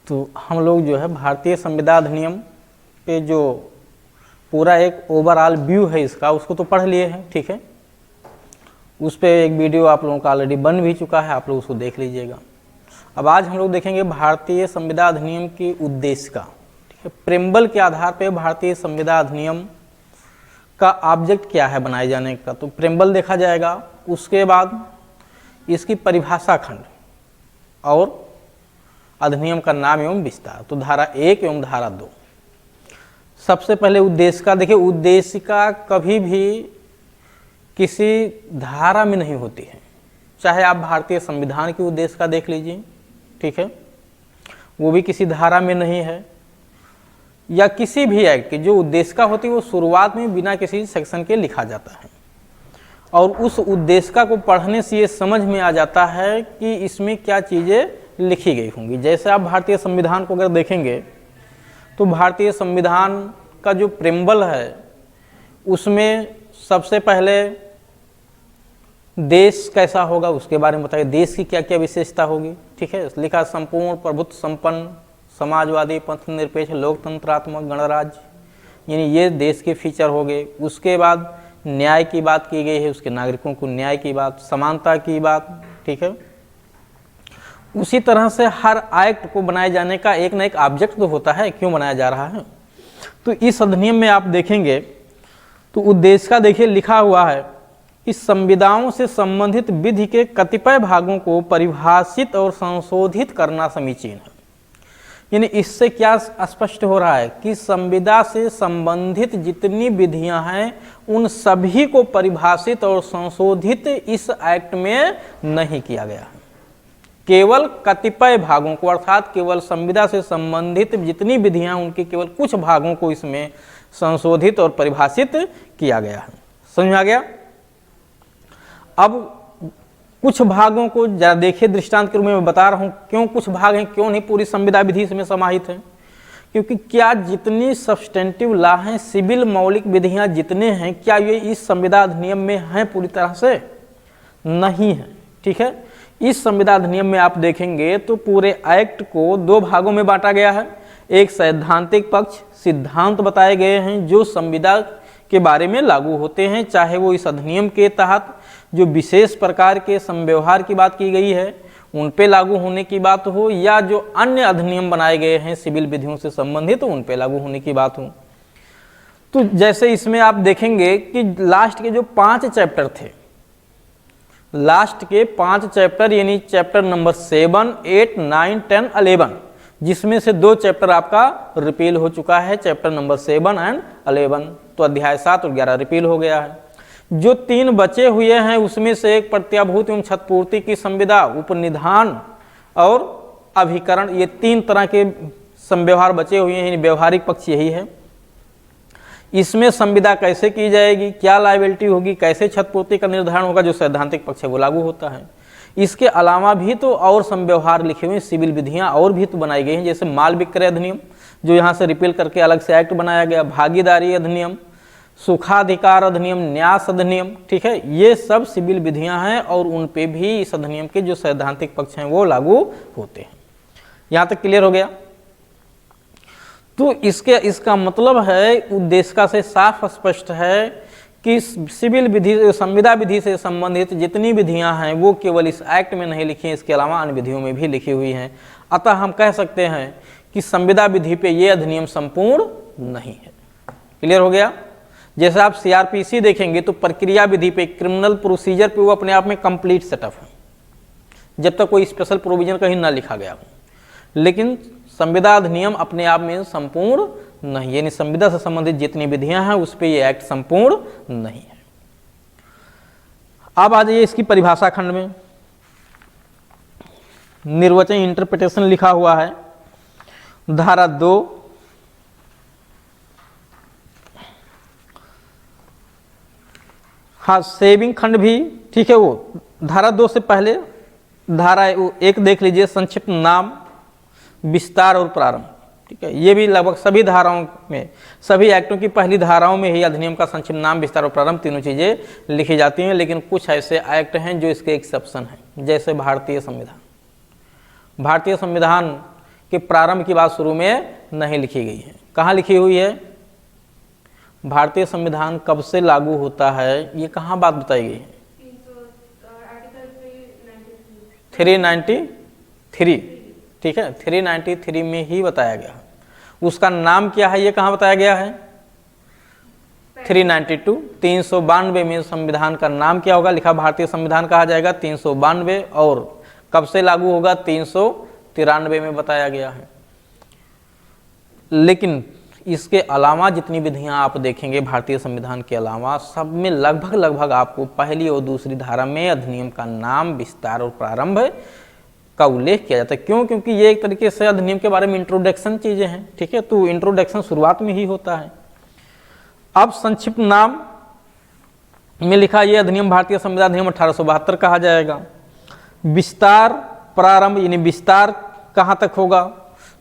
तो हम लोग जो है भारतीय संविधान अधिनियम पे जो पूरा एक ओवरऑल व्यू है इसका, उसको तो पढ़ लिए हैं, ठीक है। उस पर एक वीडियो आप लोगों का ऑलरेडी बन भी चुका है, आप लोग उसको देख लीजिएगा। अब आज हम लोग देखेंगे भारतीय संविधान अधिनियम के उद्देश्य का, ठीक है। प्रेम्बल के आधार पर भारतीय संविधान अधिनियम का ऑब्जेक्ट क्या है बनाए जाने का, तो प्रेम्बल देखा जाएगा। उसके बाद इसकी परिभाषा खंड और अधिनियम का नाम एवं विस्तार, तो धारा 1 एवं धारा 2। सबसे पहले उद्देश्य का देखिए, उद्देश्य का कभी भी किसी धारा में नहीं होती है। चाहे आप भारतीय संविधान के उद्देश्य का देख लीजिए, ठीक है, वो भी किसी धारा में नहीं है। या किसी भी एक्ट की जो उद्देश्य का होती है वो शुरुआत में बिना किसी सेक्शन के लिखा जाता है, और उस उद्देश्य को पढ़ने से ये समझ में आ जाता है कि इसमें क्या चीज़ें लिखी गई होंगी। जैसे आप भारतीय संविधान को अगर देखेंगे तो भारतीय संविधान का जो प्रेम्बल है उसमें सबसे पहले देश कैसा होगा उसके बारे में बताइए, देश की क्या क्या विशेषता होगी, ठीक है। लिखा संपूर्ण प्रभुत्व संपन्न समाजवादी पंथ निरपेक्ष लोकतंत्रात्मक गणराज्य, यानी ये देश के फीचर हो गए। उसके बाद न्याय की बात की गई है, उसके नागरिकों को न्याय की बात, समानता की बात, ठीक है। उसी तरह से हर एक्ट को बनाए जाने का एक ना एक ऑब्जेक्ट तो होता है, क्यों बनाया जा रहा है। तो इस अधिनियम में आप देखेंगे तो उद्देश्य का देखिए लिखा हुआ है कि संविधानों से संबंधित विधि के कतिपय भागों को परिभाषित और संशोधित करना समीचीन है। यानी इससे क्या स्पष्ट हो रहा है कि संविदा से संबंधित जितनी विधियां हैं उन सभी को परिभाषित और संशोधित इस एक्ट में नहीं किया गया है। केवल कतिपय भागों को, अर्थात केवल संविदा से संबंधित जितनी विधियां उनके केवल कुछ भागों को इसमें संशोधित और परिभाषित किया गया है। समझ में आ गया। अब कुछ भागों को जरा देखिए, दृष्टांत के रूप में मैं बता रहा हूं क्यों कुछ भाग हैं, क्यों नहीं पूरी संविदा विधि इसमें समाहित है। क्योंकि क्या जितनी सब्सटेंटिव लॉ हैं, सिविल मौलिक विधियां जितने हैं, क्या ये इस संविधान अधिनियम में हैं पूरी तरह से? नहीं है, ठीक है। इस संविधान अधिनियम में आप देखेंगे तो पूरे एक्ट को 2 भागों में बांटा गया है। एक सैद्धांतिक पक्ष, सिद्धांत बताए गए हैं जो संविदा के बारे में लागू होते हैं, चाहे वो इस अधिनियम के तहत जो विशेष प्रकार के संव्यवहार की बात की गई है उन पे लागू होने की बात हो, या जो अन्य अधिनियम बनाए गए हैं सिविल विधियों से संबंधित उन पे लागू होने की बात हो। तो जैसे इसमें आप देखेंगे कि लास्ट के जो 5 चैप्टर थे, लास्ट के 5 चैप्टर यानी चैप्टर नंबर 7, 8, 9, 10, 11, जिसमें से 2 चैप्टर आपका रिपील हो चुका है, चैप्टर नंबर 7 एंड 11। तो अध्याय 7 और 11 रिपील हो गया है। जो 3 बचे हुए हैं उसमें से एक प्रत्याभूत एवं क्षतिपूर्ति की संविदा, उपनिधान और अभिकरण, ये 3 तरह के संव्यवहार बचे हुए हैं। व्यवहारिक पक्ष यही है। इसमें संविदा कैसे की जाएगी, क्या लायबिलिटी होगी, कैसे क्षतिपूर्ति का निर्धारण होगा, जो सैद्धांतिक पक्ष है वो लागू होता है। इसके अलावा भी तो और संव्यवहार लिखे हुए सिविल विधियां और भी तो बनाई गई हैं, जैसे माल विक्रय अधिनियम जो यहाँ से रिपील करके अलग से एक्ट बनाया गया, भागीदारी अधिनियम, सुखाधिकार अधिनियम, न्यास अधिनियम, ठीक है। ये सब सिविल विधियां हैं और उन पे भी इस अधिनियम के जो सैद्धांतिक पक्ष हैं वो लागू होते हैं। यहाँ तक क्लियर हो गया। तो इसका मतलब है उद्देश्य का से साफ स्पष्ट है कि सिविल विधि, संविदा विधि से संबंधित जितनी विधियां हैं वो केवल इस एक्ट में नहीं लिखी हैं, इसके अलावा अन्य विधियों में भी लिखी हुई हैं। अतः हम कह सकते हैं कि संविदा विधि पे ये अधिनियम संपूर्ण नहीं है। क्लियर हो गया। जैसे आप CRPC देखेंगे तो प्रक्रिया विधि पे, क्रिमिनल प्रोसीजर पे वो अपने आप में कंप्लीट सेटअप है, जब तक कोई स्पेशल प्रोविजन कहीं ना लिखा गया हो। लेकिन संविदा अधिनियम अपने आप में संपूर्ण नहीं, यानी संविदा से संबंधित जितनी विधियां हैं उस पे ये एक्ट संपूर्ण नहीं है। अब आ जाइए इसकी परिभाषा खंड में। निर्वचन इंटरप्रिटेशन लिखा हुआ है, धारा 2, हाँ सेविंग खंड भी, ठीक है। वो धारा 2 से पहले धारा 1 देख लीजिए, संक्षिप्त नाम, विस्तार और प्रारंभ, ठीक है। ये भी लगभग सभी धाराओं में, सभी एक्टों की पहली धाराओं में ही अधिनियम का संक्षिप्त नाम, विस्तार और प्रारंभ तीनों चीजें लिखी जाती हैं। लेकिन कुछ ऐसे एक्ट हैं जो इसके एक्सेप्शन हैं, जैसे भारतीय संविधान। भारतीय संविधान कि प्रारंभ की बात शुरू में नहीं लिखी गई है। कहाँ लिखी हुई है? भारतीय संविधान कब से लागू होता है, ये कहाँ बात बताई गई है? 393, ठीक है, 393 में ही बताया गया है। उसका नाम क्या है, ये कहाँ बताया गया है? 392, 392 में संविधान का नाम क्या होगा? लिखा भारतीय संविधान कहा जाएगा 392, और कब से लागू होगा? 393 में बताया गया है। लेकिन इसके अलावा जितनी विधियां आप देखेंगे भारतीय संविधान के अलावा, सब में लगभग आपको पहली और दूसरी धारा में अधिनियम का नाम, विस्तार और प्रारंभ का उल्लेख किया जाता है। क्यों? क्योंकि ये एक तरीके से अधिनियम के बारे में इंट्रोडक्शन चीजें हैं, ठीक है, तो इंट्रोडक्शन शुरुआत में ही होता है। अब संक्षिप्त नाम में लिखा ये अधिनियम भारतीय संविधान अधिनियम 1872 कहा जाएगा। विस्तार प्रारंभ यानी विस्तार कहाँ तक होगा?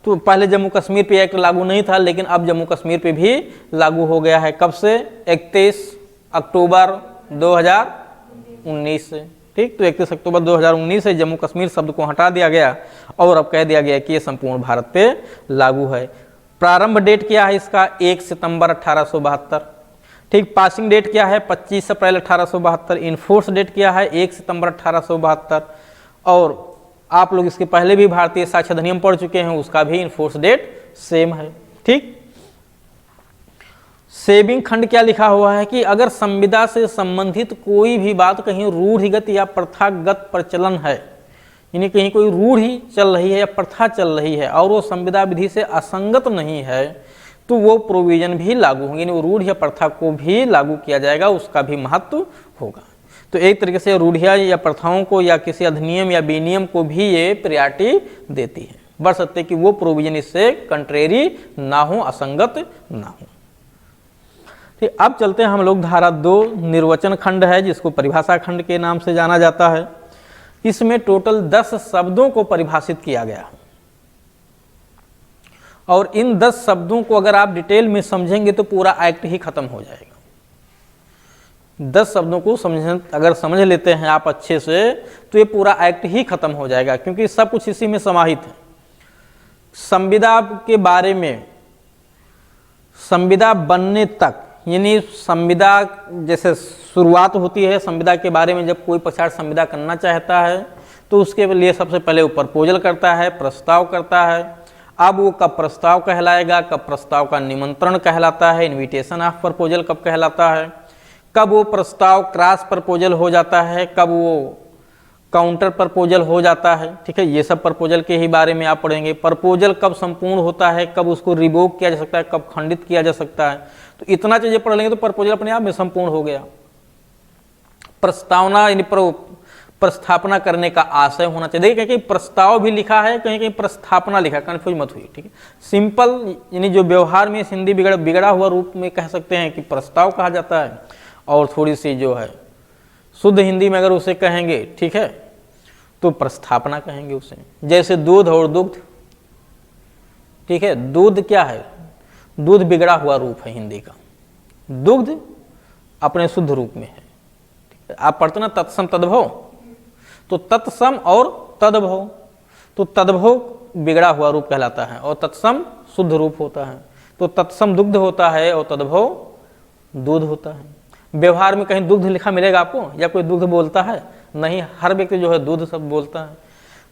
तो पहले जम्मू कश्मीर पे एक्ट लागू नहीं था, लेकिन अब जम्मू कश्मीर पे भी लागू हो गया है। कब से? 31 अक्टूबर 2019 से, ठीक। तो 31 अक्टूबर 2019 से जम्मू कश्मीर शब्द को हटा दिया गया और अब कह दिया गया कि ये संपूर्ण भारत पे लागू है। प्रारंभ डेट क्या है इसका? 1 सितंबर 1872, ठीक। पासिंग डेट क्या है? 25 अप्रैल 1872। इनफोर्स डेट क्या है? 1 सितंबर 1872। और आप लोग इसके पहले भी भारतीय साक्ष्य अधिनियम पढ़ चुके हैं, उसका भी इनफोर्स डेट सेम है, ठीक। सेविंग खंड क्या लिखा हुआ है कि अगर संविदा से संबंधित कोई भी बात कहीं रूढ़िगत या प्रथागत प्रचलन है, यानी कहीं कोई रूढ़ी चल रही है या प्रथा चल रही है और वो संविदा विधि से असंगत नहीं है, तो वो प्रोविजन भी लागू होंगे, यानी वो रूढ़ या प्रथा को भी लागू किया जाएगा, उसका भी महत्व होगा। तो एक तरीके से रूढ़िया या प्रथाओं को या किसी अधिनियम या विनियम को भी ये प्रायोरिटी देती है, बशर्ते कि वो प्रोविजन इससे कंट्रेरी ना हो, असंगत ना हो। ठीक, अब चलते हैं हम लोग धारा 2 निर्वचन खंड है, जिसको परिभाषा खंड के नाम से जाना जाता है। इसमें टोटल 10 शब्दों को परिभाषित किया गया है और इन 10 शब्दों को अगर आप डिटेल में समझेंगे तो पूरा एक्ट ही खत्म हो जाएगा। 10 शब्दों को अगर समझ लेते हैं आप अच्छे से, तो ये पूरा एक्ट ही खत्म हो जाएगा, क्योंकि सब कुछ इसी में समाहित है। संविदा के बारे में, संविदा बनने तक, यानी संविदा जैसे शुरुआत होती है संविदा के बारे में, जब कोई पक्षार्थ संविदा करना चाहता है तो उसके लिए सबसे पहले वो प्रपोजल करता है, प्रस्ताव करता है। अब वो कब प्रस्ताव कहलाएगा, कब प्रस्ताव का निमंत्रण कहलाता है, इन्विटेशन ऑफ प्रपोजल कब कहलाता है, कब वो प्रस्ताव क्रॉस प्रपोजल हो जाता है, कब वो काउंटर प्रपोजल हो जाता है, ठीक है। ये सब प्रपोजल के ही बारे में आप पढ़ेंगे। प्रपोजल कब संपूर्ण होता है, कब उसको रिवोक किया जा सकता है, कब खंडित किया जा सकता है, तो इतना चीजें पढ़ लेंगे तो प्रपोजल अपने आप में संपूर्ण हो गया। प्रस्तावना यानी प्रस्थापना करने का आशय होना चाहिए। देखिए कहीं प्रस्ताव भी लिखा है, कहीं कहीं प्रस्थापना लिखा है, कंफ्यूज मत हुई, ठीक है। सिंपल यानी जो व्यवहार में हिंदी बिगड़ा हुआ रूप में कह सकते हैं कि प्रस्ताव कहा जाता है, और थोड़ी सी जो है शुद्ध हिंदी में अगर उसे कहेंगे, ठीक है, तो प्रस्थापना कहेंगे उसे। जैसे दूध और दुग्ध, ठीक है। दूध क्या है? दूध बिगड़ा हुआ रूप है हिंदी का, दुग्ध अपने शुद्ध रूप में है। आप पढ़ते ना तत्सम तद्भव, तो तत्सम और तद्भव, तो तद्भव बिगड़ा हुआ रूप कहलाता है और तत्सम शुद्ध रूप होता है। तो तत्सम दुग्ध होता है और तद्भव दूध होता है। व्यवहार में कहीं दुग्ध लिखा मिलेगा आपको, या कोई दुग्ध बोलता है? नहीं, हर व्यक्ति जो है दूध सब बोलता है।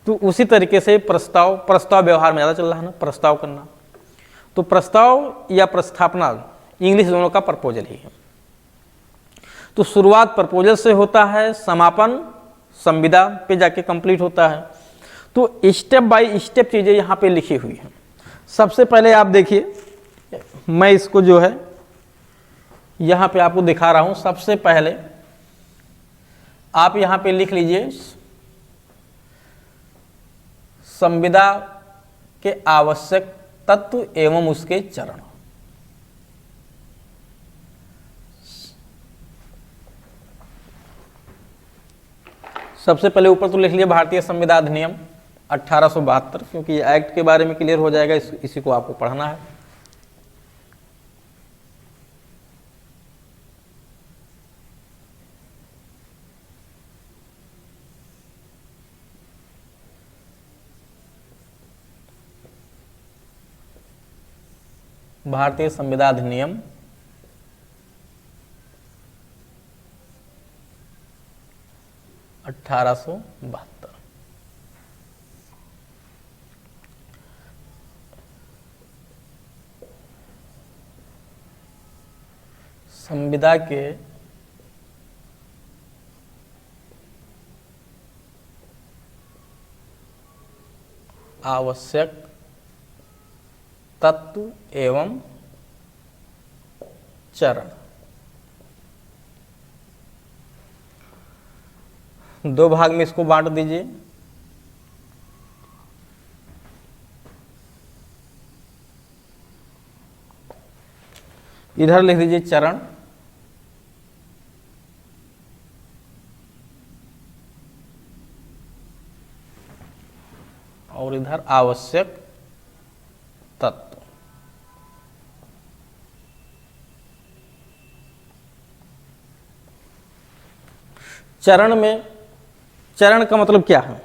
तो उसी तरीके से प्रस्ताव व्यवहार में ज़्यादा चल रहा है ना, प्रस्ताव करना। तो प्रस्ताव या प्रस्थापना इंग्लिश दोनों का प्रपोजल ही है। तो शुरुआत प्रपोजल से होता है, समापन संविदा पे जाके कंप्लीट होता है। तो स्टेप बाय स्टेप चीजें यहाँ पे लिखी हुई हैं। सबसे पहले आप देखिए, मैं इसको जो है यहाँ पे आपको दिखा रहा हूं। सबसे पहले आप यहाँ पे लिख लीजिए संविदा के आवश्यक तत्व एवं उसके चरण। सबसे पहले ऊपर तो लिख लिया भारतीय संविदा अधिनियम 1872, क्योंकि ये एक्ट के बारे में क्लियर हो जाएगा, इसी को आपको पढ़ना है। भारतीय संविदा अधिनियम 1872। संविदा के आवश्यक तत्व एवं चरण। दो भाग में इसको बांट दीजिए। इधर लिख दीजिए चरण और इधर आवश्यक तत्व। चरण में, चरण का मतलब क्या है?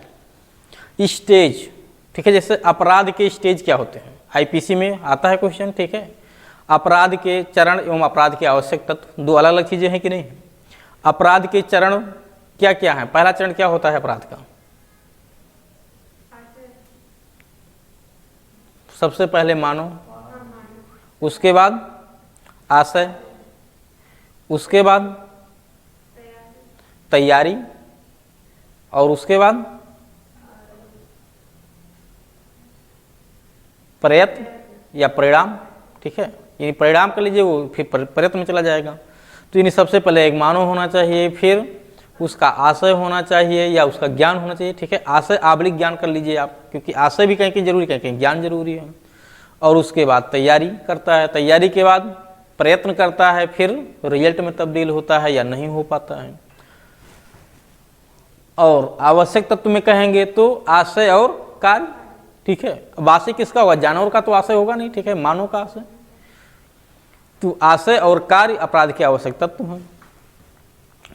स्टेज, ठीक है। जैसे अपराध के स्टेज क्या होते हैं, आईपीसी में आता है क्वेश्चन, ठीक है। अपराध के चरण एवं अपराध के आवश्यक तत्व दो अलग अलग चीजें हैं कि नहीं? अपराध के चरण क्या क्या है? पहला चरण क्या होता है अपराध का? सबसे पहले मानो, उसके बाद आशय, उसके बाद तैयारी और उसके बाद प्रयत्न या परिणाम, ठीक है। यानी परिणाम कर लीजिए, वो फिर प्रयत्न में चला जाएगा। तो यानी सबसे पहले एक मानव होना चाहिए, फिर उसका आशय होना चाहिए या उसका ज्ञान होना चाहिए, ठीक है। आशय आबलिक ज्ञान कर लीजिए आप, क्योंकि आशय भी कहीं कहीं जरूरी, कहीं कहीं ज्ञान जरूरी है। और उसके बाद तैयारी करता है, तैयारी के बाद प्रयत्न करता है, फिर रिजल्ट में तब्दील होता है या नहीं हो पाता है। और आवश्यक तत्व में कहेंगे तो आशय और कार्य, ठीक है। अब आशय किसका होगा? जानवर का तो आशय होगा नहीं, ठीक है, मानव का आशय। तो आशय और कार्य अपराध के आवश्यक तत्व हैं।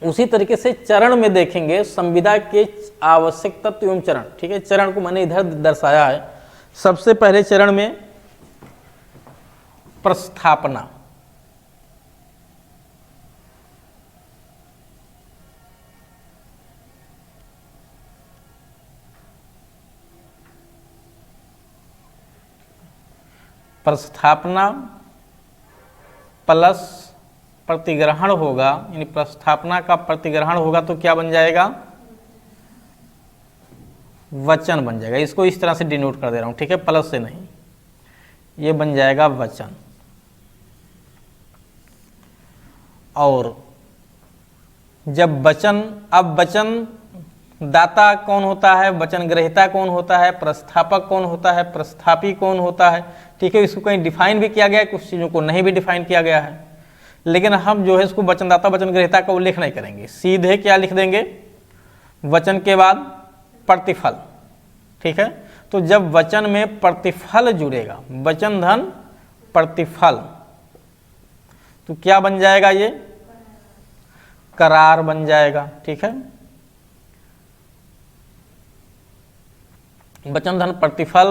उसी तरीके से चरण में देखेंगे संविदा के आवश्यक तत्व एवं चरण, ठीक है। चरण को मैंने इधर दर्शाया है। सबसे पहले चरण में प्रस्थापना, प्रस्थापना प्लस प्रतिग्रहण होगा, यानी प्रस्थापना का प्रतिग्रहण होगा तो क्या बन जाएगा? वचन बन जाएगा। इसको इस तरह से डिनोट कर दे रहा हूं, ठीक है, प्लस से नहीं, ये बन जाएगा वचन। और जब वचन, अब वचन दाता कौन होता है, वचन ग्रहीता कौन होता है, प्रस्थापक कौन होता है, प्रस्थापी कौन होता है, ठीक है। इसको कहीं डिफाइन भी किया गया है, कुछ चीज़ों को नहीं भी डिफाइन किया गया है। लेकिन हम जो है इसको वचनदाता वचन ग्रहीता का उल्लेख नहीं करेंगे, सीधे क्या लिख देंगे? वचन के बाद प्रतिफल, ठीक है। तो जब वचन में प्रतिफल जुड़ेगा, वचन धन प्रतिफल, तो क्या बन जाएगा? ये करार बन जाएगा, ठीक है। वचन धन प्रतिफल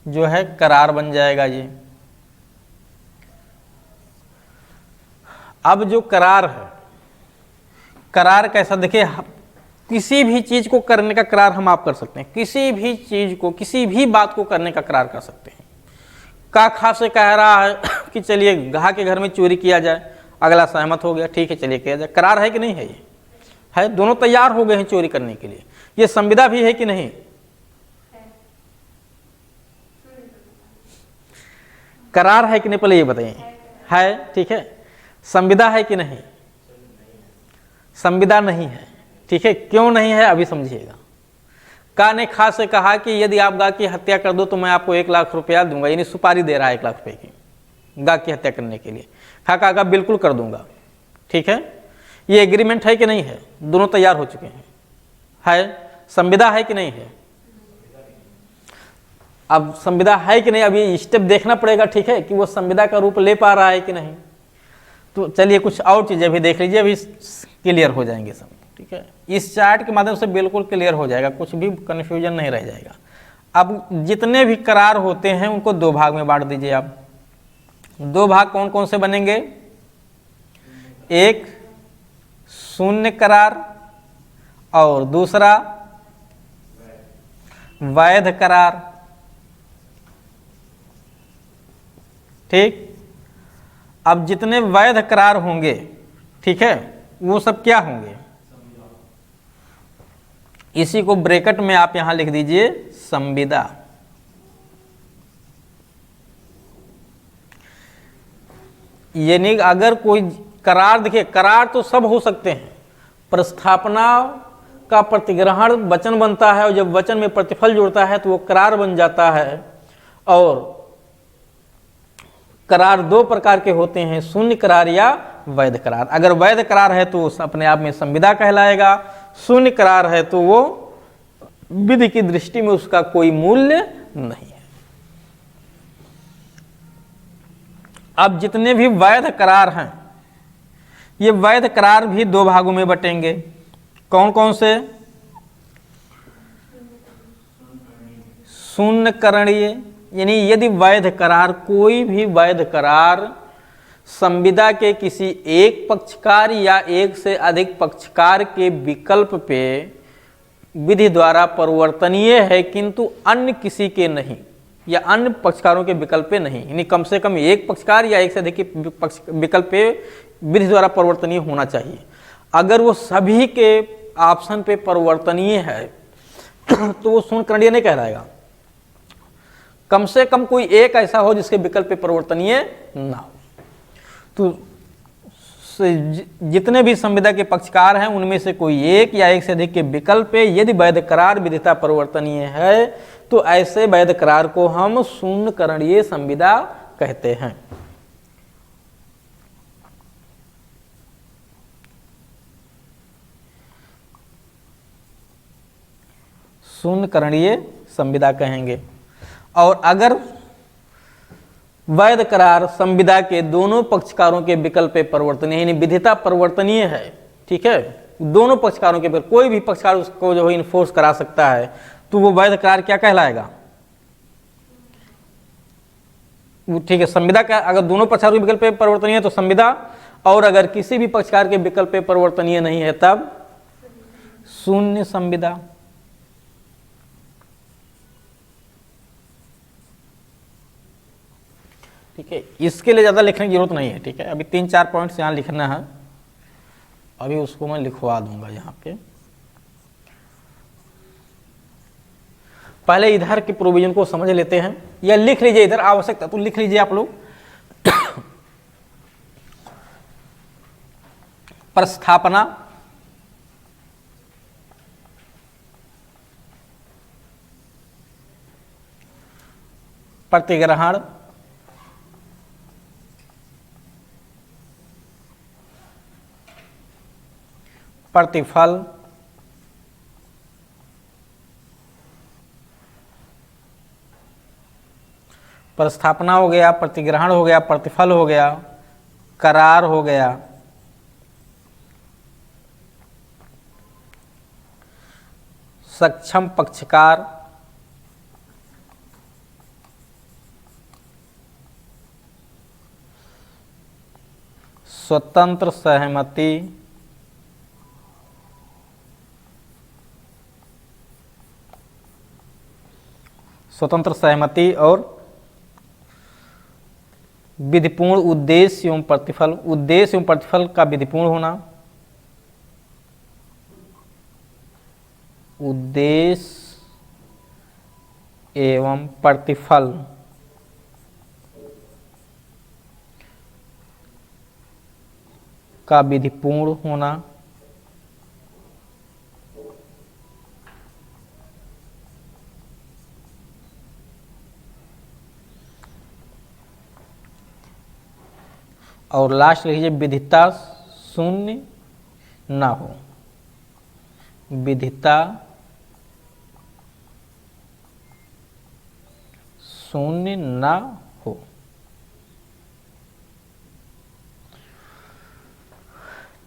जो है करार बन जाएगा ये। अब जो करार है, करार कैसा? देखिए, किसी भी चीज को करने का करार हम आप कर सकते हैं, किसी भी चीज को, किसी भी बात को करने का करार कर सकते हैं। का खा से कह रहा है कि चलिए घा के घर में चोरी किया जाए, अगला सहमत हो गया, ठीक है चलिए किया जाए। करार है कि नहीं है? ये है, दोनों तैयार हो गए हैं चोरी करने के लिए। ये संविदा भी है कि नहीं? करार है कि नहीं, पहले ये बताइए। है, ठीक है। संविदा है कि नहीं? संविदा नहीं है, ठीक है। क्यों नहीं है अभी समझिएगा। का ने खा से कहा कि यदि आप गा की हत्या कर दो तो मैं आपको 1 लाख रुपया दूंगा, यानी सुपारी दे रहा है 1 लाख रुपए की गा की हत्या करने के लिए। खा कहा बिल्कुल कर दूंगा, ठीक है। ये एग्रीमेंट है कि नहीं है? दोनों तैयार हो चुके हैं। है, संविदा है कि नहीं है? अब संविदा है कि नहीं, अब ये स्टेप देखना पड़ेगा, ठीक है, कि वो संविदा का रूप ले पा रहा है कि नहीं। तो चलिए कुछ और चीजें भी देख लीजिए, अभी क्लियर हो जाएंगे सब, ठीक है। इस चार्ट के माध्यम से बिल्कुल क्लियर हो जाएगा, कुछ भी कंफ्यूजन नहीं रह जाएगा। अब जितने भी करार होते हैं उनको दो भाग में बांट दीजिए आप। दो भाग कौन कौन से बनेंगे? एक शून्य करार और दूसरा वैध करार। ठीक, अब जितने वैध करार होंगे, ठीक है, वो सब क्या होंगे? इसी को ब्रैकेट में आप यहां लिख दीजिए संविदा। यानी अगर कोई करार, देखिए करार तो सब हो सकते हैं, प्रस्थापना का प्रतिग्रहण वचन बनता है और जब वचन में प्रतिफल जुड़ता है तो वो करार बन जाता है। और करार दो प्रकार के होते हैं, शून्य करार या वैध करार। अगर वैध करार है तो अपने आप में संविदा कहलाएगा, शून्य करार है तो वो विधि की दृष्टि में उसका कोई मूल्य नहीं है। अब जितने भी वैध करार हैं, ये वैध करार भी दो भागों में बटेंगे। कौन कौन से? शून्य करणीय, यानी यदि वैध करार, कोई भी वैध करार संविदा के किसी एक पक्षकार या एक से अधिक पक्षकार के विकल्प पे विधि द्वारा परिवर्तनीय है किंतु अन्य किसी के नहीं, या अन्य पक्षकारों के विकल्प पे नहीं, यानी कम से कम एक पक्षकार या एक से अधिक के विकल्प पे विधि द्वारा परिवर्तनीय होना चाहिए। अगर वो सभी के ऑप्शन पे परिवर्तनीय है तो वो शून्य करणीय नहीं कहलाएगा। कम से कम कोई एक ऐसा हो जिसके विकल्प पे परिवर्तनीय ना हो। तो जितने भी संविदा के पक्षकार हैं उनमें से कोई एक या एक से अधिक के विकल्प पे यदि वैध करार विधिता परिवर्तनीय है तो ऐसे वैध करार को हम शून्य करणीय संविदा कहते हैं। शून्य करणीय संविदा कहेंगे। और अगर वैध करार संविदा के दोनों पक्षकारों के विकल्प पे परिवर्तनीय, यानी विधिता परिवर्तनीय है, ठीक है, दोनों पक्षकारों के, कोई भी पक्षकार उसको जो है इन्फोर्स करा सकता है, तो वो वैध करार क्या कहलाएगा? ठीक है, संविदा का अगर दोनों पक्षकारों के विकल्प पे परिवर्तनीय है तो संविदा, और अगर किसी भी पक्षकार के विकल्प पे परिवर्तनीय नहीं है तब शून्य संविदा। ठीक है, इसके लिए ज़्यादा लिखने की जरूरत नहीं है। ठीक है, अभी 3-4 पॉइंट्स यहाँ लिखना है, अभी उसको मैं लिखवा दूंगा यहाँ पे। पहले इधर के प्रोविजन को समझ लेते हैं, या लिख लीजिए, इधर आवश्यकता तो लिख लीजिए आप लोग। प्रस्थापना, प्रतिग्रहण, प्रतिफल, प्रस्थापना हो गया, प्रतिग्रहण हो गया, प्रतिफल हो गया, करार हो गया, सक्षम पक्षकार, स्वतंत्र सहमति, स्वतंत्र सहमति और विधिपूर्ण उद्देश्य एवं प्रतिफल, उद्देश्य एवं प्रतिफल का विधिपूर्ण होना, उद्देश्य एवं प्रतिफल का विधिपूर्ण होना, और लास्ट लिखिए विधिता शून्य ना हो, विधिता शून्य ना हो।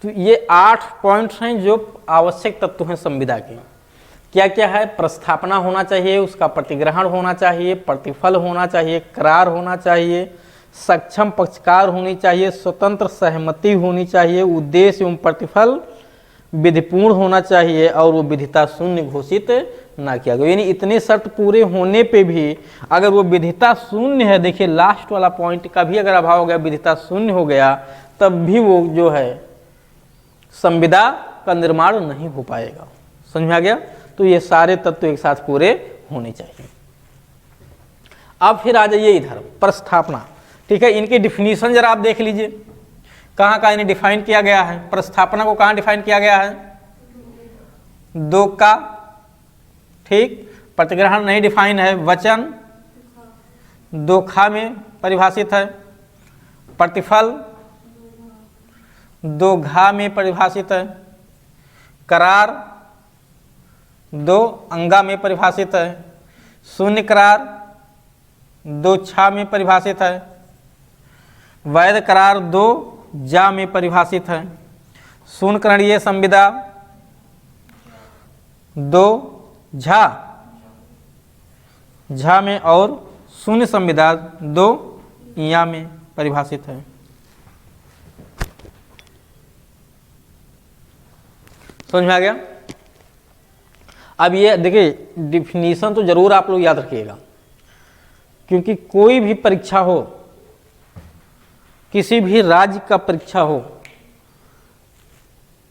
तो ये 8 पॉइंट्स हैं जो आवश्यक तत्व हैं संविदा के, क्या क्या है, प्रस्थापना होना चाहिए, उसका प्रतिग्रहण होना चाहिए, प्रतिफल होना चाहिए, करार होना चाहिए, सक्षम पक्षकार होनी चाहिए, स्वतंत्र सहमति होनी चाहिए, उद्देश्य एवं प्रतिफल विधिपूर्ण होना चाहिए और वो विधिता शून्य घोषित ना किया गया। यानी इतने शर्त पूरे होने पे भी अगर वो विधिता शून्य है, देखिए लास्ट वाला पॉइंट का भी अगर अभाव हो गया, विधिता शून्य हो गया, तब भी वो जो है संविदा का निर्माण नहीं हो पाएगा। समझ में आ गया? तो ये सारे तत्व एक साथ पूरे होने चाहिए। अब फिर आ जाइए इधर प्रस्थापना। ठीक है, इनकी डिफिनीशन जरा आप देख लीजिए, कहाँ कहाँ इन्हें डिफाइन किया गया है। प्रस्थापना को कहाँ डिफाइन किया गया है? दो का। ठीक, प्रतिग्रहण नहीं डिफाइन है। वचन दो खा में परिभाषित है। प्रतिफल दो घा में परिभाषित है। करार दो अंगा में परिभाषित है। शून्य करार दो छा में परिभाषित है। वैध करार दो जा में परिभाषित है। शून्य करणीय संविदा दो झा में और शून्य संविदा दो या में परिभाषित है। समझ में आ गया? अब ये देखिए डिफिनीशन तो जरूर आप लोग याद रखिएगा, क्योंकि कोई भी परीक्षा हो, किसी भी राज्य का परीक्षा हो,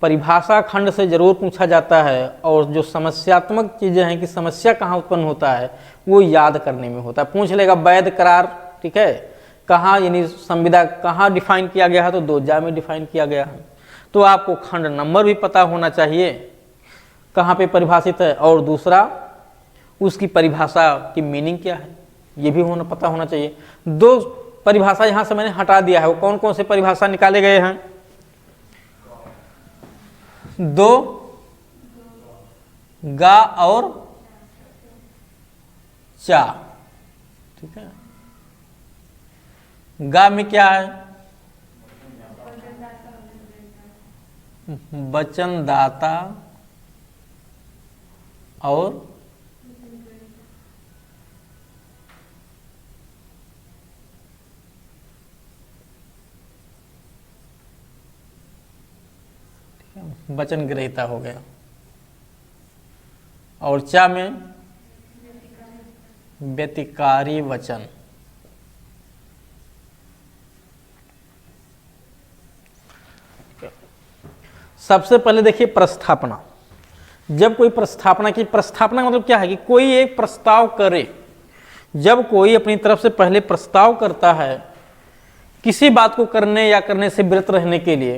परिभाषा खंड से जरूर पूछा जाता है। और जो समस्यात्मक चीजें हैं कि समस्या कहाँ उत्पन्न होता है वो याद करने में होता है। पूछ लेगा वैध करार, ठीक है, कहाँ यानी संविदा कहाँ डिफाइन किया गया है, तो दो जा में डिफाइन किया गया है। तो आपको खंड नंबर भी पता होना चाहिए कहाँ पे परिभाषित है, और दूसरा उसकी परिभाषा की मीनिंग क्या है ये भी पता होना चाहिए। दो परिभाषा यहाँ से मैंने हटा दिया है, वो कौन कौन से परिभाषा निकाले गए हैं? दो गा और चा। ठीक है, गा में क्या है? वचनदाता और वचन ग्रहीता हो गया। और चा में व्यतिकारी वचन। सबसे पहले देखिए प्रस्थापना। जब कोई प्रस्थापना की, प्रस्थापना का मतलब क्या है कि कोई एक प्रस्ताव करे। जब कोई अपनी तरफ से पहले प्रस्ताव करता है किसी बात को करने या करने से विरत रहने के लिए,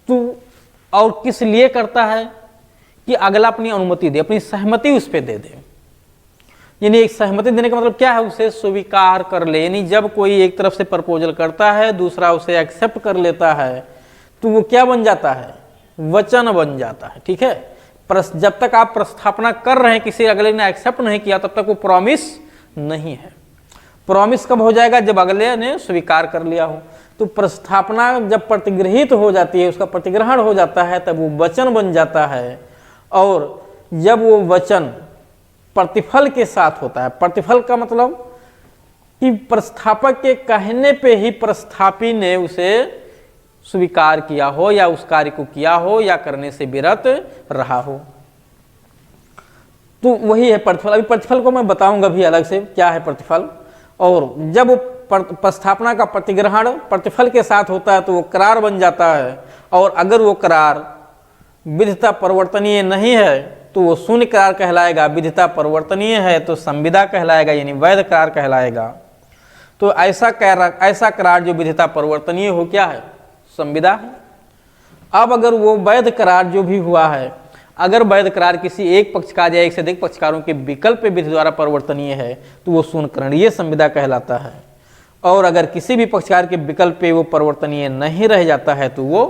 तो और किस लिए करता है कि अगला अपनी अनुमति दे, अपनी सहमति उस पर दे दे। यानी एक सहमति देने का मतलब क्या है? उसे स्वीकार कर ले। यानी जब कोई एक तरफ से प्रपोजल करता है, दूसरा उसे एक्सेप्ट कर लेता है, तो वो क्या बन जाता है? वचन बन जाता है। ठीक है, जब तक आप प्रस्थापना कर रहे हैं, किसी अगले ने एक्सेप्ट नहीं किया, तब तक वो प्रॉमिस नहीं है। प्रॉमिस कब हो जाएगा? जब अगले ने स्वीकार कर लिया हो। तो प्रस्थापना जब प्रतिगृहित हो जाती है, उसका प्रतिग्रहण हो जाता है, तब वो वचन बन जाता है। और जब वो वचन प्रतिफल के साथ होता है, प्रतिफल का मतलब कि प्रस्थापक के कहने पे ही प्रस्थापी ने उसे स्वीकार किया हो या उस कार्य को किया हो या करने से विरत रहा हो, तो वही है प्रतिफल। अभी प्रतिफल को मैं बताऊंगा भी अलग से क्या है प्रतिफल। और जब वो प्रस्थापना का प्रतिग्रहण प्रतिफल के साथ होता है तो वो करार बन जाता है। और अगर वो करार विधिता परिवर्तनीय नहीं है तो वो शून्य करार कहलाएगा। विधिता परिवर्तनीय है तो संविदा कहलाएगा, यानी वैध करार कहलाएगा। तो ऐसा करार जो विधिता परिवर्तनीय हो क्या है? संविदा है। अब अगर वो वैध करार जो भी हुआ है, अगर वैध करार किसी एक पक्षकार या एक से अधिक पक्षकारों के विकल्प विधि द्वारा परिवर्तनीय है तो वो शून्यकरणीय संविदा कहलाता है। और अगर किसी भी पक्षकार के विकल्प पे वो परिवर्तनीय नहीं रह जाता है तो वो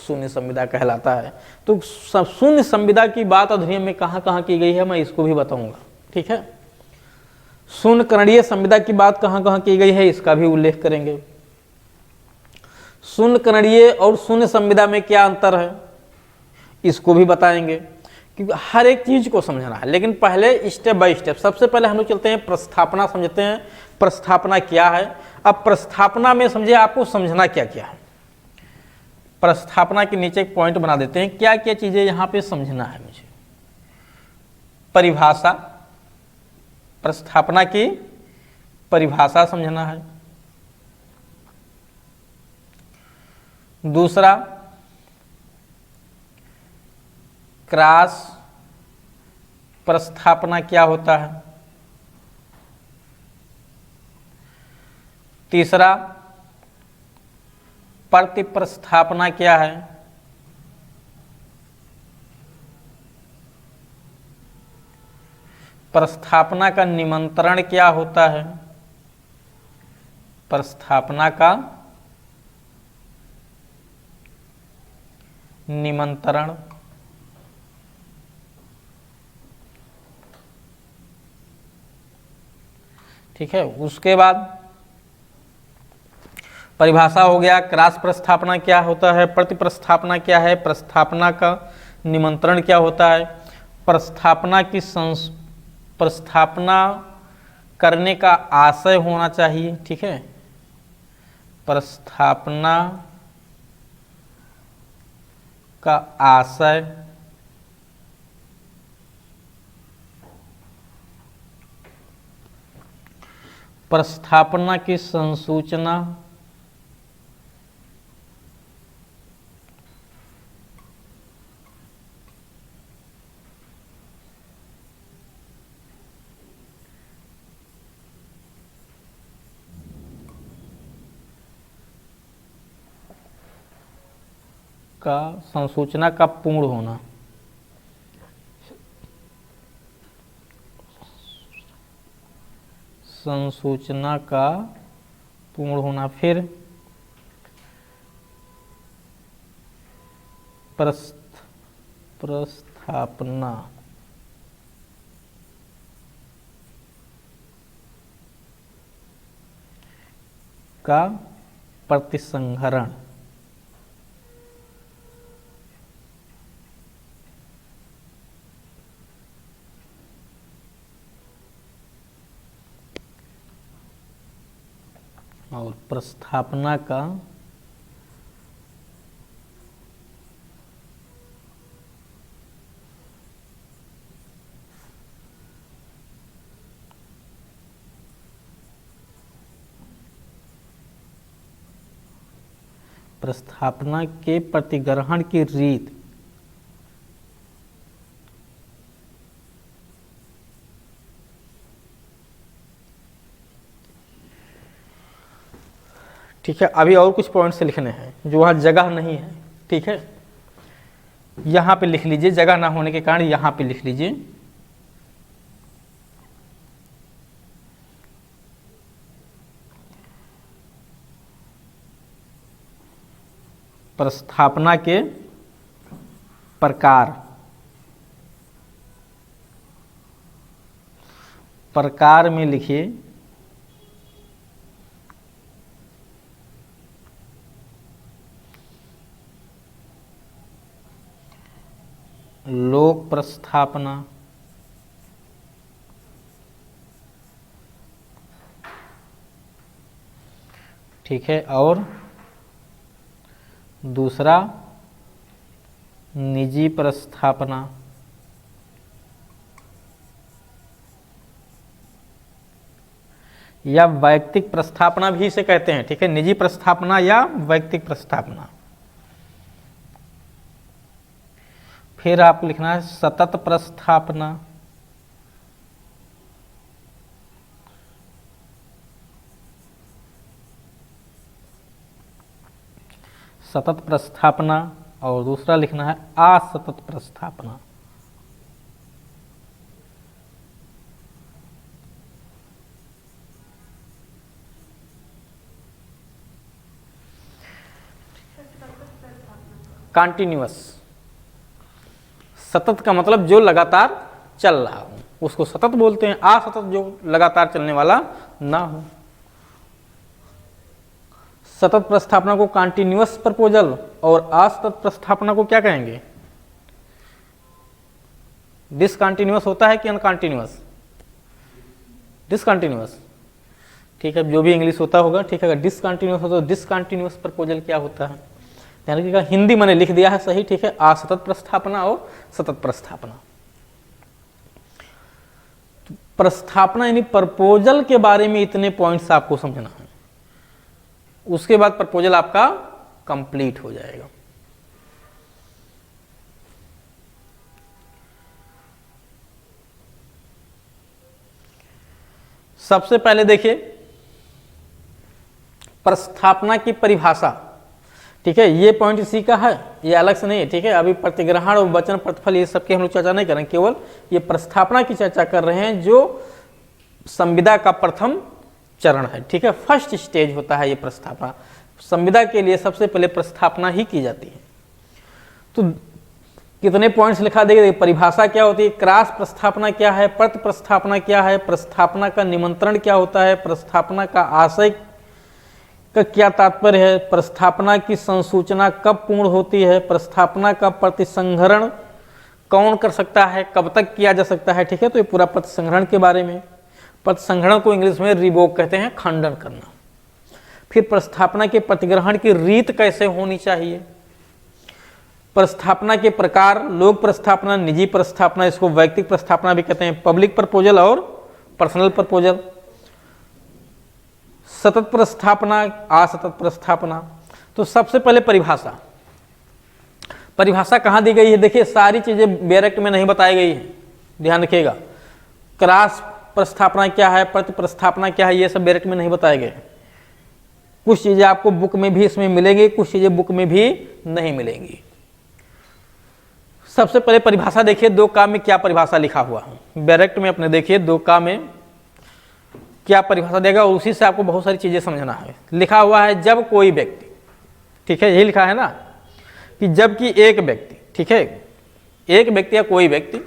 शून्य संविदा कहलाता है। तो शून्य संविदा की बात अधिनियम में कहाँ कहाँ की गई है मैं इसको भी बताऊंगा। ठीक है, शून्यकरणीय संविदा की बात कहाँ कहाँ की गई है इसका भी उल्लेख करेंगे। शून्यकरणीय और शून्य संविदा में क्या अंतर है इसको भी बताएंगे। क्योंकि हर एक चीज को समझना है। लेकिन पहले स्टेप बाय स्टेप, सबसे पहले हम लोग चलते हैं प्रस्थापना समझते हैं, प्रस्थापना क्या है। अब प्रस्थापना में समझिए आपको समझना क्या क्या है। प्रस्थापना के नीचे एक पॉइंट बना देते हैं, क्या क्या चीजें यहां पे समझना है मुझे। परिभाषा, प्रस्थापना की परिभाषा समझना है। दूसरा, क्रॉस प्रस्थापना क्या होता है। तीसरा, प्रतिप्रस्थापना क्या है। प्रस्थापना का निमंत्रण क्या होता है। प्रस्थापना का निमंत्रण। ठीक है, उसके बाद परिभाषा हो गया, क्रॉस प्रस्थापना क्या होता है, प्रतिप्रस्थापना क्या है, प्रस्थापना का निमंत्रण क्या होता है, प्रस्थापना करने का आशय होना चाहिए। ठीक है, प्रस्थापना का आशय, प्रस्थापना की संसूचना, का संसूचना का पूर्ण होना। संसूचना का पूर्ण होना। फिर प्रस्थापना का प्रतिसंहरण। और प्रस्थापना का प्रस्थापना के प्रतिग्रहण की रीत। ठीक है, अभी और कुछ पॉइंट्स लिखने हैं जो वहां जगह नहीं है। ठीक है, यहां पे लिख लीजिए, जगह ना होने के कारण यहां पे लिख लीजिए। प्रस्थापना के प्रकार। प्रकार में लिखिए लोक प्रस्थापना, ठीक है, और दूसरा निजी प्रस्थापना। या वैयक्तिक प्रस्थापना भी इसे कहते हैं। ठीक है, निजी प्रस्थापना या वैयक्तिक प्रस्थापना। फिर आपको लिखना है सतत प्रस्थापना। सतत प्रस्थापना, और दूसरा लिखना है असतत प्रस्थापना। कंटिन्यूअस, सतत का मतलब जो लगातार चल रहा हो उसको सतत बोलते हैं। असतत जो लगातार चलने वाला ना हो। सतत प्रस्थापना को कंटिन्यूअस प्रपोजल और असतत प्रस्थापना को क्या कहेंगे? डिसकंटिन्यूअस होता है कि अनकंटिन्यूअस? डिसकंटिन्यूअस, ठीक है, जो भी इंग्लिश होता होगा, ठीक है। अगर डिसकंटिन्यूअस हो तो डिसकंटिन्यूअस प्रपोजल क्या होता है? ध्यान रखिएगा, हिंदी मैंने लिख दिया है सही, ठीक है, असतत प्रस्थापना और सतत प्रस्थापना। तो प्रस्थापना यानी प्रपोजल के बारे में इतने पॉइंट्स आपको समझना है, उसके बाद प्रपोजल आपका कंप्लीट हो जाएगा। सबसे पहले देखिए प्रस्थापना की परिभाषा, ठीक है, ये पॉइंट इसी का है, ये अलग से नहीं है, ठीक है। अभी प्रतिग्रहण और वचन प्रतिफल ये सब की हम लोग चर्चा नहीं करें, केवल ये प्रस्थापना की चर्चा कर रहे हैं जो संविदा का प्रथम चरण है, ठीक है, फर्स्ट स्टेज होता है ये प्रस्थापना। संविदा के लिए सबसे पहले प्रस्थापना ही की जाती है। तो कितने पॉइंट्स लिखा देंगे? परिभाषा क्या होती है, क्रॉस प्रस्थापना क्या है, प्रति प्रस्थापना क्या है, प्रस्थापना का निमंत्रण क्या होता है, प्रस्थापना का आशय का क्या तात्पर्य है, प्रस्थापना की संसूचना कब पूर्ण होती है, प्रस्थापना का प्रतिसंहरण कौन कर सकता है, कब तक किया जा सकता है, ठीक है। तो ये पूरा प्रतिसंहरण के बारे में, प्रतिसंहरण को इंग्लिश में रिवोक कहते हैं, खंडन करना। फिर प्रस्थापना के प्रतिग्रहण की रीत कैसे होनी चाहिए, प्रस्थापना के प्रकार, लोक प्रस्थापना, निजी प्रस्थापना, इसको वैयक्तिक प्रस्थापना भी कहते हैं, पब्लिक प्रपोजल और पर्सनल प्रपोजल, सतत प्रस्थापना, असतत प्रस्थापना। तो सबसे पहले परिभाषा, परिभाषा कहाँ दी गई है? देखिए सारी चीजें बेरेक्ट में नहीं बताई गई है, ध्यान रखिएगा। क्रॉस प्रस्थापना क्या है, प्रति प्रस्थापना क्या है, ये सब बेरेक्ट में नहीं बताए गए। कुछ चीजें आपको बुक में भी इसमें मिलेंगी, कुछ चीजें बुक में भी नहीं मिलेंगी। सबसे पहले परिभाषा देखिए, दो का में क्या परिभाषा लिखा हुआ है, बैरेक्ट में अपने देखिए दो का में क्या परिभाषा देगा, और उसी से आपको बहुत सारी चीजें समझना है। लिखा हुआ है जब कोई व्यक्ति, ठीक है, यही लिखा है ना, कि जबकि एक व्यक्ति, ठीक है, एक व्यक्ति या कोई व्यक्ति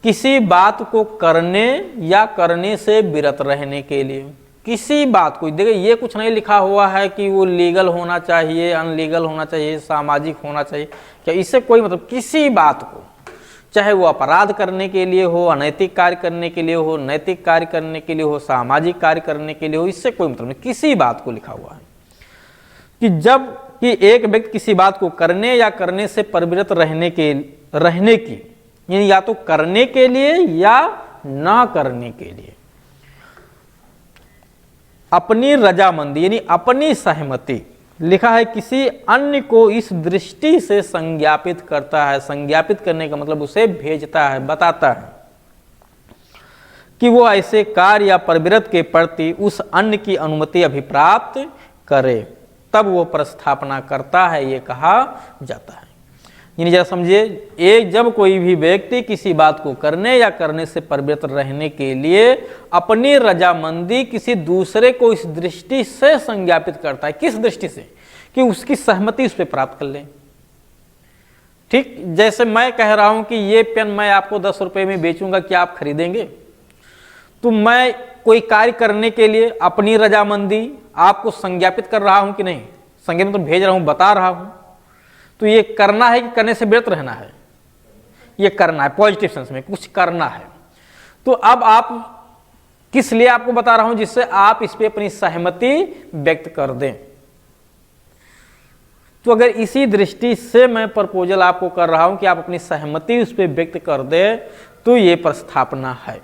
किसी बात को करने या करने से विरत रहने के लिए, किसी बात को, देखिए ये कुछ नहीं लिखा हुआ है कि वो लीगल होना चाहिए, अनलीगल होना चाहिए, सामाजिक होना चाहिए, क्या इससे कोई मतलब, किसी बात को, चाहे वो अपराध करने के लिए हो, अनैतिक कार्य करने के लिए हो, नैतिक कार्य करने के लिए हो, सामाजिक कार्य करने के लिए हो, इससे कोई मतलब नहीं, किसी बात को लिखा हुआ है कि जब कि एक व्यक्ति किसी बात को करने या करने से प्रवृत्त रहने की, यानी या तो करने के लिए या ना करने के लिए, अपनी रजामंदी यानी अपनी सहमति, लिखा है किसी अन्य को इस दृष्टि से संज्ञापित करता है। संज्ञापित करने का मतलब उसे भेजता है, बताता है कि वो ऐसे कार्य या प्रवृत्ति के प्रति उस अन्य की अनुमति अभिप्राप्त करे, तब वो प्रस्थापना करता है, ये कहा जाता है। यानी जरा समझिए, एक जब कोई भी व्यक्ति किसी बात को करने या करने से प्रवृत्त रहने के लिए अपनी रजामंदी किसी दूसरे को इस दृष्टि से संज्ञापित करता है, किस दृष्टि से, कि उसकी सहमति उस पर प्राप्त कर ले। ठीक, जैसे मैं कह रहा हूं कि ये पेन मैं आपको 10 रुपए में बेचूंगा, क्या आप खरीदेंगे? तो मैं कोई कार्य करने के लिए अपनी रजामंदी आपको संज्ञापित कर रहा हूं कि नहीं, संज्ञापित मतलब भेज रहा हूं, बता रहा हूं, तो ये करना है कि करने से विरत रहना है? ये करना है, पॉजिटिव सेंस में कुछ करना है। तो अब आप किस लिए आपको बता रहा हूं, जिससे आप इस पे अपनी सहमति व्यक्त कर दें। तो अगर इसी दृष्टि से मैं प्रपोजल आपको कर रहा हूं कि आप अपनी सहमति उस पे व्यक्त कर दें, तो ये प्रस्थापना है।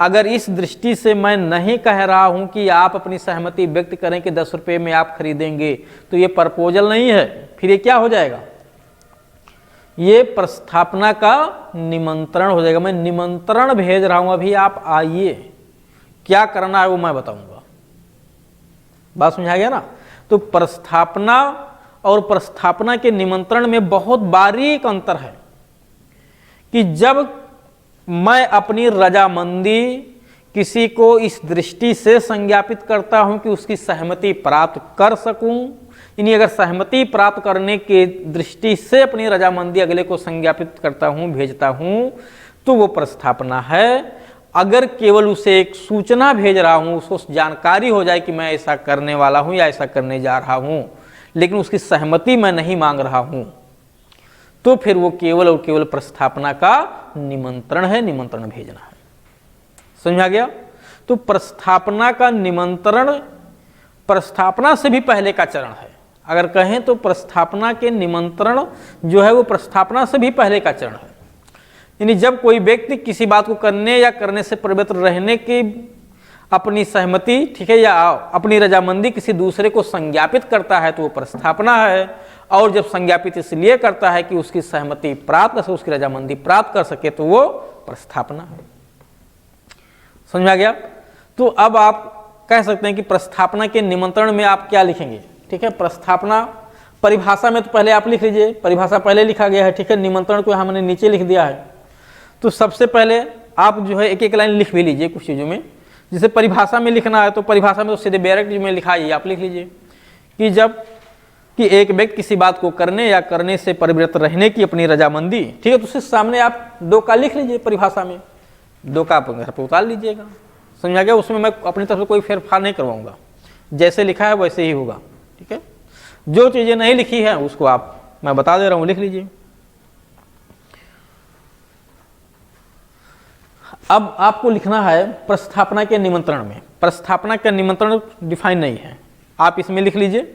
अगर इस दृष्टि से मैं नहीं कह रहा हूं कि आप अपनी सहमति व्यक्त करें कि 10 रुपए में आप खरीदेंगे, तो ये प्रपोजल नहीं है, फिर ये क्या हो जाएगा, ये प्रस्थापना का निमंत्रण हो जाएगा। मैं निमंत्रण भेज रहा हूं, अभी आप आइए, क्या करना है वो मैं बताऊंगा। बात समझा गया ना? तो प्रस्थापना और प्रस्थापना के निमंत्रण में बहुत बारीक अंतर है कि जब मैं अपनी रजामंदी किसी को इस दृष्टि से संज्ञापित करता हूं कि उसकी सहमति प्राप्त कर सकूं, यानी अगर सहमति प्राप्त करने के दृष्टि से अपनी रजामंदी अगले को संज्ञापित करता हूं, भेजता हूं, तो वो प्रस्थापना है। अगर केवल उसे एक सूचना भेज रहा हूं, उसको जानकारी हो जाए कि मैं ऐसा करने वाला हूं या ऐसा करने जा रहा हूं, लेकिन उसकी सहमति मैं नहीं मांग रहा हूं, तो फिर वो केवल और केवल प्रस्थापना का निमंत्रण है, निमंत्रण भेजना है। समझा गया? तो प्रस्थापना का निमंत्रण प्रस्थापना से भी पहले का चरण है। अगर कहें तो प्रस्थापना के निमंत्रण जो है वो प्रस्थापना से भी पहले का चरण है। यानी जब कोई व्यक्ति किसी बात को करने या करने से परिवर्तित रहने की अपनी सहमति, ठीक है, या अपनी रजामंदी किसी दूसरे को संज्ञापित करता है तो वो प्रस्थापना है। और जब संज्ञापित इसलिए करता है कि उसकी सहमति प्राप्त कर सके, उसकी रजामंदी प्राप्त कर सके, तो वो प्रस्थापना है। समझा गया? तो अब आप कह सकते हैं कि प्रस्थापना के निमंत्रण में आप क्या लिखेंगे? ठीक है, प्रस्थापना परिभाषा में तो पहले आप लिख लीजिए, परिभाषा पहले लिखा गया है, ठीक है, निमंत्रण को हमने नीचे लिख दिया है। तो सबसे पहले आप जो है एक एक लाइन लिख भी लीजिए कुछ चीज़ों में। जैसे परिभाषा में लिखना है तो परिभाषा में तो सीधे डायरेक्ट में लिखा ही आप लिख लीजिए कि जब कि एक व्यक्ति किसी बात को करने या करने से परिवृत्त रहने की अपनी रजामंदी, ठीक है, तो उसके सामने आप दो का लिख लीजिए, परिभाषा में दो का आप घर पर उतार लीजिएगा। समझा गया? उसमें मैं अपनी तरफ से कोई फेरफार नहीं करवाऊंगा, जैसे लिखा है वैसे ही होगा। ठीक है, जो चीज़ें नहीं लिखी है उसको आप मैं बता दे रहा हूँ, लिख लीजिए। अब आपको लिखना है प्रस्थापना के निमंत्रण में। प्रस्थापना का निमंत्रण डिफाइन नहीं है, आप इसमें लिख लीजिए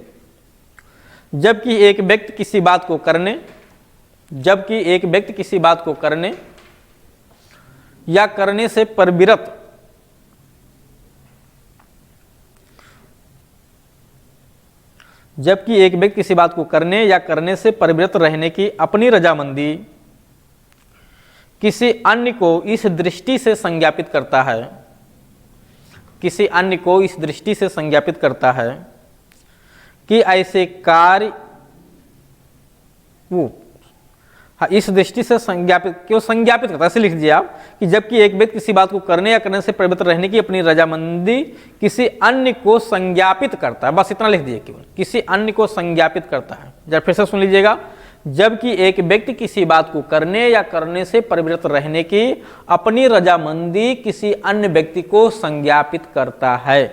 जबकि एक व्यक्ति किसी बात को करने, जबकि एक व्यक्ति किसी बात को करने या करने से परिविरत जबकि एक व्यक्ति किसी बात को करने या करने से परिवृत्त रहने की अपनी रजामंदी किसी अन्य को इस दृष्टि से संज्ञापित करता है, किसी अन्य को इस दृष्टि से संज्ञापित करता है कि ऐसे कार्य वो इस दृष्टि से संज्ञापित, क्यों संज्ञापित करता है ऐसे लिख दीजिए आप कि जबकि एक व्यक्ति किसी बात को करने या करने से परिवर्तित रहने की अपनी रजामंदी किसी अन्य को संज्ञापित करता है। बस इतना लिख दीजिए, केवल किसी अन्य को संज्ञापित करता है। जरा फिर से सुन लीजिएगा, जबकि एक व्यक्ति किसी बात को करने या करने से परिवर्तित रहने की अपनी रजामंदी किसी अन्य व्यक्ति को संज्ञापित करता है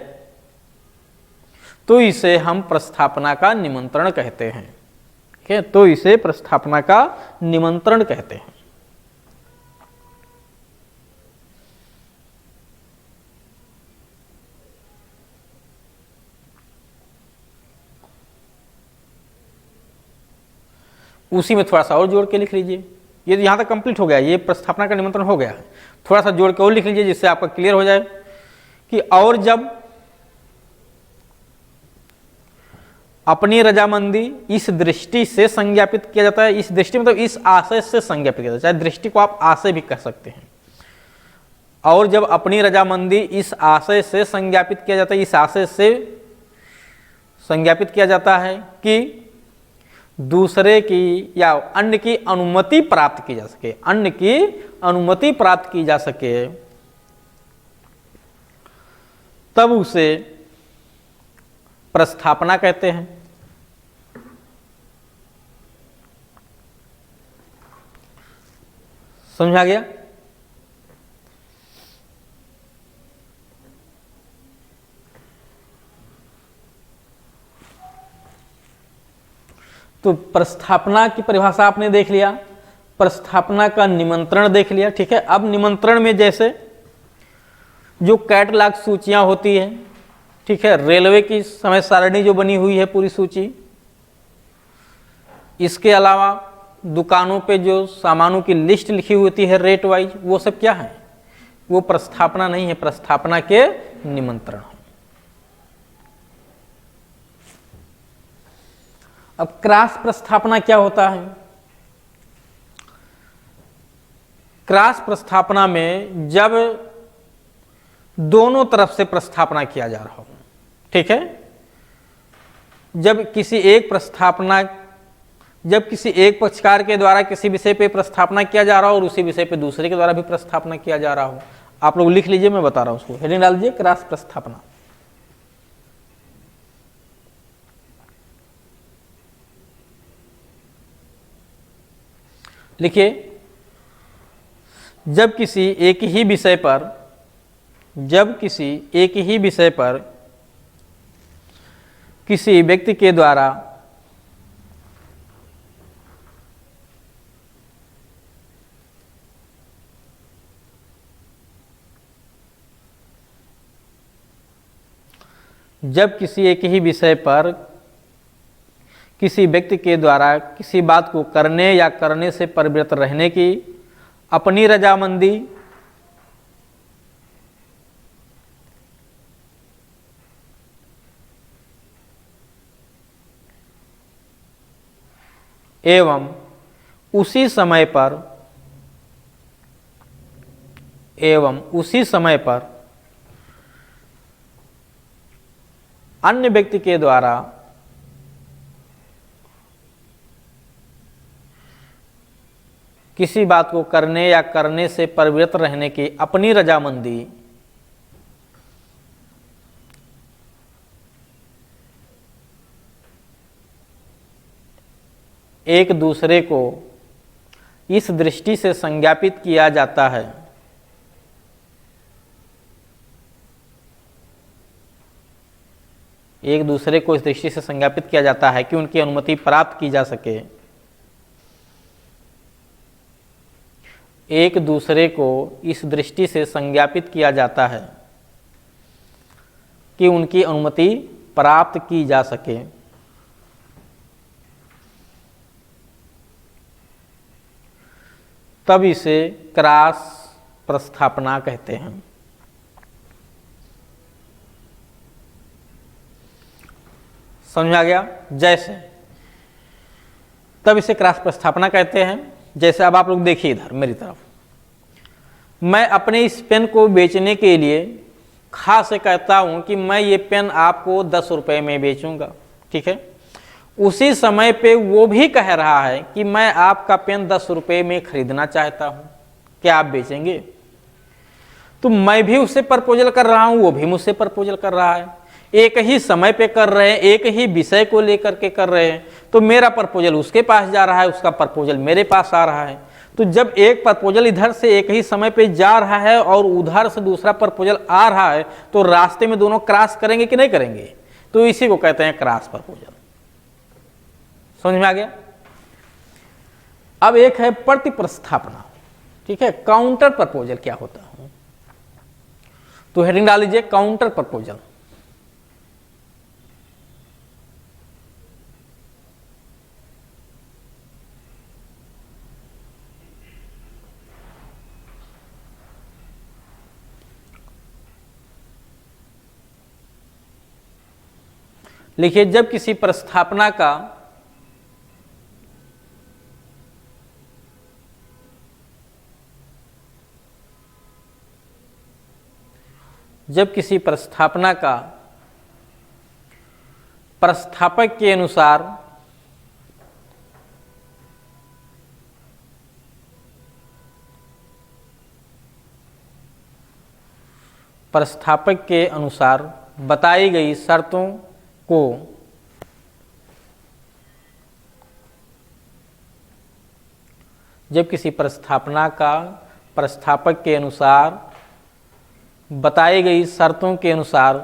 तो इसे हम प्रस्थापना का निमंत्रण कहते हैं। ठीक है, तो इसे प्रस्थापना का निमंत्रण कहते हैं। उसी में थोड़ा सा और जोड़ के लिख लीजिए। ये यहां तक कंप्लीट हो गया, ये प्रस्थापना का निमंत्रण हो गया है। थोड़ा सा जोड़ के और लिख लीजिए जिससे आपका क्लियर हो जाए कि और जब अपनी रजामंदी इस दृष्टि से संज्ञापित किया जाता है, इस दृष्टि मतलब इस आशय से संज्ञापित किया जाता है, चाहे दृष्टि को आप आशय भी कह सकते हैं। और जब अपनी रजामंदी इस आशय से संज्ञापित किया जाता है, इस आशय से संज्ञापित किया जाता है कि दूसरे की या अन्य की अनुमति प्राप्त की जा सके, अन्य की अनुमति प्राप्त की जा सके, तब उसे प्रस्थापना कहते हैं। समझा गया? तो प्रस्थापना की परिभाषा आपने देख लिया, प्रस्थापना का निमंत्रण देख लिया। ठीक है, अब निमंत्रण में जैसे जो कैटलॉग सूचियां होती है, ठीक है, रेलवे की समय सारणी जो बनी हुई है पूरी सूची, इसके अलावा दुकानों पे जो सामानों की लिस्ट लिखी होती है रेट वाइज, वो सब क्या है? वो प्रस्थापना नहीं है, प्रस्थापना के निमंत्रण है। अब क्रॉस प्रस्थापना क्या होता है? क्रॉस प्रस्थापना में जब दोनों तरफ से प्रस्थापना किया जा रहा हो, ठीक है, जब किसी एक पक्षकार के द्वारा किसी विषय पे प्रस्थापना किया जा रहा हो और उसी विषय पे दूसरे के द्वारा भी प्रस्थापना किया जा रहा हो। आप लोग लिख लीजिए, मैं बता रहा हूं, उसको हेडिंग डाल दीजिए, क्रॉस प्रस्थापना। लिखिए, जब किसी एक ही विषय पर किसी व्यक्ति के द्वारा जब किसी एक ही विषय पर किसी व्यक्ति के द्वारा किसी बात को करने या करने से परिवृत्त रहने की अपनी रजामंदी एवं उसी समय पर अन्य व्यक्ति के द्वारा किसी बात को करने या करने से परिवृत्त रहने की अपनी रजामंदी एक दूसरे को इस दृष्टि से संज्ञापित किया जाता है एक दूसरे को इस दृष्टि से संज्ञापित किया जाता है कि उनकी अनुमति प्राप्त की जा सके। एक दूसरे को इस दृष्टि से संज्ञापित किया जाता है कि उनकी अनुमति प्राप्त की जा सके। तब इसे क्रॉस प्रस्थापना कहते हैं। समझ में आ गया? जैसे तब इसे क्रॉस प्रस्थापना कहते हैं। जैसे अब आप लोग देखिए इधर मेरी तरफ, मैं अपने इस पेन को बेचने के लिए खास से कहता हूं कि मैं ये पेन आपको 10 रुपये में बेचूंगा, ठीक है। उसी समय पे वो भी कह रहा है कि मैं आपका पेन 10 रुपये में खरीदना चाहता हूं, क्या आप बेचेंगे? तो मैं भी उससे प्रपोजल कर रहा हूं, वो भी मुझसे प्रपोजल कर रहा है। एक ही समय पे कर रहे हैं, एक ही विषय को लेकर के कर रहे हैं। तो मेरा प्रपोजल उसके पास जा रहा है, उसका प्रपोजल मेरे पास आ रहा है। तो जब एक प्रपोजल इधर से एक ही समय पे जा रहा है और उधर से दूसरा प्रपोजल आ रहा है, तो रास्ते में दोनों क्रॉस करेंगे कि नहीं करेंगे? तो इसी को कहते हैं क्रॉस प्रपोजल। समझ में आ गया? अब एक है प्रतिप्रस्थापना, ठीक है। काउंटर प्रपोजल क्या होता है? तो हेडिंग डाल लीजिए काउंटर प्रपोजल। लिखिए, जब किसी प्रस्थापना का प्रस्थापक के अनुसार बताई गई शर्तों को जब किसी प्रस्थापना का प्रस्थापक के अनुसार बताई गई शर्तों के अनुसार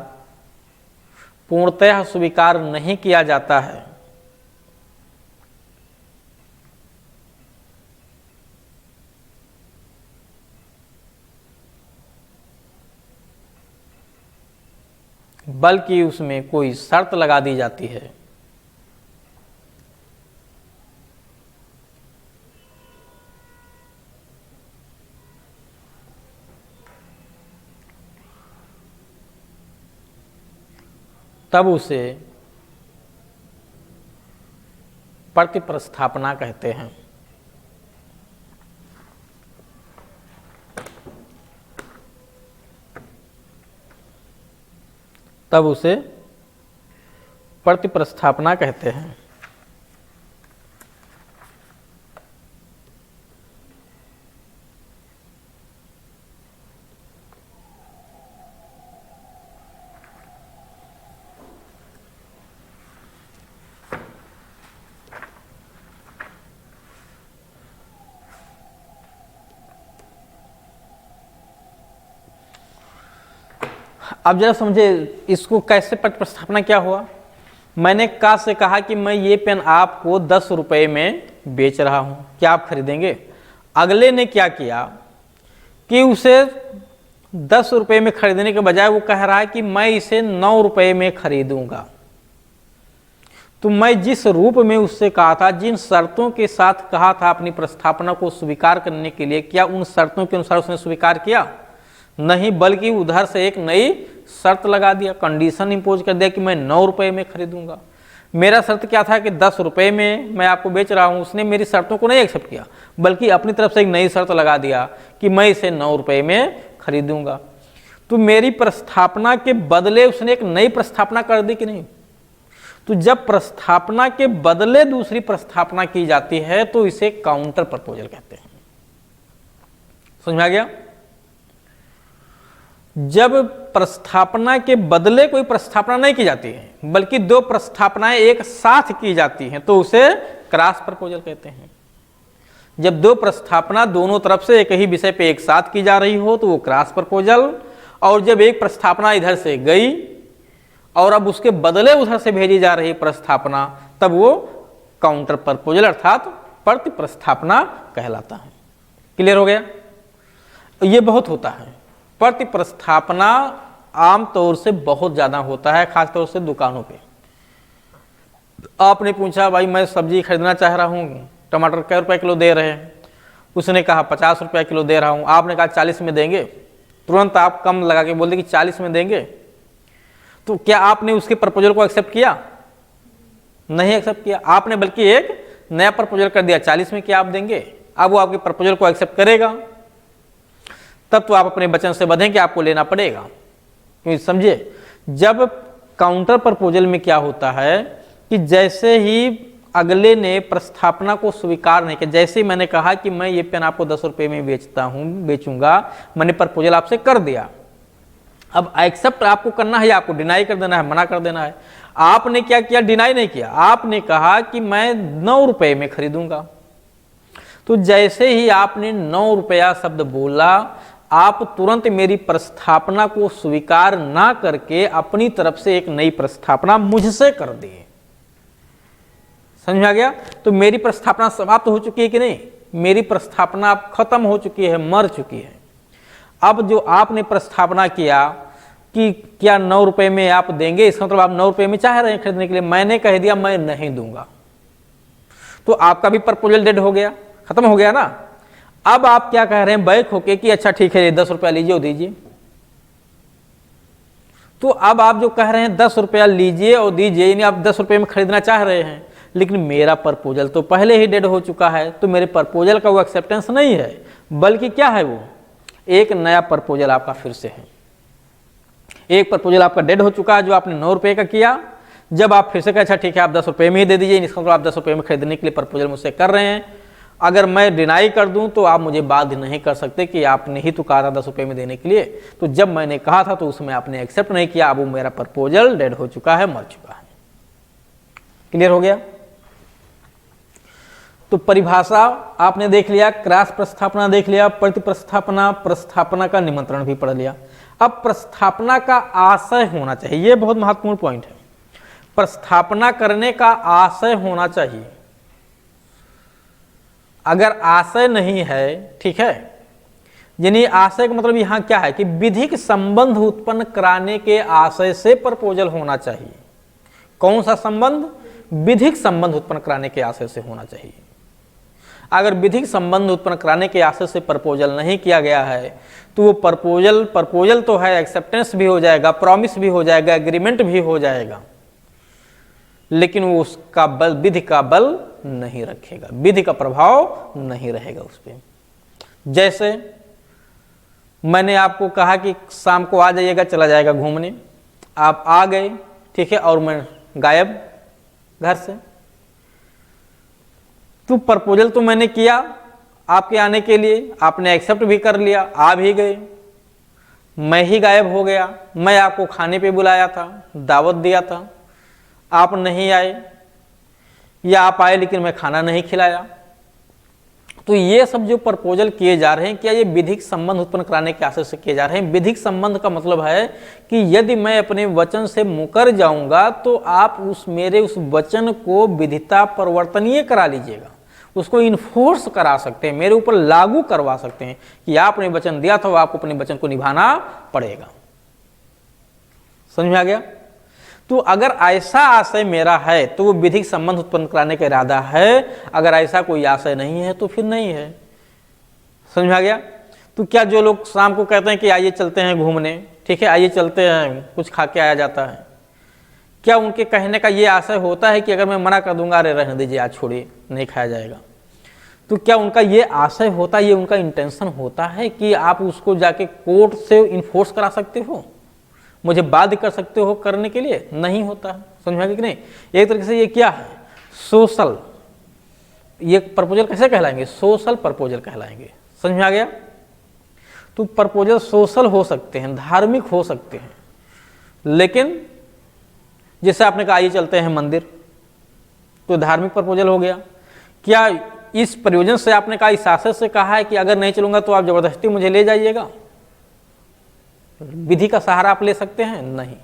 पूर्णतः स्वीकार नहीं किया जाता है, बल्कि उसमें कोई शर्त लगा दी जाती है, तब उसे प्रतिप्रस्थापना कहते हैं। तब उसे प्रतिप्रस्थापना कहते हैं। अब जरा समझे इसको, कैसे प्रतिप्रस्थापना क्या हुआ। मैंने का से कहा कि मैं ये पेन आपको 10 रुपये में बेच रहा हूं, क्या आप खरीदेंगे? अगले ने क्या किया कि उसे 10 रुपये में खरीदने के बजाय वो कह रहा है कि मैं इसे 9 रुपये में खरीदूंगा। तो मैं जिस रूप में उससे कहा था, जिन शर्तों के साथ कहा था अपनी प्रस्तावना को स्वीकार करने के लिए, क्या उन शर्तों के अनुसार उसने स्वीकार किया? नहीं, बल्कि उधर से एक नई शर्त लगा दिया, कंडीशन इंपोज कर दिया कि मैं 9 रुपये में खरीदूंगा। मेरा शर्त क्या था कि 10 रुपये में मैं आपको बेच रहा हूँ, उसने मेरी शर्तों को नहीं एक्सेप्ट किया, बल्कि अपनी तरफ से एक नई शर्त लगा दिया कि मैं इसे 9 रुपये में खरीदूंगा। तो मेरी प्रस्तावना के बदले उसने एक नई प्रस्तावना कर दी कि नहीं? तो जब प्रस्तावना के बदले दूसरी प्रस्तावना की जाती है तो इसे काउंटर प्रपोजल कहते हैं। समझ में आ गया? जब प्रस्तावना के बदले कोई प्रस्तावना नहीं की जाती है, बल्कि दो प्रस्तावनाएं एक साथ की जाती हैं, तो उसे क्रॉस प्रपोजल कहते हैं। जब दो प्रस्तावना दोनों तरफ से एक ही विषय पे एक साथ की जा रही हो तो वो क्रॉस प्रपोजल, और जब एक प्रस्तावना इधर से गई और अब उसके बदले उधर से भेजी जा रही प्रस्तावना, तब वो काउंटर प्रपोजल अर्थात प्रति प्रस्तावना कहलाता है। क्लियर हो गया? ये बहुत होता है, प्रति प्रस्तावना आमतौर से बहुत ज्यादा होता है, खासतौर से दुकानों पे। आपने पूछा भाई मैं सब्जी खरीदना चाह रहा हूँ, टमाटर कै रुपये किलो दे रहे हैं? उसने कहा 50 रुपये किलो दे रहा हूँ। आपने कहा 40 में देंगे? तुरंत आप कम लगा के बोल दे कि 40 में देंगे। तो क्या आपने उसके प्रपोजल को एक्सेप्ट किया? नहीं एक्सेप्ट किया आपने, बल्कि एक नया प्रपोजल कर दिया 40 में क्या आप देंगे। अब वो आपके प्रपोजल को एक्सेप्ट करेगा तब तो आप अपने वचन से बंधें कि आपको लेना पड़ेगा। क्योंकि समझिए, जब काउंटर प्रपोजल में क्या होता है कि जैसे ही अगले ने प्रस्तावना को स्वीकार नहीं किया, जैसे ही मैंने कहा कि मैं ये पेन आपको 10 रुपये में बेचूंगा, मैंने प्रपोजल आपसे कर दिया। अब एक्सेप्ट आपको करना है या आपको डिनाई कर देना है, मना कर देना है। आपने क्या किया? डिनाई नहीं किया, आपने कहा कि मैं 9 रुपये में खरीदूंगा। तो जैसे ही आपने 9 रुपया शब्द बोला, आप तुरंत मेरी प्रस्तावना को स्वीकार ना करके अपनी तरफ से एक नई प्रस्तावना मुझसे कर दिए। समझ में आ गया? तो मेरी प्रस्तावना समाप्त हो चुकी है कि नहीं? मेरी प्रस्तावना अब खत्म हो चुकी है, मर चुकी है। अब जो आपने प्रस्तावना किया कि क्या 9 रुपये में आप देंगे, इसका मतलब आप 9 रुपये में चाह रहे हैं खरीदने के लिए, मैंने कह दिया मैं नहीं दूंगा, तो आपका भी प्रपोजल डेड हो गया, खत्म हो गया ना। अब आप क्या कह रहे हैं बैक होके कि अच्छा ठीक है 10 रुपया लीजिए और दीजिए। तो अब आप जो कह रहे हैं 10 रुपया लीजिए और दीजिए, यानी आप 10 रुपये में खरीदना चाह रहे हैं, लेकिन मेरा प्रपोजल तो पहले ही डेड हो चुका है, तो मेरे प्रपोजल का वो एक्सेप्टेंस नहीं है, बल्कि क्या है, वो एक नया प्रपोजल आपका फिर से है। एक प्रपोजल आपका डेड हो चुका है जो आपने 9 रुपये का किया। जब आप फिर से कहें अच्छा ठीक है आप 10 रुपये में ही दे दीजिए, इसका मतलब आप 10 रुपये में खरीदने के लिए प्रपोजल मुझसे कर रहे हैं। अगर मैं डिनाई कर दूं तो आप मुझे बाध्य नहीं कर सकते कि आपने ही तो कहा था 10 रुपये में देने के लिए। तो जब मैंने कहा था तो उसमें आपने एक्सेप्ट नहीं किया, अब वो मेरा प्रपोजल डेड हो चुका है, मर चुका है। क्लियर हो गया? तो परिभाषा आपने देख लिया, क्रॉस प्रस्थापना देख लिया, प्रति प्रस्थापना, प्रस्थापना का निमंत्रण भी पढ़ लिया। अब प्रस्थापना का आशय होना चाहिए, ये बहुत महत्वपूर्ण पॉइंट है। प्रस्थापना करने का आशय होना चाहिए। अगर आशय नहीं है, ठीक है, यानी आशय का मतलब यहां क्या है कि विधिक संबंध उत्पन्न कराने के आशय से प्रपोजल होना चाहिए। कौन सा संबंध? विधिक संबंध उत्पन्न कराने के आशय से होना चाहिए। अगर विधिक संबंध उत्पन्न कराने के आशय से प्रपोजल नहीं किया गया है तो वो प्रपोजल तो है, एक्सेप्टेंस भी हो जाएगा, प्रॉमिस भी हो जाएगा, एग्रीमेंट भी हो जाएगा, लेकिन वो उसका बल, विधि का बल नहीं रखेगा, विधि का प्रभाव नहीं रहेगा उस पर। जैसे मैंने आपको कहा कि शाम को आ जाइएगा, चला जाएगा घूमने, आप आ गए, ठीक है, और मैं गायब घर से, तो प्रपोजल तो मैंने किया आपके आने के लिए, आपने एक्सेप्ट भी कर लिया, आ भी गए, मैं ही गायब हो गया। मैं आपको खाने पे बुलाया था, दावत दिया था, आप नहीं आए, या आप आए लेकिन मैं खाना नहीं खिलाया। तो ये सब जो प्रपोजल किए जा रहे हैं, क्या ये विधिक संबंध उत्पन्न कराने के आशय से किए जा रहे हैं? विधिक संबंध का मतलब है कि यदि मैं अपने वचन से मुकर जाऊंगा तो आप मेरे उस वचन को विधिता परिवर्तनीय करा लीजिएगा, उसको इन्फोर्स करा सकते हैं, मेरे ऊपर लागू करवा सकते हैं कि आपने वचन दिया था, आपको अपने वचन को निभाना पड़ेगा। समझ में आ गया? तो अगर ऐसा आशय मेरा है तो वो विधिक संबंध उत्पन्न कराने का इरादा है, अगर ऐसा कोई आशय नहीं है तो फिर नहीं है। समझ में आ गया? तो क्या जो लोग शाम को कहते हैं कि आइए चलते हैं घूमने, ठीक है, आइए चलते हैं, कुछ खा के आया जाता है, क्या उनके कहने का ये आशय होता है कि अगर मैं मना कर दूंगा, अरे रहने दीजिए आज छोड़िए नहीं खाया जाएगा, तो क्या उनका ये आशय होता है, ये उनका इंटेंशन होता है कि आप उसको जाके कोर्ट से इन्फोर्स करा सकते हो, मुझे बाध्य कर सकते हो करने के लिए? नहीं होता है। समझ में आ गया कि नहीं? एक तरीके से ये क्या है, सोशल, ये प्रपोजल कैसे कहलाएंगे? सोशल प्रपोजल कहलाएंगे। समझ में आ गया? तो प्रपोजल सोशल हो सकते हैं, धार्मिक हो सकते हैं, लेकिन जैसे आपने कहा आइए चलते हैं मंदिर, तो धार्मिक प्रपोजल हो गया। क्या इस प्रयोजन से आपने कहा, इस आशय से कहा है कि अगर नहीं चलूंगा तो आप जबरदस्ती मुझे ले जाइएगा? विधि का सहारा आप ले सकते हैं? नहीं।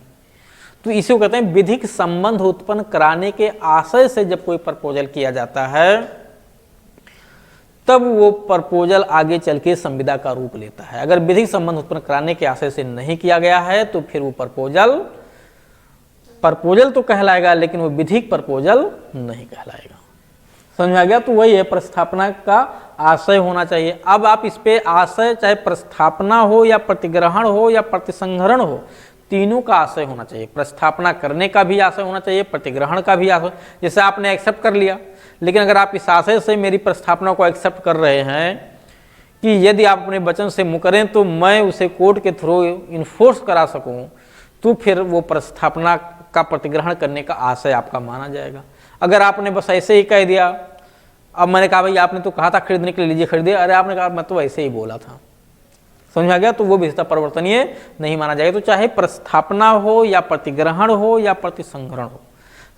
तो इसे कहते हैं विधिक संबंध उत्पन्न कराने के आशय से जब कोई प्रपोजल किया जाता है, तब वो प्रपोजल आगे चल के संविदा का रूप लेता है। अगर विधिक संबंध उत्पन्न कराने के आशय से नहीं किया गया है तो फिर वो प्रपोजल तो कहलाएगा, लेकिन वो विधिक प्रपोजल नहीं कहलाएगा। समझ में आ गया? तो वही है, प्रस्थापना का आशय होना चाहिए। अब आप इस पे आशय, चाहे प्रस्थापना हो या प्रतिग्रहण हो या प्रतिसंहरण हो, तीनों का आशय होना चाहिए। प्रस्थापना करने का भी आशय होना चाहिए, प्रतिग्रहण का भी आशय। जैसे आपने एक्सेप्ट कर लिया, लेकिन अगर आप इस आशय से मेरी प्रस्थापना को एक्सेप्ट कर रहे हैं कि यदि आप अपने वचन से मुकरें तो मैं उसे कोर्ट के थ्रू इन्फोर्स करा सकूं, तो फिर वो प्रस्थापना का प्रतिग्रहण करने का आशय आपका माना जाएगा। अगर आपने बस ऐसे ही कह दिया, अब मैंने कहा भाई आपने तो कहा था खरीदने के लिए, लीजिए खरीदिए, अरे आपने कहा मैं तो ऐसे ही बोला था, समझ में आ गया? तो वो विधिता परिवर्तनीय नहीं माना जाएगा। तो चाहे प्रस्थापना हो या प्रतिग्रहण हो या प्रतिसंहरण हो,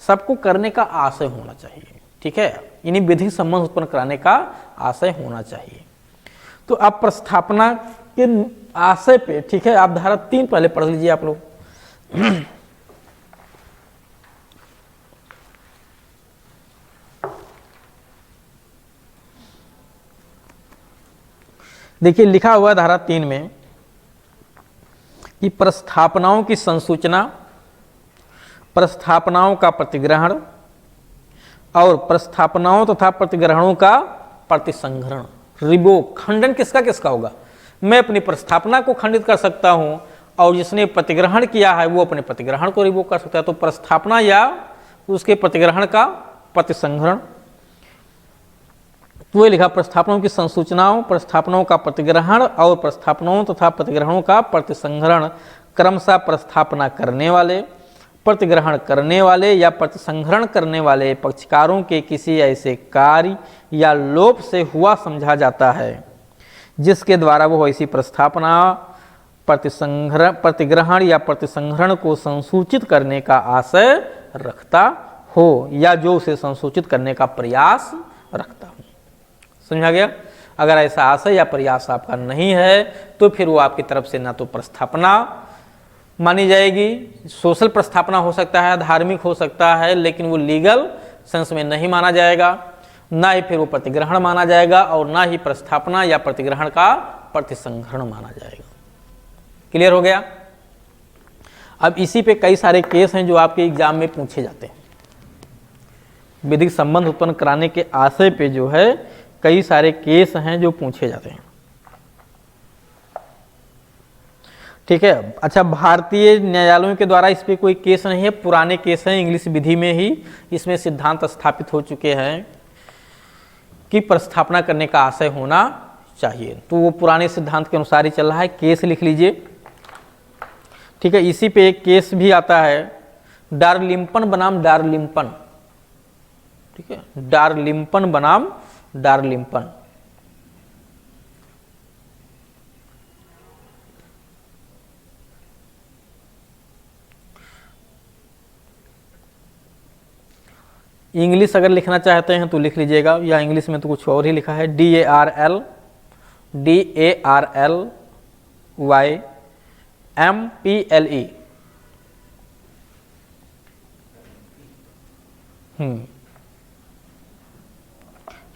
सबको करने का आशय होना चाहिए। ठीक है, इन्हीं विधिक संबंध उत्पन्न कराने का आशय होना चाहिए। तो आप प्रस्थापना के आशय पे, ठीक है, आप धारा 3 पहले पढ़ लीजिए आप लोग। देखिए लिखा हुआ धारा 3 में कि प्रस्थापनाओं की संसूचना, प्रस्थापनाओं का प्रतिग्रहण और प्रस्थापनाओं तथा प्रतिग्रहणों का प्रतिसंहरण, रिवोक, खंडन किसका किसका होगा? मैं अपनी प्रस्थापना को खंडित कर सकता हूं और जिसने प्रतिग्रहण किया है वो अपने प्रतिग्रहण को रिवोक कर सकता है। तो प्रस्थापना या उसके प्रतिग्रहण का प्रतिसंहरण। तो ये लिखा प्रस्थापनाओं की संसूचनाओं, प्रस्थापनाओं का प्रतिग्रहण और प्रस्थापनाओं तथा प्रतिग्रहणों का प्रतिसंहरण क्रमशः प्रस्थापना करने वाले, प्रतिग्रहण करने वाले या प्रतिसंहरण करने वाले पक्षकारों के किसी ऐसे कार्य या लोप से हुआ समझा जाता है जिसके द्वारा वो ऐसी प्रस्थापना, प्रतिग्रहण या प्रतिसंहरण को संसूचित करने का आशय रखता हो या जो उसे संसूचित करने का प्रयास रखता हो। समझा गया? अगर ऐसा आशय या प्रयास आपका नहीं है तो फिर वो आपकी तरफ से ना तो प्रस्थापना मानी जाएगी, सोशल प्रस्थापना हो सकता है, धार्मिक हो सकता है, लेकिन वो लीगल सेंस में नहीं माना जाएगा, ना ही फिर वो प्रतिग्रहण माना जाएगा और ना ही प्रस्थापना या प्रतिग्रहण का प्रतिसंहरण माना जाएगा। क्लियर हो गया? अब इसी पे कई सारे केस हैं जो आपके एग्जाम में पूछे जाते हैं। विधिक संबंध उत्पन्न कराने के आशय पे जो है कई सारे केस हैं जो पूछे जाते हैं। ठीक है, अच्छा, भारतीय न्यायालयों के द्वारा इस पे कोई केस नहीं है, पुराने केस हैं, इंग्लिश विधि में ही इसमें सिद्धांत स्थापित हो चुके हैं कि प्रस्थापना करने का आशय होना चाहिए। तो वो पुराने सिद्धांत के अनुसार ही चल रहा है। केस लिख लीजिए। ठीक है, इसी पे एक केस भी आता है, डार्लिंपन बनाम डार्लिंपन। ठीक है, डार्लिंपन बनाम डार्लिंपन। इंग्लिश अगर लिखना चाहते हैं तो लिख लीजिएगा, या इंग्लिश में तो कुछ और ही लिखा है, DARLYMPLE।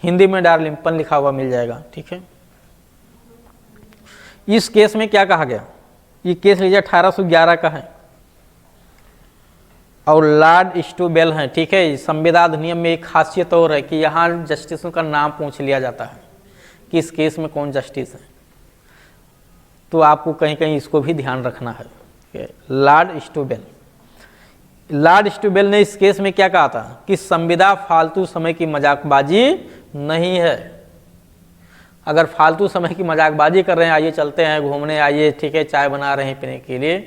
हिंदी में डार्लिंगपन लिखा हुआ मिल जाएगा, ठीक है। इस केस में क्या कहा गया, ये केस लीजिए 1811 का है और लॉर्ड स्टोबेल है, ठीक है। संविदा अधिनियम में एक खासियत और है कि यहाँ जस्टिसों का नाम पूछ लिया जाता है कि इस केस में कौन जस्टिस है, तो आपको कहीं कहीं इसको भी ध्यान रखना है। लॉर्ड स्टोबेल ने इस केस में क्या कहा था कि संविदा फालतू समय की मजाकबाजी नहीं है। अगर फालतू समय की मजाकबाजी कर रहे हैं, आइए चलते हैं घूमने, आइए ठीक है चाय बना रहे हैं पीने के लिए,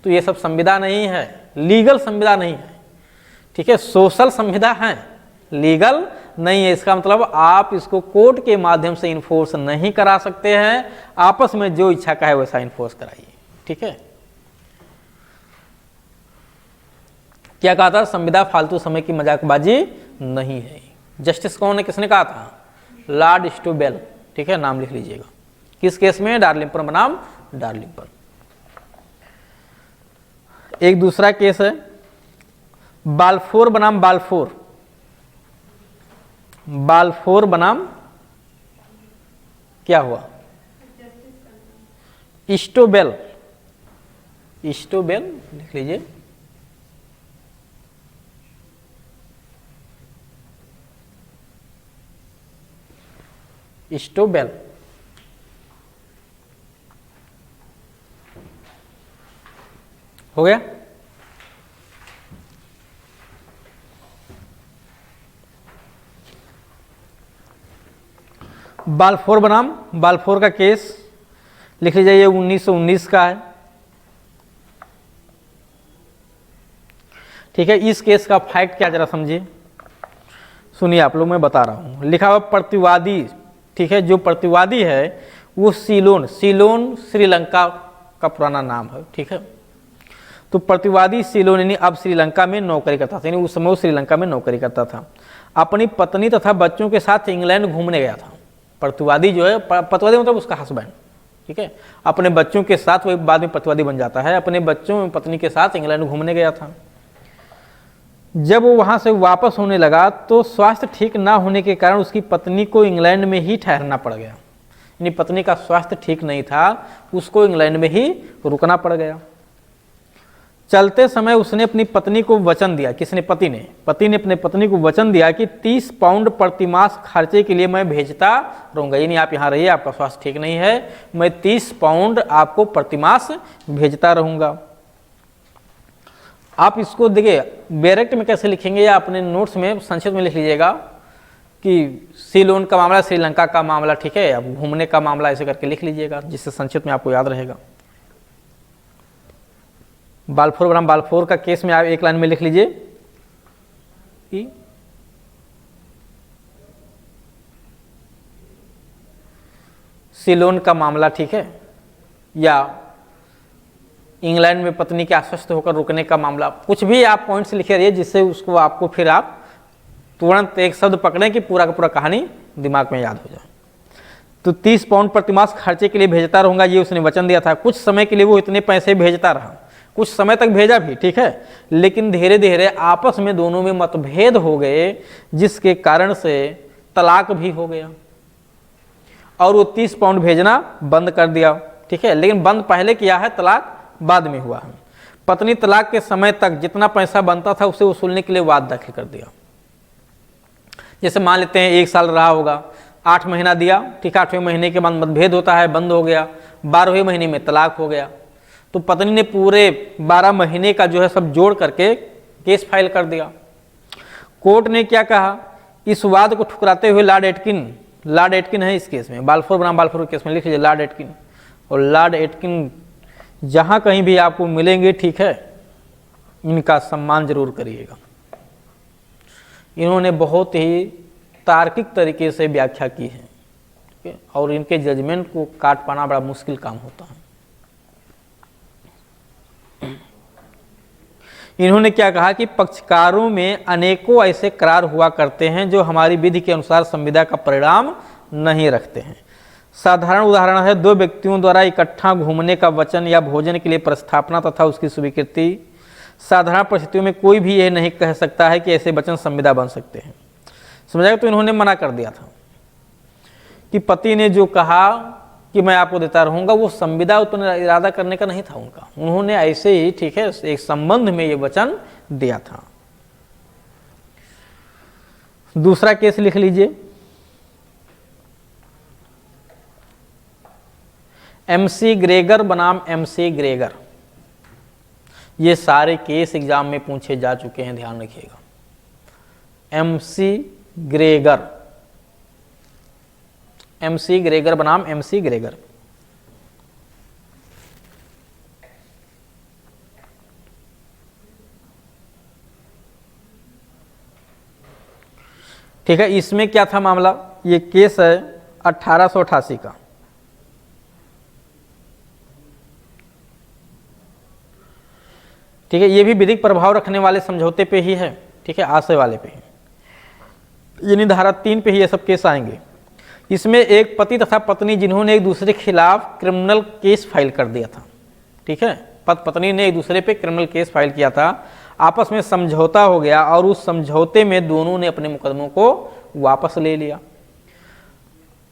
तो ये सब संविदा नहीं है, लीगल संविदा नहीं है, ठीक है। सोशल संविदा है, लीगल नहीं है। इसका मतलब आप इसको कोर्ट के माध्यम से इन्फोर्स नहीं करा सकते हैं, आपस में जो इच्छा का है वैसा इन्फोर्स कराइए, ठीक है। क्या कहा था, संविदा फालतू समय की मजाकबाजी नहीं है। जस्टिस कौन है, किसने कहा था, लॉर्ड स्टोबेल, ठीक है, नाम लिख लीजिएगा। किस केस में, डार्लिंगपन बनाम डार्लिंगपन। एक दूसरा केस है बाल्फोर बनाम बाल्फोर, बाल्फोर बनाम क्या हुआ, स्टोबेल, स्टोबेल लिख लीजिए। स्टोबेल हो गया। बाल्फोर बनाम बाल्फोर का केस लिख लीजिए, ये 1919 का है, ठीक है। इस केस का फैक्ट क्या जरा समझिए, सुनिए आप लोग, मैं बता रहा हूं। लिखा हुआ प्रतिवादी, ठीक है, जो प्रतिवादी है वो सीलोन श्रीलंका का पुराना नाम है, ठीक है। तो प्रतिवादी सीलोन यानी अब श्रीलंका में नौकरी करता था, यानी उस समय वो श्रीलंका में नौकरी करता था। अपनी पत्नी तथा बच्चों के साथ इंग्लैंड घूमने गया था। प्रतिवादी जो है, प्रतिवादी मतलब उसका हस्बैंड, ठीक है, अपने बच्चों के साथ, वही बाद में प्रतिवादी बन जाता है, अपने बच्चों पत्नी के साथ इंग्लैंड घूमने गया था। जब वो वहां से वापस होने लगा तो स्वास्थ्य ठीक ना होने के कारण उसकी पत्नी को इंग्लैंड में ही ठहरना पड़ गया, यानी पत्नी का स्वास्थ्य ठीक नहीं था, उसको इंग्लैंड में ही रुकना पड़ गया। चलते समय उसने अपनी पत्नी को वचन दिया, किसने, पति ने अपने पत्नी को वचन दिया कि 30 पाउंड प्रतिमास खर्चे के लिए मैं भेजता रहूंगा, यानी आप यहाँ रहिए, आपका स्वास्थ्य ठीक नहीं है, मैं 30 पाउंड आपको प्रतिमास भेजता रहूंगा। आप इसको देखिए डायरेक्ट में कैसे लिखेंगे या अपने नोट्स में संक्षिप्त में लिख लीजिएगा कि सीलोन का मामला, श्रीलंका का मामला, ठीक है, अब घूमने का मामला, ऐसे करके लिख लीजिएगा, जिससे संक्षिप्त में आपको याद रहेगा। बाल्फोर बनाम बाल्फोर का केस में आप एक लाइन में लिख लीजिए कि सीलोन का मामला, ठीक है, या इंग्लैंड में पत्नी के अस्वस्थ होकर रुकने का मामला, कुछ भी आप पॉइंट्स लिखे रहिए जिससे उसको आपको फिर आप तुरंत एक शब्द पकड़ें कि पूरा का पूरा कहानी दिमाग में याद हो जाए। तो 30 पाउंड प्रतिमास खर्चे के लिए भेजता रहूंगा, ये उसने वचन दिया था। कुछ समय के लिए वो इतने पैसे भेजता रहा, कुछ समय तक भेजा भी, ठीक है, लेकिन धीरे धीरे आपस में दोनों में मतभेद हो गए, जिसके कारण से तलाक भी हो गया और वो 30 पाउंड भेजना बंद कर दिया, ठीक है। लेकिन बंद पहले किया है, तलाक बाद में हुआ है। पत्नी तलाक के समय तक जितना पैसा बनता था उसे वसूलने के लिए वाद दाखिल कर दिया। जैसे मान लेते हैं 1 साल रहा होगा, 8 महीना दिया, ठीक है, 8वें महीने के बाद मतभेद होता है, बंद हो गया, 12वें महीने में तलाक हो गया। तो पत्नी ने पूरे 12 महीने का जो है सब जोड़ करके केस फाइल कर दिया। कोर्ट ने क्या कहा, इस वाद को ठुकराते हुए लॉर्ड एटकिन है इस केस में, बाल्फोर बनाम बाल्फोर केस में लिख लीजिए लॉर्ड एटकिन। और लॉर्ड एटकिन जहां कहीं भी आपको मिलेंगे, ठीक है, इनका सम्मान जरूर करिएगा। इन्होंने बहुत ही तार्किक तरीके से व्याख्या की है, ठीक है, और इनके जजमेंट को काट पाना बड़ा मुश्किल काम होता है। इन्होंने क्या कहा कि पक्षकारों में अनेकों ऐसे करार हुआ करते हैं जो हमारी विधि के अनुसार संविदा का परिणाम नहीं रखते हैं। साधारण उदाहरण है 2 व्यक्तियों द्वारा इकट्ठा घूमने का वचन या भोजन के लिए प्रस्थापना तथा उसकी स्वीकृति। साधारण परिस्थितियों में कोई भी यह नहीं कह सकता है कि ऐसे वचन संविदा बन सकते हैं। समझाएगा, तो इन्होंने मना कर दिया था कि पति ने जो कहा कि मैं आपको देता रहूंगा, वो संविदा उत्पन्न इरादा करने का नहीं था उनका, उन्होंने ऐसे ही, ठीक है, एक संबंध में ये वचन दिया था। दूसरा केस लिख लीजिए, MC ग्रेगर बनाम MC ग्रेगर। ये सारे केस एग्जाम में पूछे जा चुके हैं, ध्यान रखिएगा। MC ग्रेगर, MC ग्रेगर बनाम MC ग्रेगर। ठीक है, इसमें क्या था मामला, ये केस है 1888 का। ठीक है, ये भी विधिक प्रभाव रखने वाले समझौते पे ही है, ठीक है, आशय वाले पे ही, यानी धारा 3 पे ही ये सब केस आएंगे। इसमें एक पति तथा पत्नी जिन्होंने एक दूसरे के खिलाफ क्रिमिनल केस फाइल कर दिया था, ठीक है, पत्नी ने एक दूसरे पे क्रिमिनल केस फाइल किया था, आपस में समझौता हो गया और उस समझौते में दोनों ने अपने मुकदमों को वापस ले लिया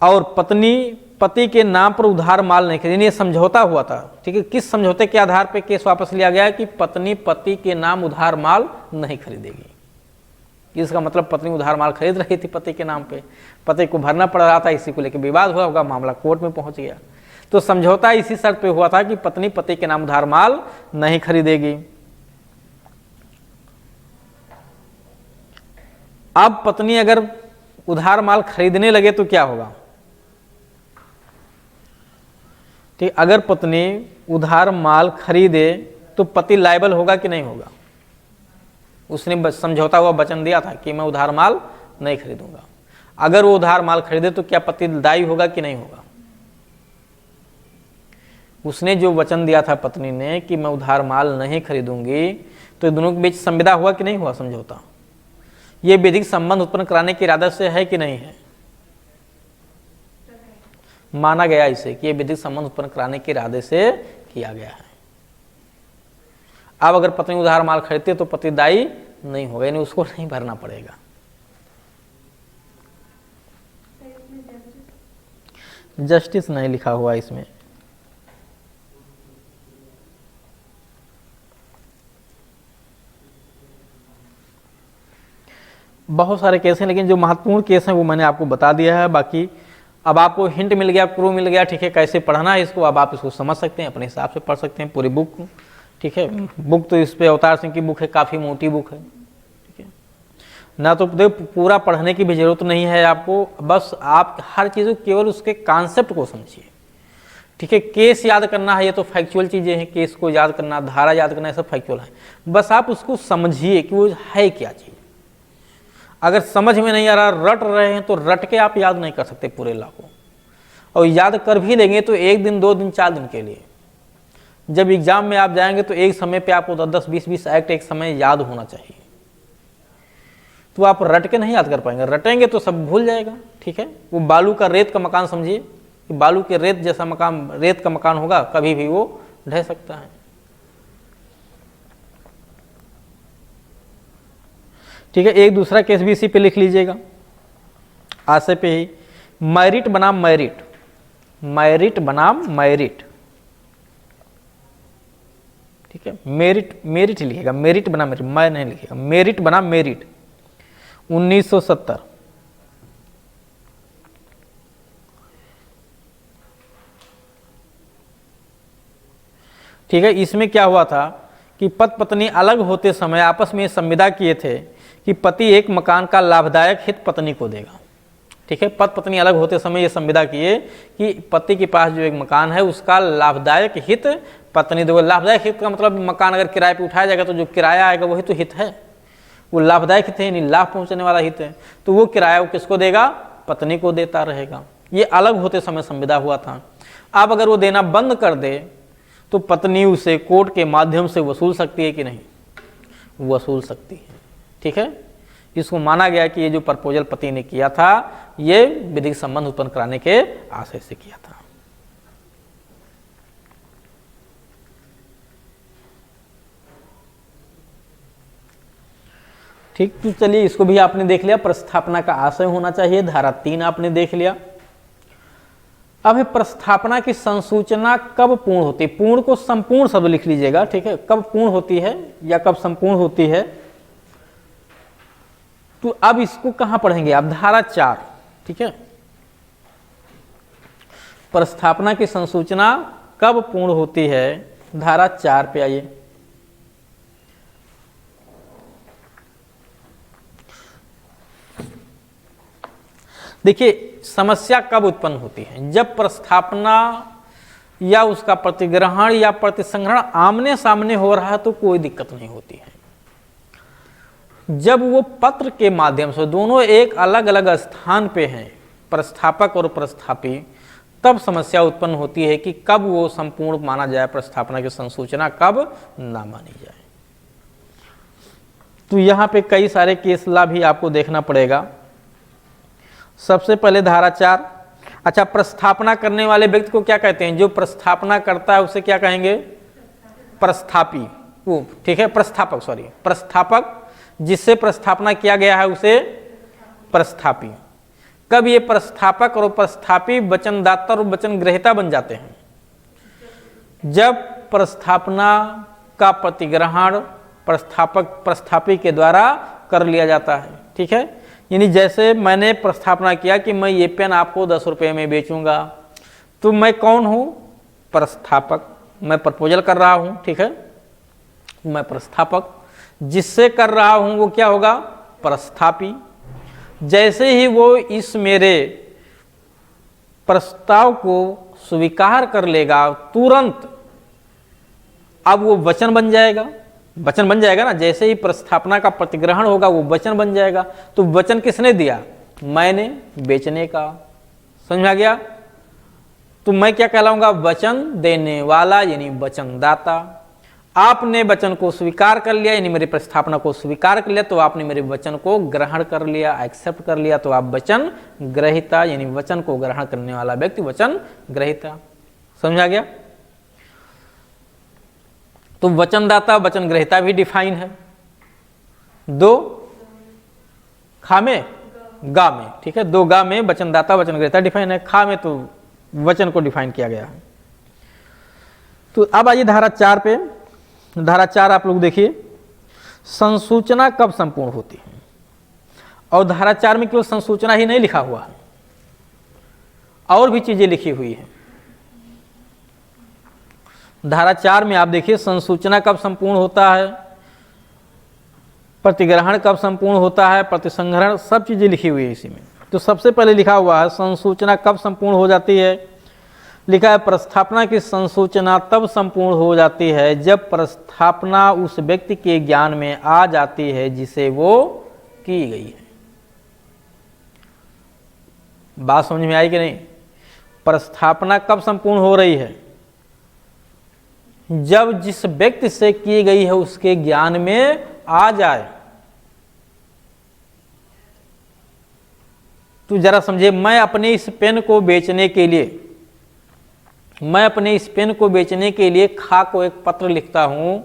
और पत्नी पति के नाम पर उधार माल नहीं खरीदी। ये समझौता हुआ था, ठीक है, किस समझौते के आधार पर केस वापस लिया गया कि पत्नी पति के नाम उधार माल नहीं खरीदेगी। इसका मतलब पत्नी उधार माल खरीद रही थी पति के नाम पे, पति को भरना पड़ रहा था, इसी को लेकर विवाद हुआ होगा, मामला कोर्ट में पहुंच गया। तो समझौता इसी शर्त पे हुआ था कि पत्नी पति के नाम उधार माल नहीं खरीदेगी। अब पत्नी अगर उधार माल खरीदने लगे तो क्या होगा, ठीक, अगर पत्नी उधार माल खरीदे तो पति लायबल होगा कि नहीं होगा? उसने समझौता हुआ वचन दिया था कि मैं उधार माल नहीं खरीदूंगा, अगर वो उधार माल खरीदे तो क्या पति दायी होगा कि नहीं होगा? उसने जो वचन दिया था पत्नी ने कि मैं उधार माल नहीं खरीदूंगी, तो दोनों के बीच संविदा हुआ कि नहीं हुआ समझौता? ये विधिक संबंध उत्पन्न कराने के इरादे से है कि नहीं है? माना गया इसे कि ये विधिक संबंध उत्पन्न कराने के इरादे से किया गया है। अब अगर पत्नी उधार माल खरीदती तो पति दायी नहीं होगा, यानी उसको नहीं भरना पड़ेगा। जस्टिस नहीं लिखा हुआ इसमें। बहुत सारे केस हैं, लेकिन जो महत्वपूर्ण केस हैं वो मैंने आपको बता दिया है। बाकी अब आपको हिंट मिल गया, क्रू मिल गया, ठीक है, कैसे पढ़ना है इसको। अब आप इसको समझ सकते हैं, अपने हिसाब से पढ़ सकते हैं पूरी बुक, ठीक है। बुक तो इस पे अवतार सिंह की बुक है, काफ़ी मोटी बुक है, ठीक है ना। तो पूरा पढ़ने की भी जरूरत नहीं है आपको, बस आप हर चीज़ को केवल उसके कॉन्सेप्ट को समझिए, ठीक है। केस याद करना है, ये तो फैक्चुअल चीज़ें हैं, केस को याद करना, धारा याद करना, ये सब फैक्चुअल है। बस आप उसको समझिए कि वो है क्या चीज़। अगर समझ में नहीं आ रहा, रट रहे हैं, तो रट के आप याद नहीं कर सकते पूरे लॉ को, और याद कर भी लेंगे तो 1 दिन 2 दिन 4 दिन के लिए। जब एग्जाम में आप जाएंगे तो एक समय पे आपको 10 20 एक्ट एक समय याद होना चाहिए, तो आप रट के नहीं याद कर पाएंगे। रटेंगे तो सब भूल जाएगा, ठीक है। वो बालू का रेत का मकान समझिए कि बालू के रेत जैसा मकान, रेत का मकान होगा, कभी भी वो ढह सकता है, ठीक है। एक दूसरा केस भी इसी पे लिख लीजिएगा, आशय पे ही, मैरिट बनाम मैरिट, मैरिट बनाम मैरिट, ठीक है। मेरिट मेरिट लिखिएगा, मेरिट बनाम मेरिट, मैं नहीं लिखिएगा, मेरिट बनाम मेरिट, 1970। ठीक है, इसमें क्या हुआ था कि पति पत्नी अलग होते समय आपस में संविदा किए थे कि पति एक मकान का लाभदायक हित पत्नी को देगा, ठीक है। पति पत्नी अलग होते समय ये संविदा किए कि पति के पास जो एक मकान है उसका लाभदायक हित पत्नी देगा। लाभदायक हित का मतलब मकान अगर किराए पे उठाया जाएगा तो जो किराया आएगा वही तो हित है, वो लाभदायक हित है, नहीं लाभ पहुंचने वाला हित है। तो वो किराया वो किसको देगा? पत्नी को देता रहेगा। ये अलग होते समय संविदा हुआ था। अब अगर वो देना बंद कर दे तो पत्नी उसे कोर्ट के माध्यम से वसूल सकती है कि नहीं? वसूल सकती है, ठीक है। इसको माना गया कि ये जो प्रपोजल पति ने किया था ये विधिक संबंध उत्पन्न कराने के आशय से किया था। ठीक, तो चलिए इसको भी आपने देख लिया। प्रस्थापना का आशय होना चाहिए, धारा 3 आपने देख लिया। अब है प्रस्थापना की संसूचना कब पूर्ण होती है। पूर्ण को संपूर्ण शब्द लिख लीजिएगा, ठीक है। कब पूर्ण होती है या कब संपूर्ण होती है। तो अब इसको कहां पढ़ेंगे आप, धारा 4, ठीक है। प्रस्थापना की संसूचना कब पूर्ण होती है, धारा 4 पे आइए। देखिए समस्या कब उत्पन्न होती है, जब प्रस्थापना या उसका प्रतिग्रहण या प्रतिसंग्रहण आमने सामने हो रहा है तो कोई दिक्कत नहीं होती है। जब वो पत्र के माध्यम से दोनों एक अलग अलग स्थान पे हैं, प्रस्थापक और प्रस्थापी, तब समस्या उत्पन्न होती है कि कब वो संपूर्ण माना जाए, प्रस्थापना की संसूचना कब ना मानी जाए। तो यहां पे कई सारे केस ला भी आपको देखना पड़ेगा। सबसे पहले धारा 4, अच्छा, प्रस्थापना करने वाले व्यक्ति को क्या कहते हैं, जो प्रस्थापना करता है उसे क्या कहेंगे, प्रस्थापी, वो ठीक है, प्रस्थापक, सॉरी प्रस्थापक, जिससे प्रस्थापना किया गया है उसे प्रस्थापी। कब ये प्रस्थापक और प्रस्थापी वचनदाता और वचन ग्रहीता बन जाते हैं, जब प्रस्थापना का प्रतिग्रहण प्रस्थापक प्रस्थापी के द्वारा कर लिया जाता है, ठीक है। यानी जैसे मैंने प्रस्थापना किया कि मैं ये पेन आपको 10 रुपये में बेचूंगा, तो मैं कौन हूं, प्रस्थापक, मैं प्रपोजल कर रहा हूं, ठीक है, मैं प्रस्थापक। जिससे कर रहा हूं वो क्या होगा, प्रस्थापी। जैसे ही वो इस मेरे प्रस्ताव को स्वीकार कर लेगा, तुरंत अब वो वचन बन जाएगा, वचन बन जाएगा ना। जैसे ही प्रस्थापना का प्रतिग्रहण होगा वो वचन बन जाएगा। तो वचन किसने दिया, मैंने, बेचने का, समझ में आ गया। तो मैं क्या कहलाऊंगा, वचन देने वाला यानी वचनदाता। आपने वचन को स्वीकार कर लिया, यानी मेरी प्रस्थापना को स्वीकार कर लिया, तो आपने मेरे वचन को ग्रहण कर लिया, एक्सेप्ट कर लिया, तो आप वचन ग्रहीता, यानी वचन को ग्रहण करने वाला व्यक्ति वचन ग्रहीता। समझ आ गया। तो वचनदाता वचन ग्रहीता भी डिफाइन है, 2 खा में गा में, ठीक है। 2 गा में वचनदाता वचन ग्रहीता डिफाइन है, खा में तो वचन को डिफाइन किया गया है। तो अब आइए धारा 4 पे। धारा 4 आप लोग देखिए, संसूचना कब संपूर्ण होती है। और धारा 4 में केवल संसूचना ही नहीं लिखा हुआ है, और भी चीजें लिखी हुई है। धारा 4 में आप देखिए, संसूचना कब संपूर्ण होता है, प्रतिग्रहण कब संपूर्ण होता है, प्रतिसंग्रहण, सब चीजें लिखी हुई है इसी में। तो सबसे पहले लिखा हुआ है संसूचना कब संपूर्ण हो जाती है, लिखा है प्रस्थापना की संसूचना तब संपूर्ण हो जाती है जब प्रस्थापना उस व्यक्ति के ज्ञान में आ जाती है जिसे वो की गई है। बात समझ में आई कि नहीं। प्रस्थापना कब संपूर्ण हो रही है, जब जिस व्यक्ति से की गई है उसके ज्ञान में आ जाए। तो जरा समझे, मैं अपने इस पेन को बेचने के लिए खा को एक पत्र लिखता हूं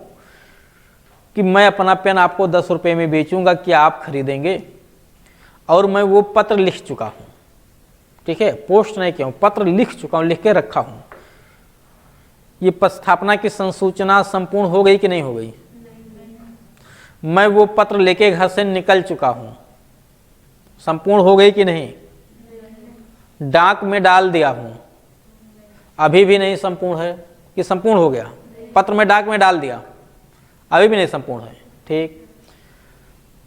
कि मैं अपना पेन आपको 10 रुपये में बेचूंगा, क्या आप खरीदेंगे। और मैं वो पत्र लिख चुका हूं, ठीक है, पोस्ट नहीं किया हूं, पत्र लिख चुका हूं, लिख के रखा हूं। ये प्रस्थापना की संसूचना संपूर्ण हो गई कि नहीं हो गई। मैं वो पत्र लेके घर से निकल चुका हूं, संपूर्ण हो गई कि नहीं। डाक में डाल दिया हूं, अभी भी नहीं संपूर्ण है कि संपूर्ण हो गया। पत्र में डाक में डाल दिया, अभी भी नहीं संपूर्ण है, ठीक।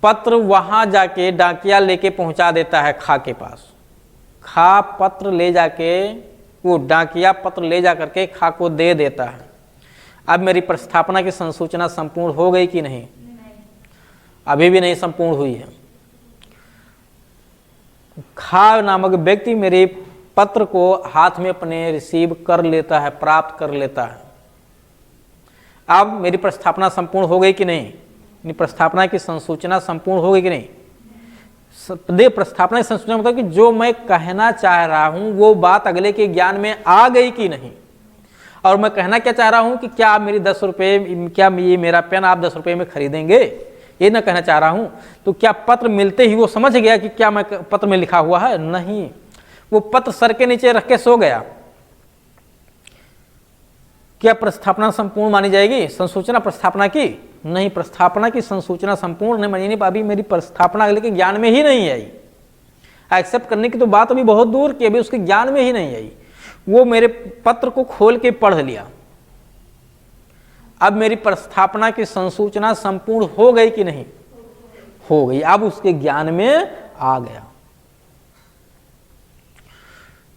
पत्र वहां जाके डाकिया लेके पहुंचा देता है खा के पास, खा पत्र ले जाके, वो डाकिया पत्र ले जा करके खा को दे देता है। अब मेरी प्रस्थापना की संसूचना संपूर्ण हो गई कि नहीं, अभी भी नहीं संपूर्ण हुई है। खा नामक व्यक्ति मेरे पत्र को हाथ में अपने रिसीव कर लेता है, प्राप्त कर लेता है। अब मेरी प्रस्थापना संपूर्ण हो गई कि नहीं, प्रस्थापना की संसूचना संपूर्ण हो गई कि नहीं। प्रस्थापना की संसूचना मतलब कि जो मैं कहना चाह रहा हूं वो बात अगले के ज्ञान में आ गई कि नहीं। और मैं कहना क्या चाह रहा हूं कि क्या आप मेरी 10 रुपये, क्या ये मेरा पेन आप 10 रुपये में खरीदेंगे, ये ना कहना चाह रहा हूं। तो क्या पत्र मिलते ही वो समझ गया कि क्या मैं पत्र में लिखा हुआ है, नहीं। वो पत्र सर के नीचे रख के सो गया, क्या प्रस्थापना संपूर्ण मानी जाएगी संसूचना प्रस्थापना की? नहीं, प्रस्थापना की संसूचना संपूर्ण नहीं मानी। अभी मेरी प्रस्थापना लेके ज्ञान में ही नहीं आई। एक्सेप्ट करने की तो बात अभी बहुत दूर की, अभी उसके ज्ञान में ही नहीं आई। वो मेरे पत्र को खोल के पढ़ लिया। अब मेरी प्रस्थापना की संसूचना संपूर्ण हो गई कि नहीं? हो गई। अब उसके ज्ञान में आ गया,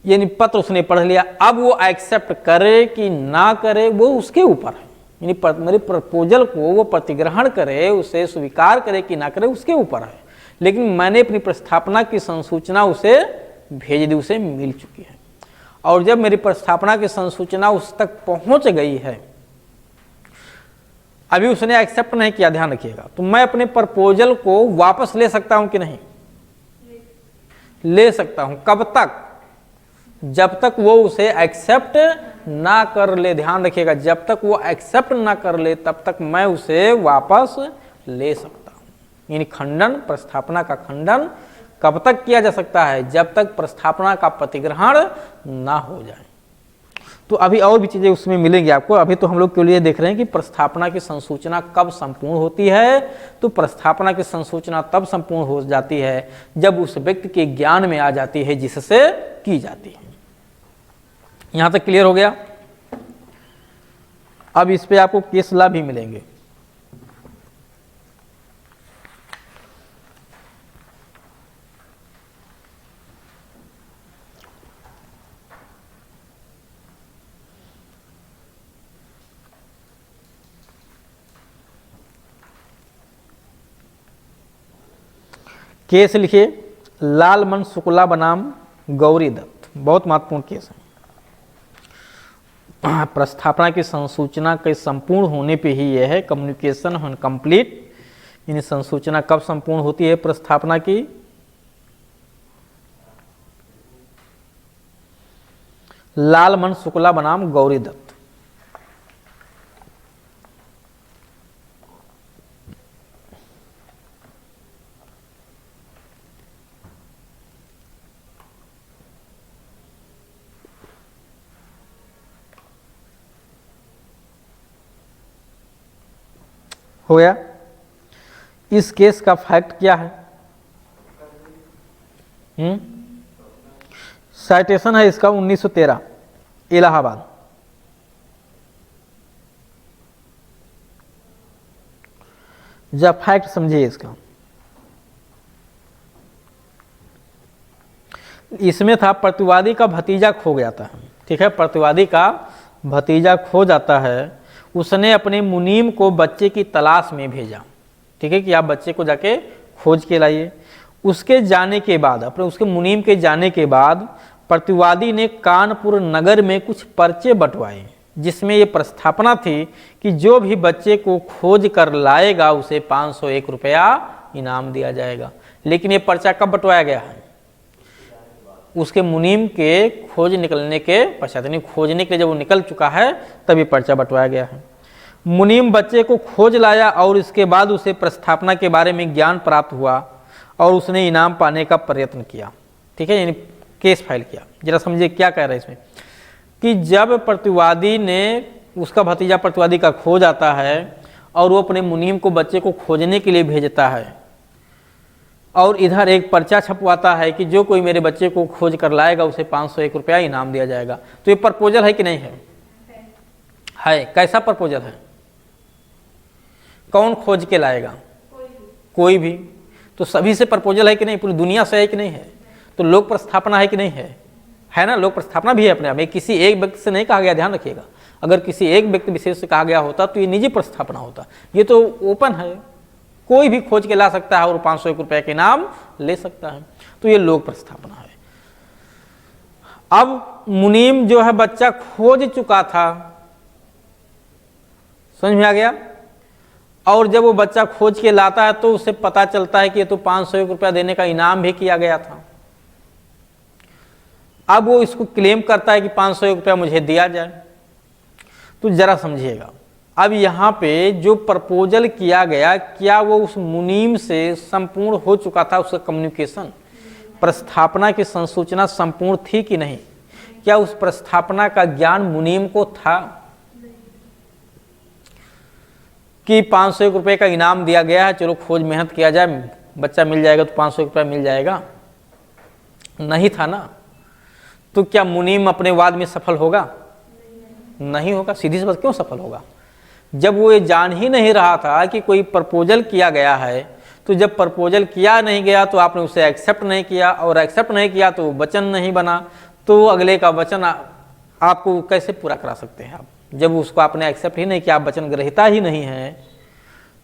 यानी पत्र उसने पढ़ लिया। अब वो एक्सेप्ट करे कि ना करे वो उसके ऊपर है। यानी मेरे प्रपोजल को वो प्रतिग्रहण करे, उसे स्वीकार करे कि ना करे, उसके ऊपर है। लेकिन मैंने अपनी प्रस्थापना की संसूचना उसे भेज दी, उसे मिल चुकी है। और जब मेरी प्रस्थापना की संसूचना उस तक पहुंच गई है, अभी उसने एक्सेप्ट नहीं किया, ध्यान रखिएगा, तो मैं अपने प्रपोजल को वापस ले सकता हूं कि नहीं? ले सकता हूं। कब तक? जब तक वो उसे एक्सेप्ट ना कर ले। ध्यान रखिएगा, जब तक वो एक्सेप्ट ना कर ले तब तक मैं उसे वापस ले सकता हूं। यानी खंडन, प्रस्थापना का खंडन कब तक किया जा सकता है? जब तक प्रस्थापना का प्रतिग्रहण ना हो जाए। तो अभी और भी चीजें उसमें मिलेंगी आपको। अभी तो हम लोग के लिए देख रहे हैं कि प्रस्थापना की संसूचना कब संपूर्ण होती है। तो प्रस्थापना की संसूचना तब संपूर्ण हो जाती है जब उस व्यक्ति के ज्ञान में आ जाती है जिससे की जाती है। यहां तक क्लियर हो गया? अब इस पे आपको केस लॉ भी मिलेंगे। केस लिखिए, लालमन शुक्ला बनाम गौरी दत्त। बहुत महत्वपूर्ण केस है। प्रस्थापना की संसूचना के संपूर्ण होने पे ही यह है कम्युनिकेशन कंप्लीट। यानी संसूचना कब संपूर्ण होती है प्रस्थापना की? लालमन शुक्ला बनाम गौरी दत्त। हो गया? इस केस का फैक्ट क्या है? साइटेशन है इसका 1913 इलाहाबाद। जब फैक्ट समझिए इसका, इसमें था प्रतिवादी का भतीजा खो गया था। ठीक है, प्रतिवादी का भतीजा खो जाता है। उसने अपने मुनीम को बच्चे की तलाश में भेजा। ठीक है, कि आप बच्चे को जाके खोज के लाइए। उसके जाने के बाद, अपने उसके मुनीम के जाने के बाद प्रतिवादी ने कानपुर नगर में कुछ पर्चे बंटवाए जिसमें ये प्रस्थापना थी कि जो भी बच्चे को खोज कर लाएगा उसे 501 रुपया इनाम दिया जाएगा। लेकिन ये पर्चा कब बंटवाया गया है? उसके मुनीम के खोज निकलने के पश्चात, यानी खोजने के लिए जब वो निकल चुका है तभी पर्चा बंटवाया गया है। मुनीम बच्चे को खोज लाया और इसके बाद उसे प्रस्थापना के बारे में ज्ञान प्राप्त हुआ और उसने इनाम पाने का प्रयत्न किया। ठीक है, यानी केस फाइल किया। जरा समझिए क्या कह रहा है इसमें, कि जब प्रतिवादी ने, उसका भतीजा प्रतिवादी का खो जाता है और वो अपने मुनीम को बच्चे को खोजने के लिए भेजता है और इधर एक पर्चा छपवाता है कि जो कोई मेरे बच्चे को खोज कर लाएगा उसे 501 रुपया इनाम दिया जाएगा। तो ये प्रपोजल है कि नहीं है? है। कैसा प्रपोजल है? कौन खोज के लाएगा? कोई भी। तो सभी से प्रपोजल है कि नहीं? पूरी दुनिया से है कि नहीं है? तो लोक प्रस्थापना है कि नहीं है? है ना, लोक प्रस्थापना भी है अपने आप में। किसी एक व्यक्ति से नहीं कहा गया, ध्यान रखिएगा। अगर किसी एक व्यक्ति विशेष से कहा गया होता तो ये निजी प्रस्थापना होता। ये तो ओपन है, कोई भी खोज के ला सकता है और 501 रुपए के इनाम ले सकता है। तो ये लोक प्रस्थापना है। अब मुनीम जो है बच्चा खोज चुका था, समझ में आ गया? और जब वो बच्चा खोज के लाता है तो उसे पता चलता है कि ये तो 501 रुपया देने का इनाम भी किया गया था। अब वो इसको क्लेम करता है कि 501 रुपया मुझे दिया जाए। तो जरा समझिएगा, अब यहाँ पे जो प्रपोजल किया गया, क्या वो उस मुनीम से संपूर्ण हो चुका था? उसका कम्युनिकेशन, प्रस्थापना की संसूचना संपूर्ण थी कि नहीं? क्या उस प्रस्थापना का ज्ञान मुनीम को था? कि 501 रुपये का इनाम दिया गया है, चलो खोज मेहनत किया जाए, बच्चा मिल जाएगा तो 501 रुपया मिल जाएगा, नहीं था ना। तो क्या मुनीम अपने वाद में सफल होगा? नहीं होगा। सीधी सी बात, क्यों सफल होगा? जब वो ये जान ही नहीं रहा था कि कोई प्रपोजल किया गया है, तो जब प्रपोजल किया नहीं गया तो आपने उसे एक्सेप्ट नहीं किया, और एक्सेप्ट नहीं किया तो वचन नहीं बना, तो अगले का वचन आपको कैसे पूरा करा सकते हैं आप? जब उसको आपने एक्सेप्ट ही नहीं किया, आप वचन ग्रहीता ही नहीं है,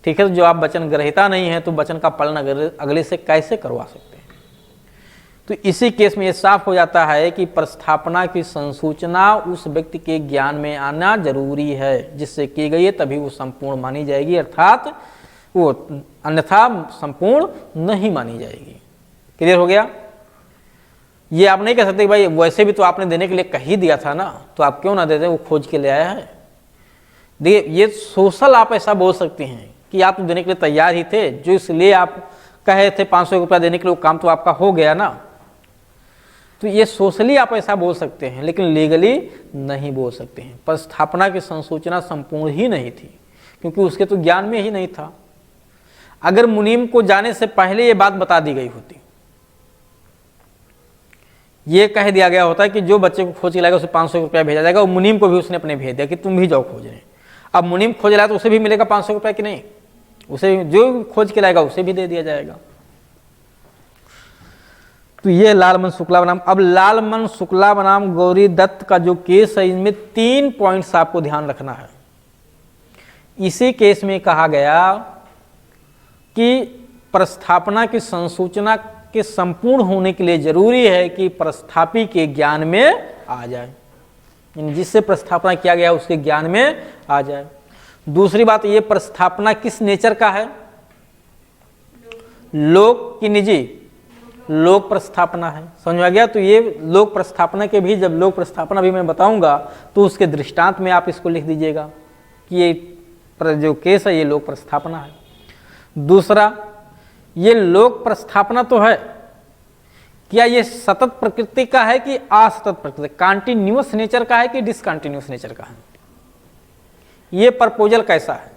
ठीक है, तो जो आप वचन ग्रहीता नहीं है तो वचन का पालन अगले से कैसे करवा सकते हैं? तो इसी केस में ये साफ हो जाता है कि प्रस्थापना की संसूचना उस व्यक्ति के ज्ञान में आना जरूरी है जिससे की गई है, तभी वो संपूर्ण मानी जाएगी, अर्थात वो अन्यथा संपूर्ण नहीं मानी जाएगी। क्लियर हो गया? ये आप नहीं कह सकते भाई वैसे भी तो आपने देने के लिए कह ही दिया था ना, तो आप क्यों ना देते, वो खोज के ले आया है। देखिए, ये सोशल आप ऐसा बोल सकते हैं कि आप तो देने के लिए तैयार ही थे, जो इसलिए आप कहे थे 500 रुपया देने के लिए, वो काम तो आपका हो गया ना। तो ये सोशली आप ऐसा बोल सकते हैं, लेकिन लीगली नहीं बोल सकते हैं। प्रस्थापना की संसूचना संपूर्ण ही नहीं थी, क्योंकि उसके तो ज्ञान में ही नहीं था। अगर मुनीम को जाने से पहले ये बात बता दी गई होती, ये कह दिया गया होता कि जो बच्चे को खोज के लाएगा उसे 500 रुपया भेजा जाएगा, और मुनीम को भी उसने अपने भेज दिया कि तुम भी जाओ खोजने। अब मुनीम खोज लाया तो उसे भी मिलेगा 500 रुपया कि नहीं? उसे जो खोज के लाएगा उसे भी दे दिया जाएगा। तो ये लालमन शुक्ला बनाम। अब लालमन शुक्ला बनाम गौरी दत्त का जो केस है, इसमें 3 पॉइंट्स आपको ध्यान रखना है। इसी केस में कहा गया कि प्रस्थापना की संसूचना के संपूर्ण होने के लिए जरूरी है कि प्रस्थापी के ज्ञान में आ जाए, जिससे प्रस्थापना किया गया उसके ज्ञान में आ जाए। दूसरी बात, ये प्रस्थापना किस नेचर का है? लोक की निजी? लोक प्रस्थापना है। समझ में आ गया? तो ये लोक प्रस्थापना के भी, जब लोक प्रस्थापना भी मैं बताऊंगा तो उसके दृष्टांत में आप इसको लिख दीजिएगा कि ये जो केस है ये लोक प्रस्थापना है। दूसरा, ये लोक प्रस्थापना तो है, क्या ये सतत प्रकृति का है कि असतत प्रकृति, कॉन्टिन्यूअस नेचर का है कि डिसकॉन्टिन्यूअस नेचर का है? ये प्रपोजल कैसा है?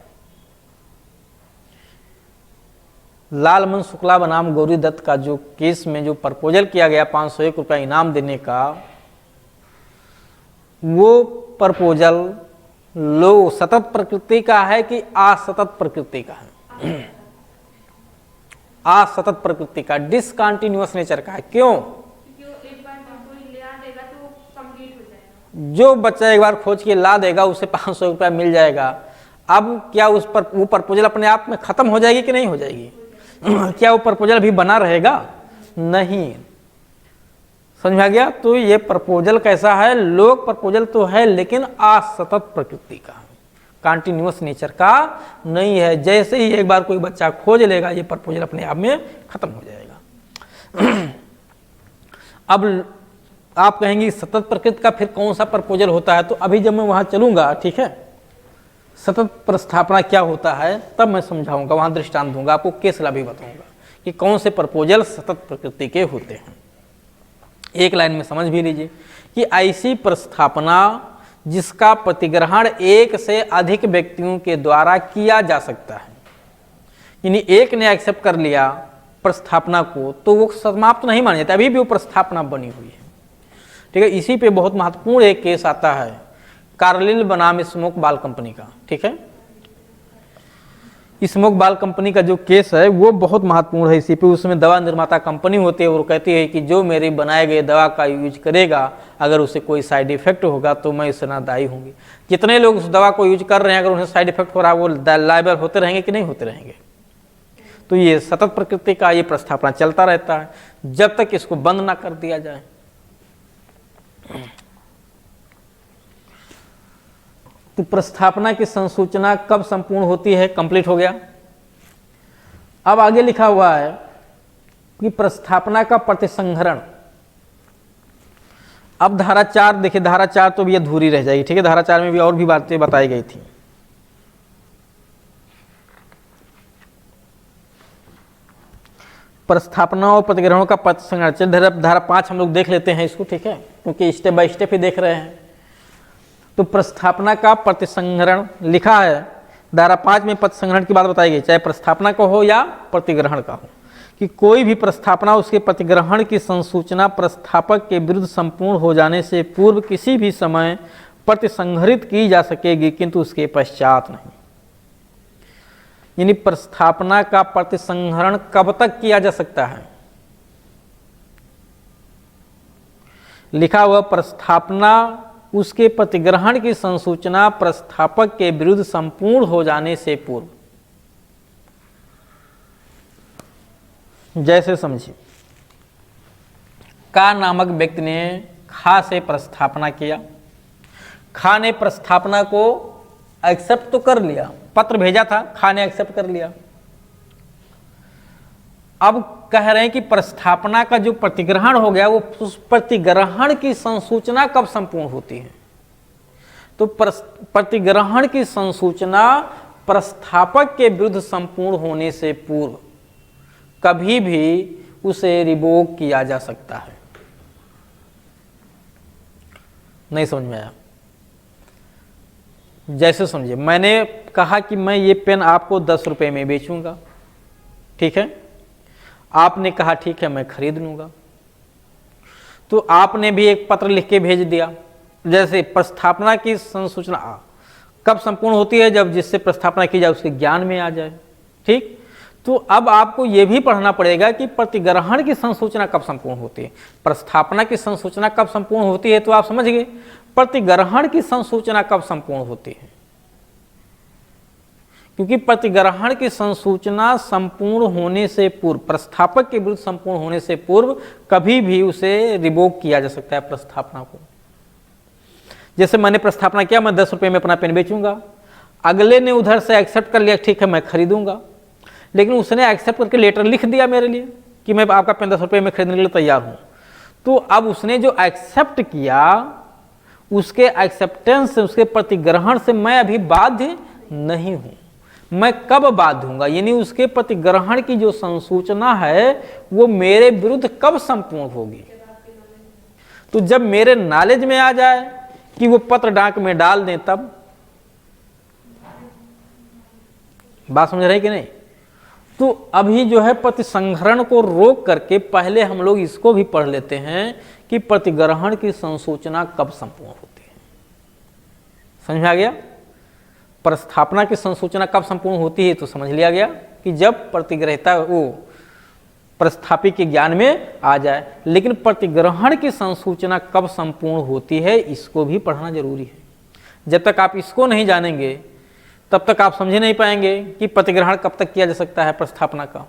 लालमन शुक्ला बनाम गौरी दत्त का जो केस में जो प्रपोजल किया गया 501 रुपया इनाम देने का, वो प्रपोजल लो सतत प्रकृति का है कि असतत प्रकृति का है? असतत प्रकृति का, डिसकॉन्टिन्यूअस नेचर का है। क्यों? जो बच्चा एक बार खोज के ला देगा उसे 500 रुपया मिल जाएगा। अब क्या उस पर वो प्रपोजल अपने आप में खत्म हो जाएगी कि नहीं हो जाएगी? क्या वो प्रपोजल भी बना रहेगा? नहीं। समझ में आ गया? तो ये प्रपोजल कैसा है? लोक प्रपोजल तो है लेकिन असतत प्रकृति का, कॉन्टिन्यूअस नेचर का नहीं है। जैसे ही एक बार कोई बच्चा खोज लेगा ये प्रपोजल अपने आप में खत्म हो जाएगा। अब आप कहेंगे सतत प्रकृति का फिर कौन सा प्रपोजल होता है? तो अभी जब मैं वहां चलूंगा, ठीक है, सतत प्रस्थापना क्या होता है तब मैं समझाऊंगा, वहां दृष्टांत दूंगा, आपको केस ला भी बताऊंगा कि कौन से प्रपोजल सतत प्रकृति के होते हैं। एक लाइन में समझ भी लीजिए कि ऐसी प्रस्थापना जिसका प्रतिग्रहण एक से अधिक व्यक्तियों के द्वारा किया जा सकता है, यानी एक ने एक्सेप्ट कर लिया प्रस्थापना को तो वो समाप्त नहीं मानी जाती, अभी भी वो प्रस्थापना बनी हुई है। ठीक है, इसी पे बहुत महत्वपूर्ण एक केस आता है कार्लिल बनाम स्मोक बाल कंपनी का। ठीक है, स्मोक बाल कंपनी का जो केस है वो बहुत महत्वपूर्ण है इसी पे। उसमें दवा निर्माता कंपनी होती है, वो कहती है कि जो मेरी बनाए गए दवा का यूज करेगा अगर उसे कोई साइड इफेक्ट होगा तो मैं इससे ना दायी होंगी। जितने लोग उस दवा को यूज कर रहे हैं अगर उन्हें साइड इफेक्ट हो रहा है वो लायबल होते रहेंगे कि नहीं होते रहेंगे? तो ये सतत प्रकृति का ये प्रस्थापना चलता रहता है जब तक इसको बंद ना कर दिया जाए। तो प्रस्थापना की संसूचना कब संपूर्ण होती है? कंप्लीट हो गया। अब आगे लिखा हुआ है कि प्रस्थापना का प्रतिसंहरण। अब धारा 4 देखिए, धारा 4 तो भी अधूरी रह जाएगी। ठीक है, धारा 4 में भी और भी बातें बताई गई थी। प्रस्थापना और प्रतिग्रहणों का प्रतिसंहरण। चलिए धारा 5 हम लोग देख लेते हैं इसको, ठीक है, क्योंकि स्टेप बाय स्टेप ही देख रहे हैं। तो प्रस्थापना का प्रतिसंहरण लिखा है धारा 5 में पत्र संग्रहण की बात बताई गई, चाहे प्रस्थापना का हो या प्रतिग्रहण का हो, कि कोई भी प्रस्थापना उसके प्रतिग्रहण की संसूचना प्रस्थापक के विरुद्ध संपूर्ण हो जाने से पूर्व किसी भी समय प्रतिसंहरित की जा सकेगी, किंतु उसके पश्चात नहीं। यानी प्रस्थापना का प्रतिसंहरण कब तक किया जा सकता है? लिखा हुआ प्रस्थापना उसके प्रतिग्रहण की संसूचना प्रस्थापक के विरुद्ध संपूर्ण हो जाने से पूर्व। जैसे समझिए, का नामक व्यक्ति ने खा से प्रस्थापना किया। खा ने प्रस्थापना को एक्सेप्ट तो कर लिया, पत्र भेजा था, खा ने एक्सेप्ट कर लिया। अब कह रहे हैं कि प्रस्थापना का जो प्रतिग्रहण हो गया, वो उस प्रतिग्रहण की संसूचना कब संपूर्ण होती है? तो प्रतिग्रहण की संसूचना प्रस्थापक के विरुद्ध संपूर्ण होने से पूर्व कभी भी उसे रिवोक किया जा सकता है। नहीं समझ में आया? जैसे समझिए, मैंने कहा कि मैं ये पेन आपको 10 रुपए में बेचूंगा, ठीक है? आपने कहा ठीक है मैं खरीद लूंगा। तो आपने भी एक पत्र लिख के भेज दिया। जैसे प्रस्थापना की संसूचना कब संपूर्ण होती है? जब जिससे प्रस्थापना की जाए उसके ज्ञान में आ जाए, ठीक? तो अब आपको यह भी पढ़ना पड़ेगा कि प्रतिग्रहण की संसूचना कब संपूर्ण होती है। प्रस्थापना की संसूचना कब संपूर्ण होती है तो आप समझ गए। प्रतिग्रहण की संसूचना कब संपूर्ण होती है? क्योंकि प्रतिग्रहण की संसूचना संपूर्ण होने से पूर्व, प्रस्थापक के विरुद्ध संपूर्ण होने से पूर्व कभी भी उसे रिवोक किया जा सकता है प्रस्थापना को। जैसे मैंने प्रस्थापना किया, मैं 10 रुपए में अपना पेन बेचूंगा। अगले ने उधर से एक्सेप्ट कर लिया, ठीक है मैं खरीदूंगा, लेकिन उसने एक्सेप्ट करके लेटर लिख दिया मेरे लिए कि मैं आपका पेन 10 रुपए में खरीदने के लिए तैयार हूं। तो अब उसने जो एक्सेप्ट किया, उसके एक्सेप्टेंस से, उसके प्रतिग्रहण से मैं अभी बाध्य नहीं हूं। मैं कब बाध्य हूंगा? यानी उसके प्रतिग्रहण की जो संसूचना है वो मेरे विरुद्ध कब संपूर्ण होगी? तो जब मेरे नॉलेज में आ जाए कि वो पत्र डाक में डाल दें, तब। बात समझ रहे कि नहीं? तो अभी जो है प्रतिसंहरण को रोक करके पहले हम लोग इसको भी पढ़ लेते हैं कि प्रतिग्रहण की संसूचना कब संपूर्ण होती है। समझ में आ गया? प्रस्थापना की संसूचना कब संपूर्ण होती है तो समझ लिया गया कि जब प्रतिग्रहिता वो प्रस्थापी के ज्ञान में आ जाए। लेकिन प्रतिग्रहण की संसूचना कब संपूर्ण होती है इसको भी पढ़ना जरूरी है। जब तक आप इसको नहीं जानेंगे तब तक आप समझ नहीं पाएंगे कि प्रतिग्रहण कब तक किया जा सकता है प्रस्थापना का।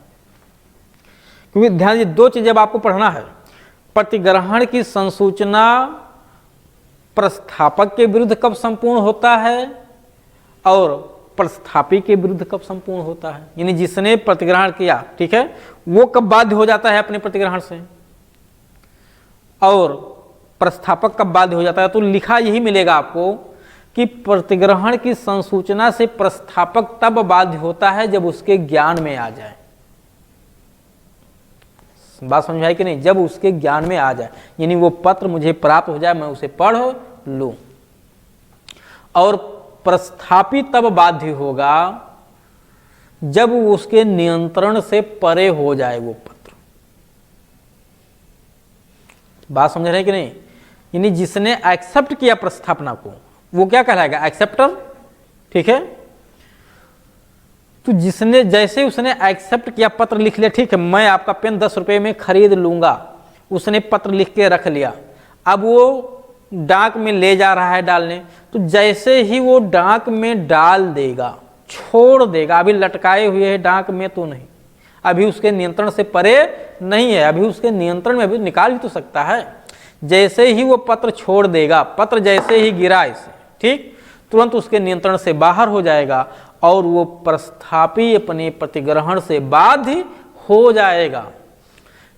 क्योंकि ध्यान दीजिए, 2 चीजें जब आपको पढ़ना है, प्रतिग्रहण की संसूचना प्रस्थापक के विरुद्ध कब संपूर्ण होता है और प्रस्थापी के विरुद्ध कब संपूर्ण होता है। यानी जिसने प्रतिग्रहण किया, ठीक है, वो कब बाध्य हो जाता है अपने प्रतिग्रहण से और प्रस्थापक कब बाध्य हो जाता है। तो लिखा यही मिलेगा आपको कि प्रतिग्रहण की संसूचना से प्रस्थापक तब बाध्य होता है जब उसके ज्ञान में आ जाए। बात समझ आई कि नहीं? जब उसके ज्ञान में आ जाए, यानी वो पत्र मुझे प्राप्त हो जाए, मैं उसे पढ़ लूं। और प्रस्थापी तब बाध्य होगा जब उसके नियंत्रण से परे हो जाए वो पत्र। बात समझ रहे कि नहीं? यानी जिसने एक्सेप्ट किया प्रस्थापना को वो क्या कहलाएगा? एक्सेप्टर, ठीक है। तो जिसने जैसे उसने एक्सेप्ट किया, पत्र लिख लिया, ठीक है मैं आपका पेन 10 रुपए में खरीद लूंगा, उसने पत्र लिख के रख लिया। अब वो डाक में ले जा रहा है डालने, तो जैसे ही वो डाक में डाल देगा, छोड़ देगा, अभी लटकाए हुए है डाक में तो नहीं, अभी उसके नियंत्रण से परे नहीं है, अभी उसके नियंत्रण में, अभी निकाल भी तो सकता है। जैसे ही वो पत्र छोड़ देगा, पत्र जैसे ही गिरा इसे, ठीक, तुरंत उसके नियंत्रण से बाहर हो जाएगा और वो प्रस्थापी अपने प्रतिग्रहण से बाध्य हो जाएगा।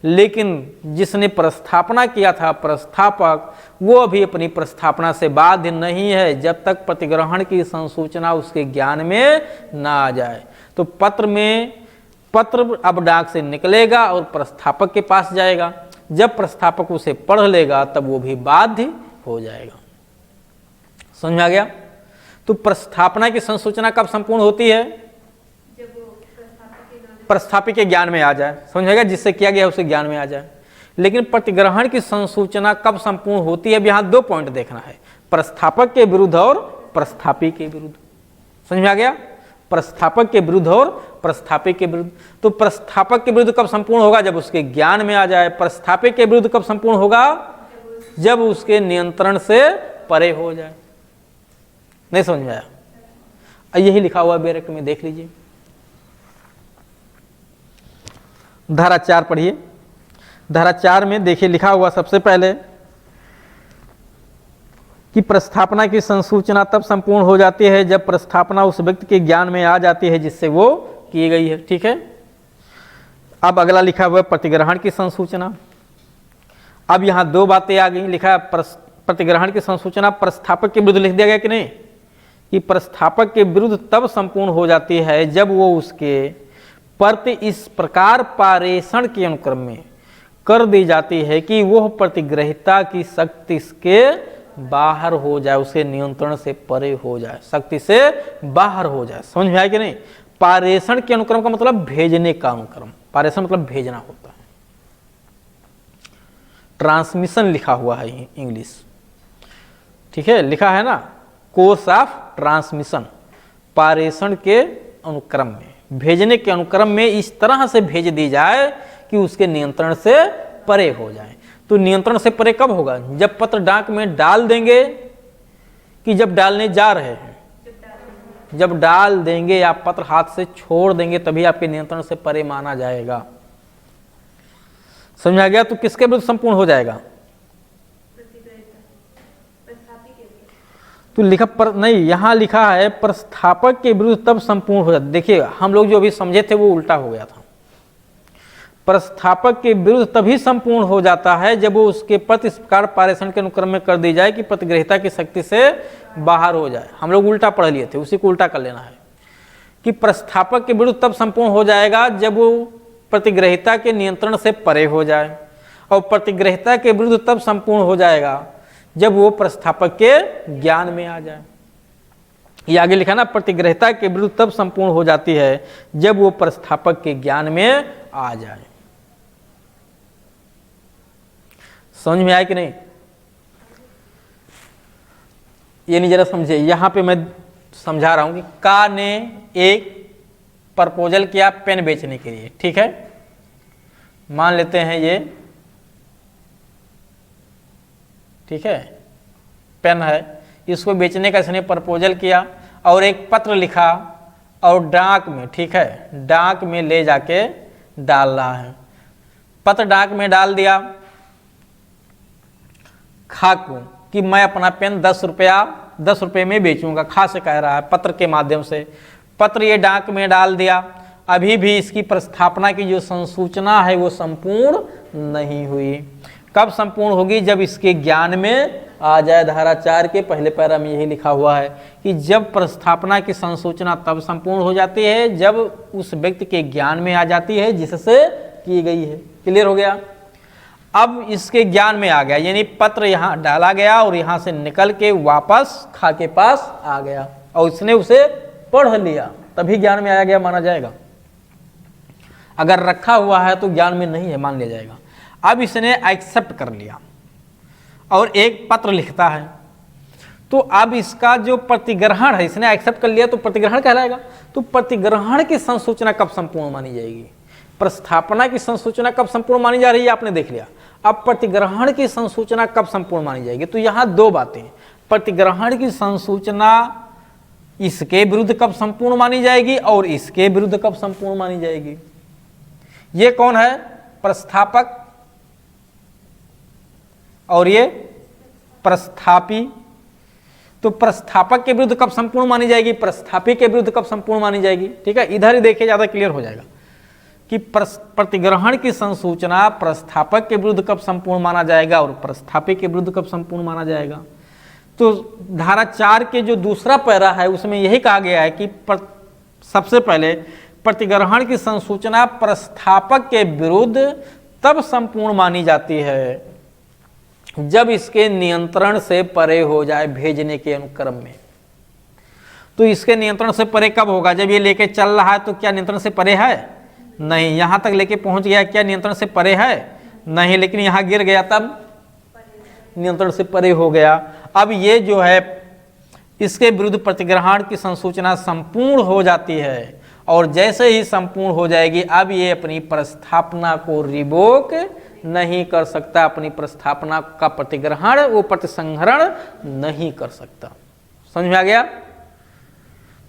लेकिन जिसने प्रस्थापना किया था प्रस्थापक, वो अभी अपनी प्रस्थापना से बाध्य नहीं है जब तक प्रतिग्रहण की संसूचना उसके ज्ञान में ना आ जाए। तो पत्र अब डाक से निकलेगा और प्रस्थापक के पास जाएगा। जब प्रस्थापक उसे पढ़ लेगा तब वो भी बाध्य हो जाएगा। समझ में आ गया? तो प्रस्थापना की संसूचना कब संपूर्ण होती है? प्रस्थापित के ज्ञान में आ जाए, समझेगा, जिससे किया गया उसे ज्ञान में आ जाए। लेकिन प्रतिग्रहण की संसूचना कब संपूर्ण होती है? अब यहां 2 पॉइंट देखना है, प्रस्थापक के विरुद्ध और प्रस्थापी के विरुद्ध। समझ में आ गया? प्रस्थापक के विरुद्ध और प्रस्थापी के विरुद्ध। तो प्रस्थापक के विरुद्ध कब संपूर्ण होगा? जब उसके ज्ञान में आ जाए। प्रस्थापी के विरुद्ध कब संपूर्ण होगा? जब उसके नियंत्रण से परे हो जाए। नहीं समझ में आया? यही लिखा हुआ बैरक में, देख लीजिए। धारा 4 पढ़िए। धारा 4 में देखिए लिखा हुआ सबसे पहले कि प्रस्थापना की संसूचना तब संपूर्ण हो जाती है जब प्रस्थापना उस व्यक्ति के ज्ञान में आ जाती है जिससे वो की गई है। ठीक है। अब अगला लिखा हुआ है प्रतिग्रहण की संसूचना। अब यहां 2 बातें आ गई। लिखा प्रतिग्रहण की संसूचना प्रस्थापक के विरुद्ध लिख दिया गया कि नहीं, कि प्रस्थापक के विरुद्ध तब संपूर्ण हो जाती है जब वो उसके प्रति इस प्रकार पारेषण के अनुक्रम में कर दी जाती है कि वह प्रतिग्रहिता की शक्ति के बाहर हो जाए, उसके नियंत्रण से परे हो जाए, शक्ति से बाहर हो जाए। समझ में आया कि नहीं? पारेषण के अनुक्रम का मतलब भेजने का अनुक्रम। पारेषण मतलब भेजना होता है। ट्रांसमिशन लिखा हुआ है इंग्लिश, ठीक है, लिखा है ना, कोर्स ऑफ ट्रांसमिशन। पारेषण के अनुक्रम में, भेजने के अनुक्रम में इस तरह से भेज दी जाए कि उसके नियंत्रण से परे हो जाए। तो नियंत्रण से परे कब होगा? जब पत्र डाक में डाल देंगे कि जब डालने जा रहे हैं? जब डाल देंगे या पत्र हाथ से छोड़ देंगे तभी आपके नियंत्रण से परे माना जाएगा। समझा गया? तो किसके विरुद्ध संपूर्ण हो जाएगा? तो लिखा पर नहीं, यहां लिखा है प्रस्थापक के विरुद्ध तब संपूर्ण हो जाता। देखिए हम लोग जो अभी समझे थे वो उल्टा हो गया था। प्रस्थापक के विरुद्ध तभी संपूर्ण हो जाता है जब वो उसके प्रति इस प्रकार पारेषण के अनुक्रम में कर दी जाए कि प्रतिग्रहिता की शक्ति से बाहर हो जाए। हम लोग उल्टा पढ़ लिए थे, उसी को उल्टा कर लेना है कि प्रस्थापक के विरुद्ध तब संपूर्ण हो जाएगा जब वो प्रतिग्रहिता के नियंत्रण से परे हो जाए, और प्रतिग्रहिता के विरुद्ध तब संपूर्ण हो जाएगा जब वो प्रस्थापक के ज्ञान में आ जाए। ये आगे लिखा ना, प्रतिग्रहिता के विरुद्ध तब संपूर्ण हो जाती है जब वो प्रस्थापक के ज्ञान में आ जाए। समझ में आया कि नहीं? ये नहीं, जरा समझे। यहां पे मैं समझा रहा हूं कि का ने एक प्रपोजल किया पेन बेचने के लिए, ठीक है। मान लेते हैं ये, ठीक है, पेन है, इसको बेचने का इसने प्रपोजल किया और एक पत्र लिखा और डाक में, ठीक है, डाक में ले जाके डाल रहा है। पत्र डाक में डाल दिया खा को कि मैं अपना पेन 10 रुपये में बेचूंगा। खा से कह रहा है पत्र के माध्यम से। पत्र ये डाक में डाल दिया। अभी भी इसकी प्रस्थापना की जो संसूचना है वो संपूर्ण नहीं हुई। कब संपूर्ण होगी? जब इसके ज्ञान में आ जाए। धारा 4 के पहले पैरा में यही लिखा हुआ है कि जब प्रस्थापना की संसूचना तब संपूर्ण हो जाती है जब उस व्यक्ति के ज्ञान में आ जाती है जिससे की गई है। क्लियर हो गया? अब इसके ज्ञान में आ गया, यानी पत्र यहां डाला गया और यहां से निकल के वापस खा के पास आ गया और इसने उसे पढ़ लिया, तभी ज्ञान में आ गया माना जाएगा। अगर रखा हुआ है तो ज्ञान में नहीं है मान लिया जाएगा। अब इसने एक्सेप्ट कर लिया और एक पत्र लिखता है, तो अब इसका जो प्रतिग्रहण है, इसने एक्सेप्ट कर लिया तो प्रतिग्रहण कहलाएगा। तो प्रतिग्रहण की संसूचना कब संपूर्ण मानी जाएगी? प्रस्थापना की संसूचना कब संपूर्ण मानी जा रही है आपने देख लिया। अब प्रतिग्रहण की संसूचना कब संपूर्ण मानी जाएगी? तो यहां 2 बातें। प्रतिग्रहण की संसूचना इसके विरुद्ध कब संपूर्ण मानी जाएगी और इसके विरुद्ध कब संपूर्ण मानी जाएगी। ये कौन है? प्रस्थापक और ये प्रस्थापी। तो प्रस्थापक के विरुद्ध कब संपूर्ण मानी जाएगी, प्रस्थापी के विरुद्ध कब संपूर्ण मानी जाएगी। ठीक है, इधर ही देखिए ज्यादा क्लियर हो जाएगा कि प्रतिग्रहण की संसूचना प्रस्थापक के विरुद्ध कब संपूर्ण माना जाएगा और प्रस्थापी के विरुद्ध कब संपूर्ण माना जाएगा। तो धारा 4 के जो दूसरा पैरा है उसमें यही कहा गया है कि सबसे पहले प्रतिग्रहण की संसूचना प्रस्थापक के विरुद्ध तब संपूर्ण मानी जाती है जब इसके नियंत्रण से परे हो जाए, भेजने के अनुक्रम में। तो इसके नियंत्रण से परे कब होगा? जब ये लेके चल रहा है तो क्या नियंत्रण से परे है? नहीं। यहाँ तक लेके पहुंच गया, क्या नियंत्रण से परे है? नहीं। लेकिन यहाँ गिर गया तब नियंत्रण से परे हो गया। अब ये जो है इसके विरुद्ध प्रतिग्रहण की संसूचना संपूर्ण हो जाती है, और जैसे ही संपूर्ण हो जाएगी अब ये अपनी प्रस्थापना को रिवोक नहीं कर सकता, अपनी प्रस्थापना का प्रतिग्रहण वो प्रतिसंहरण नहीं कर सकता। समझ में आ गया?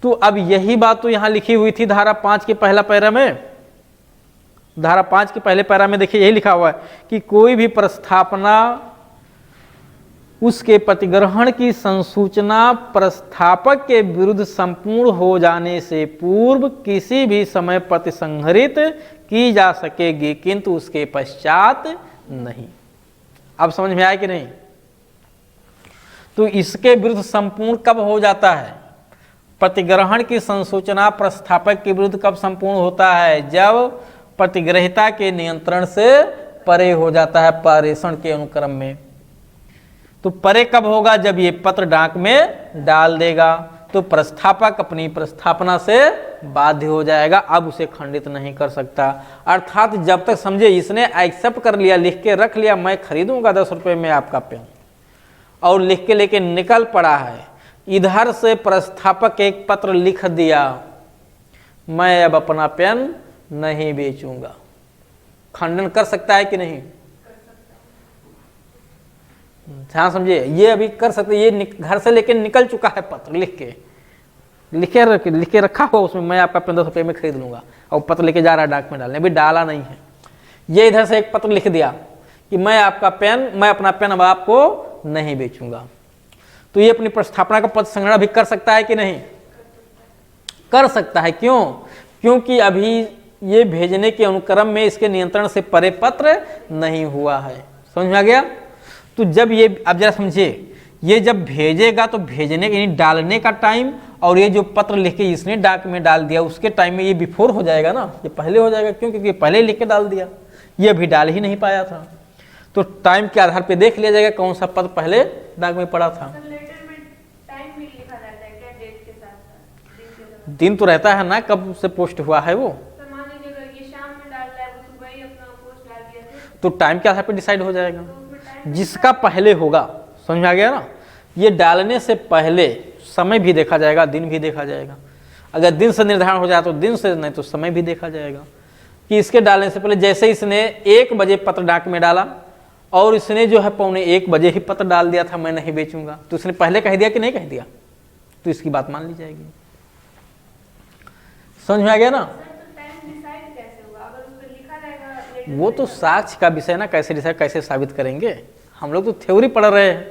तो अब यही बात तो यहां लिखी हुई थी धारा 5 के पहला पैरा में। धारा 5 के पहले पैरा में देखिए यही लिखा हुआ है कि कोई भी प्रस्थापना उसके प्रतिग्रहण की संसूचना प्रस्थापक के विरुद्ध संपूर्ण हो जाने से पूर्व किसी भी समय प्रतिसंहरित की जा सकेगी, किंतु उसके पश्चात नहीं। अब समझ में आया कि नहीं? तो इसके विरुद्ध संपूर्ण कब हो जाता है? प्रतिग्रहण की संसूचना प्रस्थापक के विरुद्ध कब संपूर्ण होता है? जब प्रतिग्रहिता के नियंत्रण से परे हो जाता है, पारेषण के अनुक्रम में। तो परे कब होगा? जब ये पत्र डाक में डाल देगा तो प्रस्थापक अपनी प्रस्थापना से बाध्य हो जाएगा, अब उसे खंडित नहीं कर सकता। अर्थात जब तक समझे इसने एक्सेप्ट कर लिया, लिख के रख लिया मैं खरीदूंगा 10 रुपये में आपका पेन, और लिख के लेके निकल पड़ा है, इधर से प्रस्थापक एक पत्र लिख दिया मैं अब अपना पेन नहीं बेचूंगा, खंडन कर सकता है कि नहीं? ध्यान समझिए, ये अभी कर सकते, ये घर से लेके निकल चुका है पत्र लिख के रखा हुआ उसमें मैं आपका 15 रुपये में खरीद लूंगा, और पत्र लेके जा रहा है डाक में डालने, अभी डाला नहीं है। ये इधर से एक पत्र लिख दिया कि मैं अपना पेन अब आपको नहीं बेचूंगा, तो ये अपनी प्रस्थापना का पत्र संग्रहण भी कर सकता है कि नहीं? कर सकता है। क्यों? क्योंकि अभी ये भेजने के अनुक्रम में इसके नियंत्रण से परे पत्र नहीं हुआ है। समझ में आ गया? तो जब ये, अब जरा समझिए, ये जब भेजेगा तो भेजने यानी डालने का टाइम, और ये जो पत्र लिख के इसने डाक में डाल दिया उसके टाइम में ये बिफोर हो जाएगा ना, ये पहले हो जाएगा। क्यों? क्योंकि पहले लिख के डाल दिया, ये अभी डाल ही नहीं पाया था। तो टाइम के आधार पे देख लिया जाएगा कौन सा पत्र पहले डाक में पड़ा था। दिन तो रहता है ना कब से पोस्ट हुआ है वो, तो टाइम के आधार पे डिसाइड हो जाएगा जिसका पहले होगा। समझ में आ गया ना? ये डालने से पहले समय भी देखा जाएगा, दिन भी देखा जाएगा। अगर दिन से निर्धारण हो जाए तो दिन से, नहीं तो समय भी देखा जाएगा कि इसके डालने से पहले, जैसे इसने 1 बजे पत्र डाक में डाला और इसने जो है 12:45 बजे ही पत्र डाल दिया था मैं नहीं बेचूंगा, तो इसने पहले कह दिया कि नहीं कह दिया? तो इसकी बात मान ली जाएगी। समझ में आ गया ना? वो तो साक्ष्य का विषय ना, कैसे डिसाइड, कैसे साबित करेंगे? हम लोग तो थ्योरी पढ़ रहे हैं।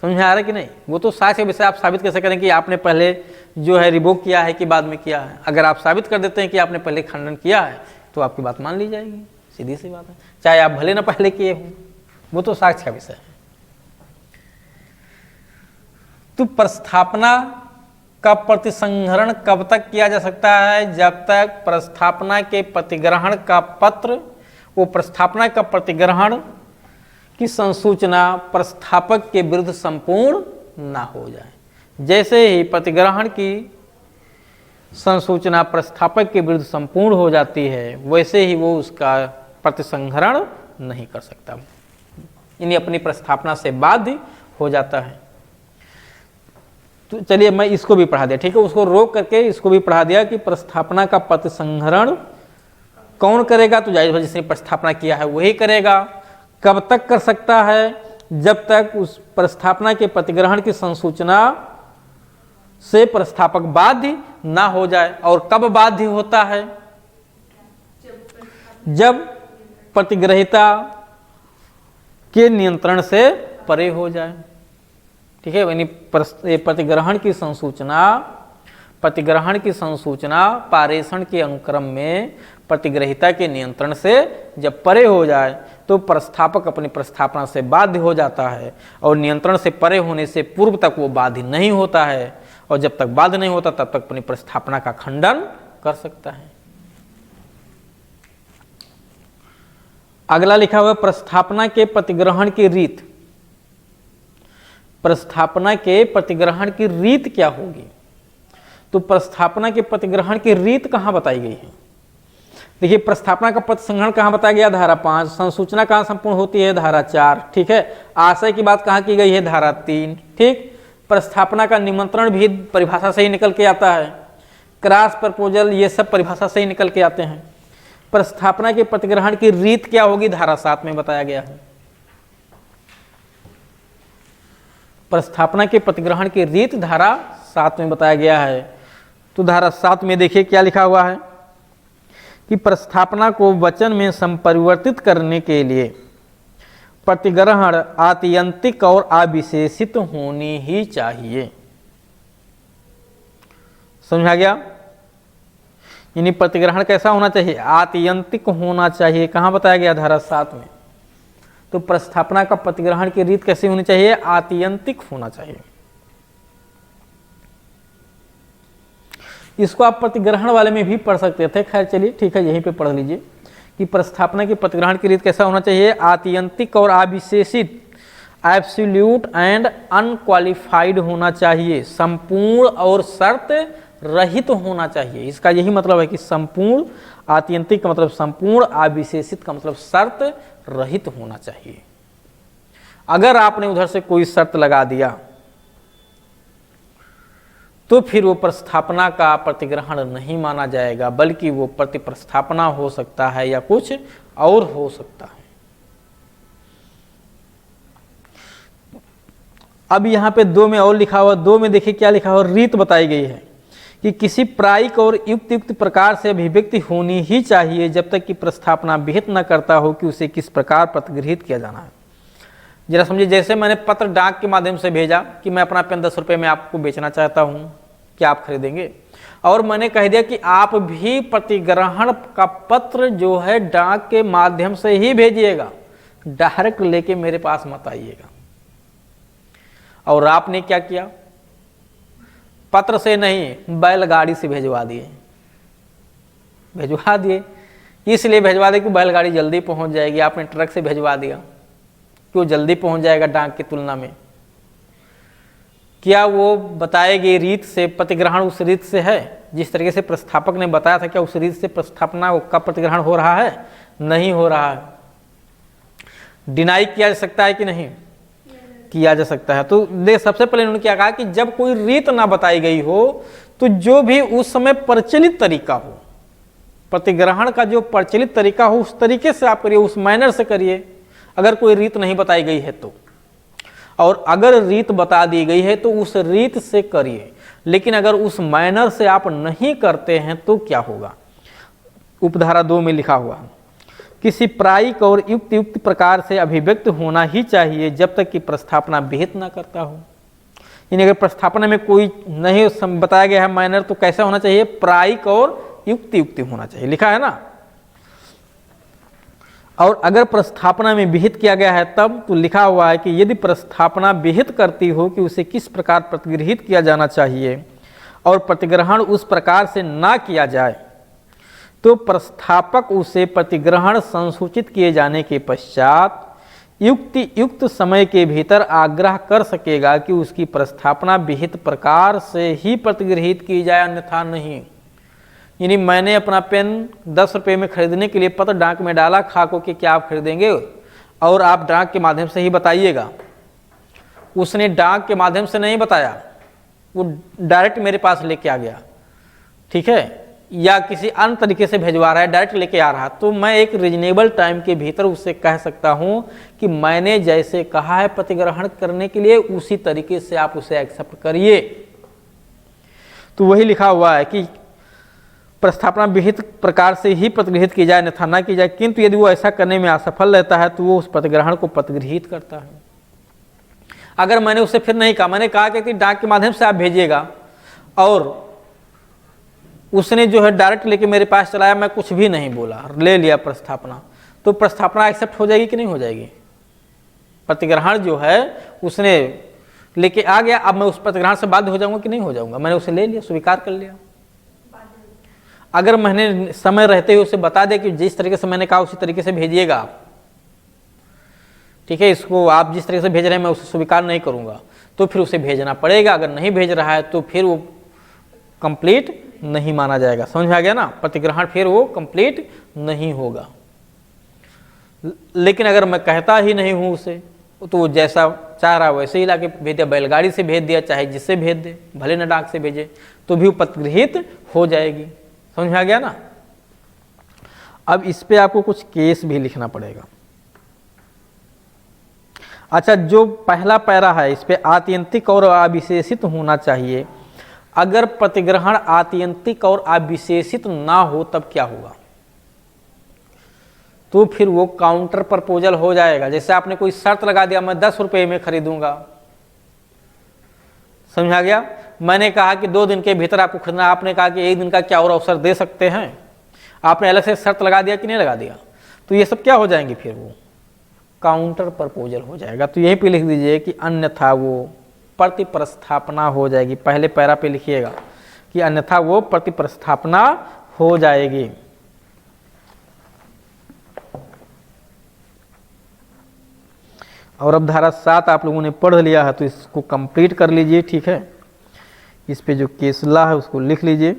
समझ में आ रहा है कि नहीं? वो तो साक्ष्य का विषय, आप साबित कैसे करें कि आपने पहले जो है रिवोक किया है कि बाद में किया है? अगर आप साबित कर देते हैं कि आपने पहले खंडन किया है तो आपकी बात मान ली जाएगी, सीधी सी बात है, चाहे आप भले ना पहले किए हों, वो तो साक्ष्य का विषय है। तो प्रस्थापना का प्रतिसंहरण कब तक किया जा सकता है? जब तक प्रस्थापना के प्रतिग्रहण का पत्र, वो प्रस्थापना का प्रतिग्रहण की संसूचना प्रस्थापक के विरुद्ध संपूर्ण ना हो जाए। जैसे ही प्रतिग्रहण की संसूचना प्रस्थापक के विरुद्ध संपूर्ण हो जाती है, वैसे ही वो उसका प्रतिसंहरण नहीं कर सकता, यानी अपनी प्रस्थापना से बाध्य हो जाता है। तो चलिए मैं इसको भी पढ़ा दिया, ठीक है? उसको रोक करके इसको भी पढ़ा दिया कि प्रस्थापना का प्रतिसंहरण कौन करेगा? तो जाहिर है जिसने प्रस्थापना किया है वही करेगा। कब तक कर सकता है? जब तक उस प्रस्थापना के प्रतिग्रहण की संसूचना से प्रस्थापक बाध्य ना हो जाए। और कब बाध्य होता है? जब प्रतिग्रहिता के नियंत्रण से परे हो जाए, ठीक है? यानी प्रतिग्रहण की संसूचना पारेषण के अनुक्रम में प्रतिग्रहिता के नियंत्रण से जब परे हो जाए तो प्रस्थापक अपनी प्रस्थापना से बाध्य हो जाता है, और नियंत्रण से परे होने से पूर्व तक वो बाध्य नहीं होता है, और जब तक बाध्य नहीं होता तब तक अपनी प्रस्थापना का खंडन कर सकता है। अगला लिखा हुआ प्रस्थापना के प्रतिग्रहण की रीत। प्रस्थापना के प्रतिग्रहण की रीत क्या होगी? तो प्रस्थापना के प्रतिग्रहण की रीत कहाँ बताई गई है? देखिए, प्रस्थापना का प्रतिसंहरण कहाँ बताया गया? धारा 5। संसूचना कहाँ संपूर्ण होती है? धारा 4। ठीक है। आशय की बात कहाँ की गई है? धारा 3। ठीक। प्रस्थापना का निमंत्रण भी परिभाषा से ही निकल के आता है। क्रॉस प्रपोजल ये सब परिभाषा से ही निकल के आते हैं। प्रस्थापना के प्रतिग्रहण की रीत क्या होगी? धारा 7 में बताया गया है। प्रस्थापना के प्रतिग्रहण की रीत धारा 7 में बताया गया है। तो धारा 7 में देखिए क्या लिखा हुआ है कि प्रस्थापना को वचन में संपरिवर्तित करने के लिए प्रतिग्रहण आत्यंतिक और अविशेषित होनी ही चाहिए। समझा गया? यानी प्रतिग्रहण कैसा होना चाहिए? आत्यंतिक होना चाहिए। कहाँ बताया गया? धारा 7 में। तो प्रस्थापना का प्रतिग्रहण की रीत कैसी होनी चाहिए? आत्यंतिक होना चाहिए। इसको आप प्रतिग्रहण वाले में भी पढ़ सकते थे, खैर चलिए ठीक है, यहीं पे पढ़ लीजिए कि प्रस्थापना के प्रतिग्रहण की रीत कैसा होना चाहिए? आत्यंतिक और अविशेषित, एब्सोल्यूट एंड अनक्वालिफाइड होना चाहिए, संपूर्ण और शर्त रहित होना चाहिए। इसका यही मतलब है कि संपूर्ण, आत्यंतिक का मतलब संपूर्ण, अविशेषित का मतलब शर्त रहित होना चाहिए। अगर आपने उधर से कोई शर्त लगा दिया तो फिर वो प्रस्थापना का प्रतिग्रहण नहीं माना जाएगा, बल्कि वो प्रतिप्रस्थापना हो सकता है या कुछ और हो सकता है। अब यहां पे 2 में और लिखा हुआ, 2 में देखिए क्या लिखा हुआ, रीत बताई गई है कि किसी प्रायिक और युक्त प्रकार से अभिव्यक्ति होनी ही चाहिए जब तक कि प्रस्थापना विहित न करता हो कि उसे किस प्रकार प्रतिगृहित किया जाना है। जरा समझिए, जैसे मैंने पत्र डाक के माध्यम से भेजा कि मैं अपना पेन 10 रुपये में आपको बेचना चाहता हूं, क्या आप खरीदेंगे? और मैंने कह दिया कि आप भी प्रतिग्रहण का पत्र जो है डाक के माध्यम से ही भेजिएगा, डायरेक्ट लेके मेरे पास मत आइएगा। और आपने क्या किया? पत्र से नहीं, बैलगाड़ी से भिजवा दिए। इसलिए भिजवा दिए कि बैलगाड़ी जल्दी पहुंच जाएगी। आपने ट्रक से भिजवा दिया, क्यों? जल्दी पहुंच जाएगा डाक की तुलना में। क्या वो बताए गई रीत से प्रतिग्रहण उस रीत से है जिस तरीके से प्रस्थापक ने बताया था? क्या उस रीत से प्रस्थापना का प्रतिग्रहण हो रहा है? नहीं हो रहा है। डिनाई किया जा सकता है कि नहीं? किया जा सकता है। तो देख, सबसे पहले उन्होंने क्या कहा कि जब कोई रीत ना बताई गई हो तो जो भी उस समय प्रचलित तरीका हो, प्रतिग्रहण का जो प्रचलित तरीका हो उस तरीके से आप करिए, उस मैनर से करिए, अगर कोई रीत नहीं बताई गई है तो। और अगर रीत बता दी गई है तो उस रीत से करिए, लेकिन अगर उस मैनर से आप नहीं करते हैं तो क्या होगा? उपधारा 2 में लिखा हुआ, किसी प्रायिक और युक्त प्रकार से अभिव्यक्त होना ही चाहिए जब तक कि प्रस्थापना विहित ना करता हो। यानी अगर प्रस्थापना में कोई नहीं बताया गया है मैनर, तो कैसा होना चाहिए? प्रायिक और युक्त होना चाहिए। लिखा है ना? और अगर प्रस्थापना में विहित किया गया है तब तो लिखा हुआ है कि यदि प्रस्थापना विहित करती हो कि उसे किस प्रकार प्रतिगृहित किया जाना चाहिए और प्रतिग्रहण उस प्रकार से ना किया जाए तो प्रस्थापक उसे प्रतिग्रहण संसूचित किए जाने के पश्चात युक्त समय के भीतर आग्रह कर सकेगा कि उसकी प्रस्थापना विहित प्रकार से ही प्रतिगृहित की जाए, अन्यथा नहीं। यानी मैंने अपना पेन 10 रुपये में खरीदने के लिए पत्र डाक में डाला, खाको कि क्या आप खरीदेंगे, और आप डाक के माध्यम से ही बताइएगा। उसने डाक के माध्यम से नहीं बताया, वो डायरेक्ट मेरे पास लेके आ गया, ठीक है, या किसी अन्य तरीके से भिजवा रहा है, डायरेक्ट लेके आ रहा, तो मैं एक रीजनेबल टाइम के भीतर उससे कह सकता हूं कि मैंने जैसे कहा है प्रतिग्रहण करने के लिए उसी तरीके से आप उसे एक्सेप्ट करिए। तो वही लिखा हुआ है कि प्रस्थापना विहित प्रकार से ही प्रतिगृहित की जाए, अन्यथा ना की जाए। किंतु यदि वो ऐसा करने में असफल रहता है तो वो उस प्रतिग्रहण को प्रतिगृहित करता है। अगर मैंने उससे फिर नहीं कहा, मैंने कहा कि डाक के माध्यम से आप भेजिएगा, और उसने जो है डायरेक्ट लेके मेरे पास चलाया, मैं कुछ भी नहीं बोला, ले लिया प्रस्थापना, तो प्रस्थापना एक्सेप्ट हो जाएगी कि नहीं हो जाएगी? प्रतिग्रहण जो है उसने लेके आ गया, अब मैं उस प्रतिग्रहण से बाध्य हो जाऊंगा कि नहीं हो जाऊंगा? मैंने उसे ले लिया, स्वीकार कर लिया। अगर मैंने समय रहते हुए उसे बता दिया कि जिस तरीके से मैंने कहा उसी तरीके से भेजिएगा आप, ठीक है, इसको आप जिस तरीके से भेज रहे हैं मैं उसे स्वीकार नहीं करूंगा, तो फिर उसे भेजना पड़ेगा। अगर नहीं भेज रहा है तो फिर वो कंप्लीट नहीं माना जाएगा। समझ में आ गया ना, प्रतिग्रहण फिर वो कंप्लीट नहीं होगा। लेकिन अगर मैं कहता ही नहीं हूँ उसे, तो वो जैसा चाह रहा वैसे ही लाके भेज दिया, बैलगाड़ी से भेज दिया, चाहे जिससे भेज दे, भले न डाक से भेजे, तो भी वो प्रतिगृहित हो जाएगी। समझ में आ गया ना। अब इस पे आपको कुछ केस भी लिखना पड़ेगा। अच्छा, जो पहला पैरा है इस पे आत्यंतिक और अविशेषित होना चाहिए। अगर प्रतिग्रहण आत्यंतिक और अविशेषित ना हो तब क्या होगा? तो फिर वो काउंटर प्रपोजल हो जाएगा। जैसे आपने कोई शर्त लगा दिया, मैं 10 रुपये में खरीदूंगा। समझा गया। मैंने कहा कि 2 दिन के भीतर आपको खरीदना, आपने कहा कि 1 दिन का क्या और अवसर दे सकते हैं। आपने अलग से शर्त लगा दिया कि नहीं लगा दिया, तो ये सब क्या हो जाएंगे, फिर वो काउंटर प्रपोजल हो जाएगा। तो यहीं पे लिख दीजिए कि अन्यथा वो प्रतिप्रस्थापना हो जाएगी। पहले पैरा पे लिखिएगा कि अन्यथा वो प्रतिप्रस्थापना हो जाएगी। और अब धारा 7 आप लोगों ने पढ़ लिया है, तो इसको कंप्लीट कर लीजिए। ठीक है, इस पे जो केसला है उसको लिख लीजिए।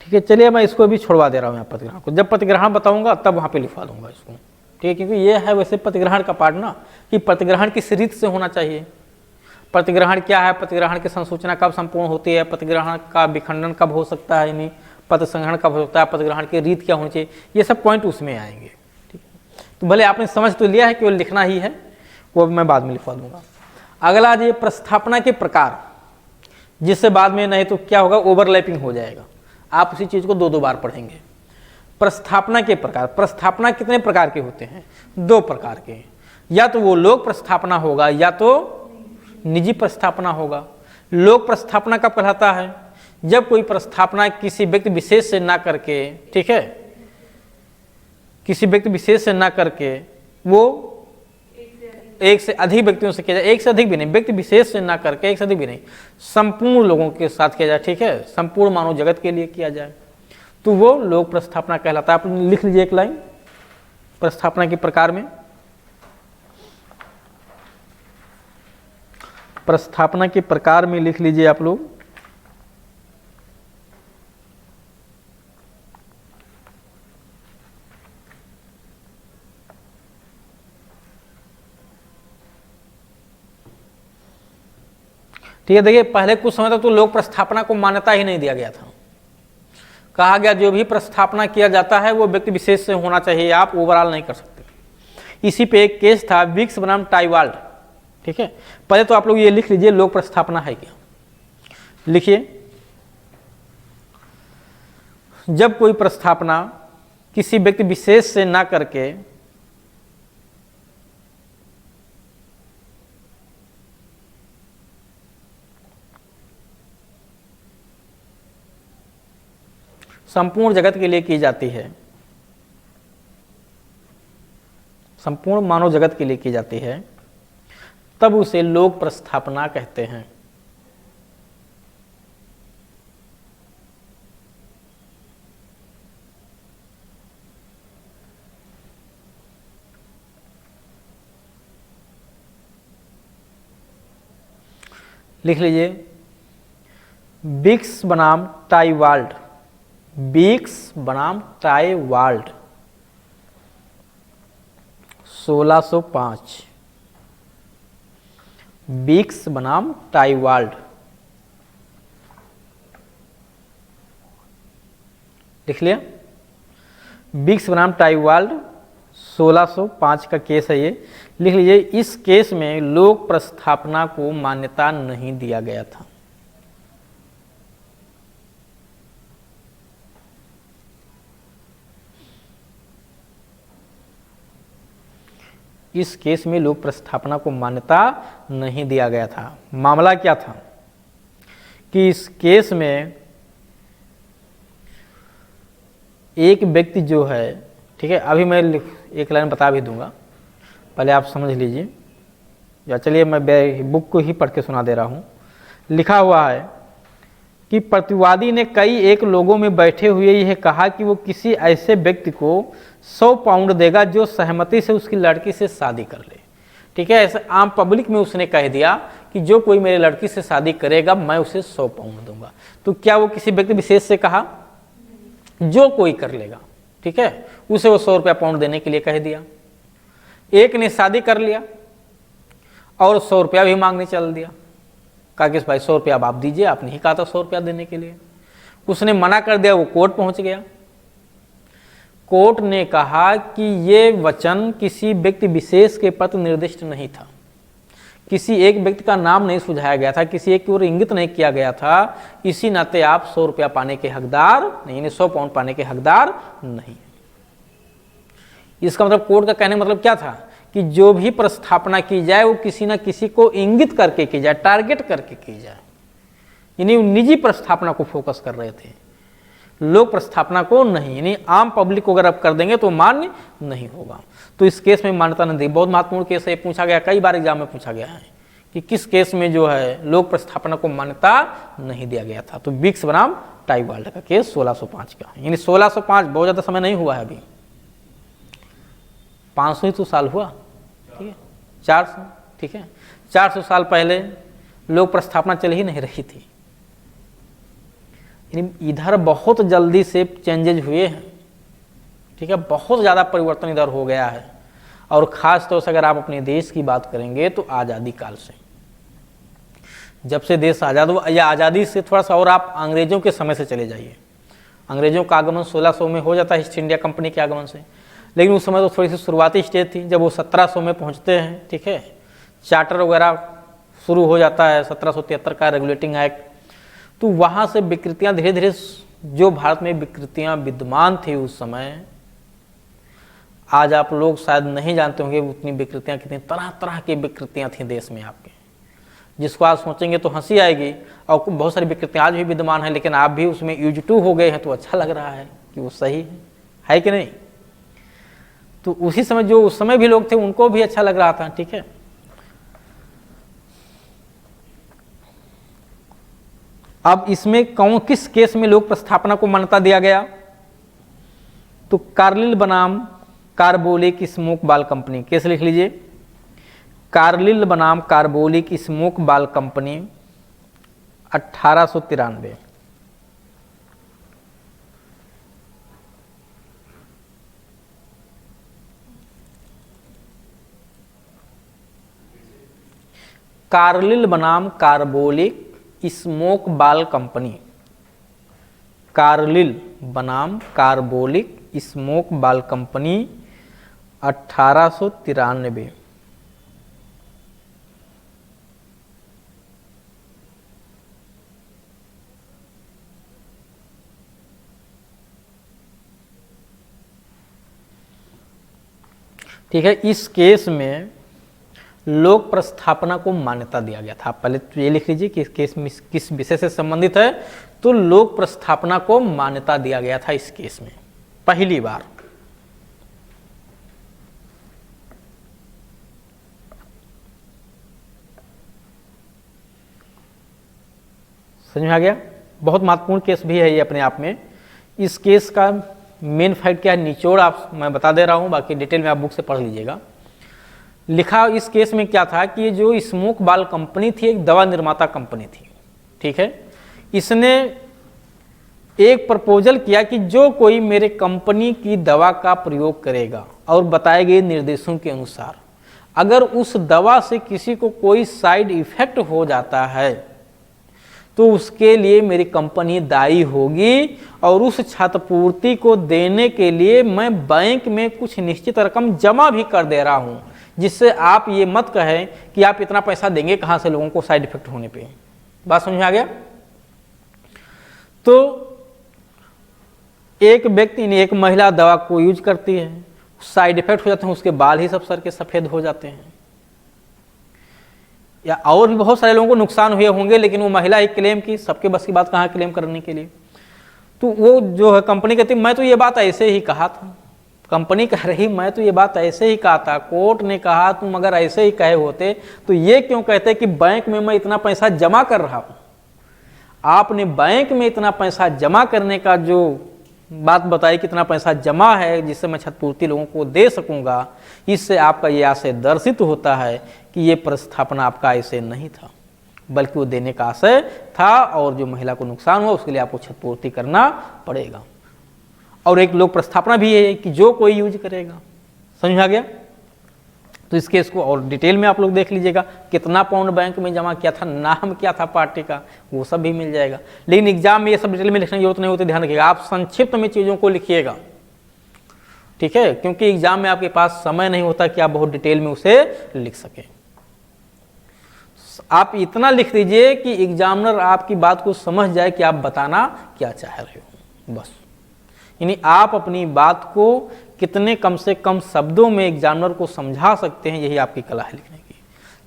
ठीक है, चलिए मैं इसको भी छोड़वा दे रहा हूँ यहाँ प्रतिग्रहण को। जब प्रतिग्रहण बताऊंगा तब वहाँ पे लिखवा दूंगा इसको। ठीक है, क्योंकि ये है वैसे प्रतिग्रहण का पार्ट ना, कि प्रतिग्रहण किस रीत से होना चाहिए, प्रतिग्रहण क्या है, प्रतिग्रहण की संसूचना कब संपूर्ण होती है, प्रतिग्रहण का विखंडन कब हो सकता है, यानी प्रतिसंहरण कब हो सकता है, प्रतिग्रहण की रीत क्या होनी चाहिए, ये सब पॉइंट उसमें आएंगे। ठीक है, तो भले आपने समझ तो लिया है, केवल लिखना ही है, वो मैं बाद में लिखवा दूंगा। अगला ये प्रस्थापना के प्रकार, जिससे बाद में नहीं तो क्या होगा, ओवरलैपिंग हो जाएगा। आप उसी चीज को 2 बार पढ़ेंगे। प्रस्थापना के प्रकार, प्रस्थापना कितने प्रकार के होते हैं? 2 प्रकार के, या तो वो लोक प्रस्थापना होगा या तो निजी प्रस्थापना होगा। लोक प्रस्थापना कब कहलाता है? जब कोई प्रस्थापना किसी व्यक्ति विशेष से ना करके, ठीक है, किसी व्यक्ति विशेष से ना करके वो एक से अधिक व्यक्तियों से किया जाए, एक से अधिक भी नहीं, व्यक्ति विशेष से ना करके, एक से अधिक भी नहीं, संपूर्ण लोगों के साथ किया जाए। ठीक है, संपूर्ण मानव जगत के लिए किया जाए, तो वो लोक प्रस्थापना कहलाता है। आप लिख लीजिए एक लाइन प्रस्थापना के प्रकार में। प्रस्थापना के प्रकार में लिख लीजिए आप लोग। ठीक है, देखिए पहले कुछ समय तक तो लोक प्रस्थापना को मान्यता ही नहीं दिया गया था। कहा गया जो भी प्रस्थापना किया जाता है वो व्यक्ति विशेष से होना चाहिए, आप ओवरऑल नहीं कर सकते। इसी पे एक केस था विक्स बनाम टाइवाल्ड। ठीक है, पहले तो आप लोग ये लिख लीजिए लोक प्रस्थापना है क्या। लिखिए, जब कोई प्रस्थापना किसी व्यक्ति विशेष से ना करके संपूर्ण जगत के लिए की जाती है, संपूर्ण मानव जगत के लिए की जाती है, तब उसे लोक प्रस्थापना कहते हैं। लिख लीजिए, विक्स बनाम टाइवाल्ड, विक्स बनाम टाइवाल्ड 1605, विक्स बनाम टाइवाल्ड। लिख लिया, विक्स बनाम टाइवाल्ड 1605 का केस है ये। लिख लीजिए, इस केस में लोक प्रस्थापना को मान्यता नहीं दिया गया था। इस केस में लोक प्रस्थापना को मान्यता नहीं दिया गया था। मामला क्या था कि इस केस में एक व्यक्ति जो है, ठीक है, अभी मैं एक लाइन बता भी दूंगा, पहले आप समझ लीजिए, या चलिए मैं बुक को ही पढ़ के सुना दे रहा हूँ। लिखा हुआ है कि प्रतिवादी ने कई एक लोगों में बैठे हुए यह कहा कि वो किसी ऐसे व्यक्ति को 100 पाउंड देगा जो सहमति से उसकी लड़की से शादी कर ले। ठीक है, ऐसे आम पब्लिक में उसने कह दिया कि जो कोई मेरे लड़की से शादी करेगा मैं उसे 100 पाउंड दूंगा। तो क्या वो किसी व्यक्ति विशेष से कहा? जो कोई कर लेगा, ठीक है, उसे वो 100 रुपया पाउंड देने के लिए कह दिया। एक ने शादी कर लिया और 100 रुपया भी मांगने चल दिया, कहा कि भाई 100 रुपया आप दीजिए, आपने ही कहा था 100 रुपया देने के लिए। उसने मना कर दिया, वो कोर्ट पहुंच गया। कोर्ट ने कहा कि ये वचन किसी व्यक्ति विशेष के प्रति निर्दिष्ट नहीं था, किसी एक व्यक्ति का नाम नहीं सुझाया गया था, किसी एक की ओर इंगित नहीं किया गया था, इसी नाते आप 100 रुपया पाने के हकदार नहीं, 100 पाउंड पाने के हकदार नहीं। इसका मतलब कोर्ट का कहने का मतलब क्या था कि जो भी प्रस्थापना की जाए वो किसी ना किसी को इंगित करके की जाए, टारगेट करके की जाए। यानी निजी प्रस्थापना को फोकस कर रहे थे, लोक प्रस्थापना को नहीं। यानी आम पब्लिक को अगर आप कर देंगे तो मान्य नहीं होगा। तो इस केस में मान्यता नहीं दी। बहुत महत्वपूर्ण केस है, पूछा गया, कई बार एग्जाम में पूछा गया है कि किस केस में जो है लोक प्रस्थापना को मान्यता नहीं दिया गया था। तो विक्स बनाम टाइवाल्ड का केस 1605 का। यानी 1605 बहुत ज्यादा समय नहीं हुआ है, अभी 500 ही तो साल हुआ, ठीक है, 400, ठीक है, 400 साल पहले लोक प्रस्थापना चल ही नहीं रही थी। इधर बहुत जल्दी से चेंजेज हुए हैं, ठीक है, बहुत ज़्यादा परिवर्तन इधर हो गया है। और ख़ास तौर से अगर आप अपने देश की बात करेंगे तो आज़ादी काल से, जब से देश आज़ाद हुआ, या आज़ादी से थोड़ा सा और आप अंग्रेज़ों के समय से चले जाइए। अंग्रेज़ों का आगमन 1600 में हो जाता है ईस्ट इंडिया कंपनी के आगमन से, लेकिन उस समय तो थोड़ी सी शुरुआती स्टेज थी। जब वो 1700 में पहुँचते हैं, ठीक है, चार्टर वगैरह शुरू हो जाता है 1773 का रेगुलेटिंग एक्ट, तो वहाँ से विकृतियाँ धीरे धीरे, जो भारत में विकृतियाँ विद्यमान थी उस समय, आज आप लोग शायद नहीं जानते होंगे उतनी विकृतियाँ, कितनी तरह तरह की विकृतियाँ थी देश में आपके, जिसको आज सोचेंगे तो हंसी आएगी। और बहुत सारी विकृतियाँ आज भी विद्यमान हैं, लेकिन आप भी उसमें यूज टू हो गए हैं, तो अच्छा लग रहा है कि वो सही है कि नहीं। तो उसी समय जो उस समय भी लोग थे उनको भी अच्छा लग रहा था, ठीक है। अब इसमें किस केस में लोक प्रस्थापना को मान्यता दिया गया? तो कार्लिल बनाम कार्बोलिक स्मोक बाल कंपनी, केस लिख लीजिए, कार्लिल बनाम कार्बोलिक स्मोक बाल कंपनी 1893। कार्लिल बनाम कार्बोलिक स्मोक बाल कंपनी, कार्लिल बनाम कार्बोलिक स्मोक बाल कंपनी 1893। ठीक है, इस केस में लोक प्रस्थापना को मान्यता दिया गया था। पहले तो ये लिख लीजिए कि इस केस में किस विषय से संबंधित है, तो लोक प्रस्थापना को मान्यता दिया गया था इस केस में पहली बार। समझ में आ गया? बहुत महत्वपूर्ण केस भी है ये अपने आप में। इस केस का मेन फैक्ट क्या है, निचोड़ आप मैं बता दे रहा हूं, बाकी डिटेल में आप बुक से पढ़ लीजिएगा। लिखा इस केस में क्या था कि ये जो स्मोक बाल कंपनी थी एक दवा निर्माता कंपनी थी, ठीक है। इसने एक प्रपोजल किया कि जो कोई मेरे कंपनी की दवा का प्रयोग करेगा और बताए गए निर्देशों के अनुसार, अगर उस दवा से किसी को कोई साइड इफेक्ट हो जाता है तो उसके लिए मेरी कंपनी दायी होगी, और उस क्षतिपूर्ति को देने के लिए मैं बैंक में कुछ निश्चित रकम जमा भी कर दे रहा हूं, जिससे आप ये मत कहें कि आप इतना पैसा देंगे कहां से लोगों को साइड इफेक्ट होने पे। बात समझ में आ गया? तो एक व्यक्ति ने, एक महिला दवा को यूज करती है, साइड इफेक्ट हो जाते हैं, उसके बाल ही सब सर के सफेद हो जाते हैं, या और भी बहुत सारे लोगों को नुकसान हुए होंगे, लेकिन वो महिला एक क्लेम की, सबके बस की बात कहाँ क्लेम करने के लिए। तो वो जो है कंपनी कहती मैं तो ये बात ऐसे ही कहा था, कंपनी कह रही मैं तो ये बात ऐसे ही कहा था, कोर्ट ने कहा तुम अगर ऐसे ही कहे होते तो ये क्यों कहते कि बैंक में मैं इतना पैसा जमा कर रहा हूं। आपने बैंक में इतना पैसा जमा करने का जो बात बताई, कितना पैसा जमा है जिससे मैं क्षतिपूर्ति लोगों को दे सकूंगा, इससे आपका ये आशय दर्शित होता है कि ये प्रस्थापना आपका ऐसे नहीं था, बल्कि वो देने का आशय था और जो महिला को नुकसान हुआ उसके लिए आपको क्षतिपूर्ति करना पड़ेगा। और एक लोक प्रस्थापना भी है कि जो कोई यूज करेगा, समझ आ गया। तो इस केस को और डिटेल में आप लोग देख लीजिएगा, कितना पाउंड बैंक में जमा किया था, नाम क्या था पार्टी का, वो सब भी मिल जाएगा। लेकिन एग्जाम में ये सब डिटेल में लिखने की जरूरत नहीं होती, ध्यान रखिएगा। आप संक्षिप्त में चीज़ों को लिखिएगा, ठीक है, क्योंकि एग्जाम में आपके पास समय नहीं होता कि आप बहुत डिटेल में उसे लिख सकें। आप इतना लिख दीजिए कि एग्जामिनर आपकी बात को समझ जाए कि आप बताना क्या चाह रहे हो, बस। यानी आप अपनी बात को कितने कम से कम शब्दों में एग्जामिनर को समझा सकते हैं, यही आपकी कला है लिखने की।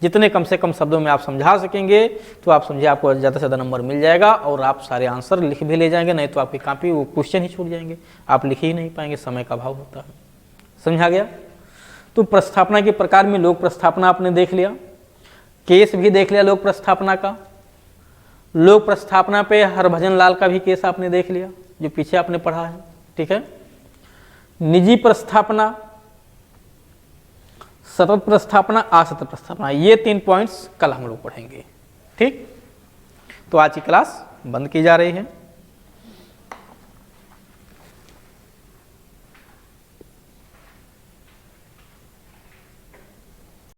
जितने कम से कम शब्दों में आप समझा सकेंगे तो आप समझिए आपको ज़्यादा से ज़्यादा नंबर मिल जाएगा और आप सारे आंसर लिख भी ले जाएंगे, नहीं तो आपकी कॉपी वो क्वेश्चन ही छूट जाएंगे, आप लिख ही नहीं पाएंगे, समय का अभाव होता है। समझा गया। तो प्रस्थापना के प्रकार में लोक प्रस्थापना आपने देख लिया, केस भी देख लिया लोक प्रस्थापना का। लोक प्रस्थापना पे हरभजन लाल का भी केस आपने देख लिया जो पीछे आपने पढ़ा है, ठीक है। निजी प्रस्थापना, सतत प्रस्थापना, असतत प्रस्थापना, ये 3 पॉइंट्स कल हम लोग पढ़ेंगे, ठीक। तो आज की क्लास बंद की जा रही है।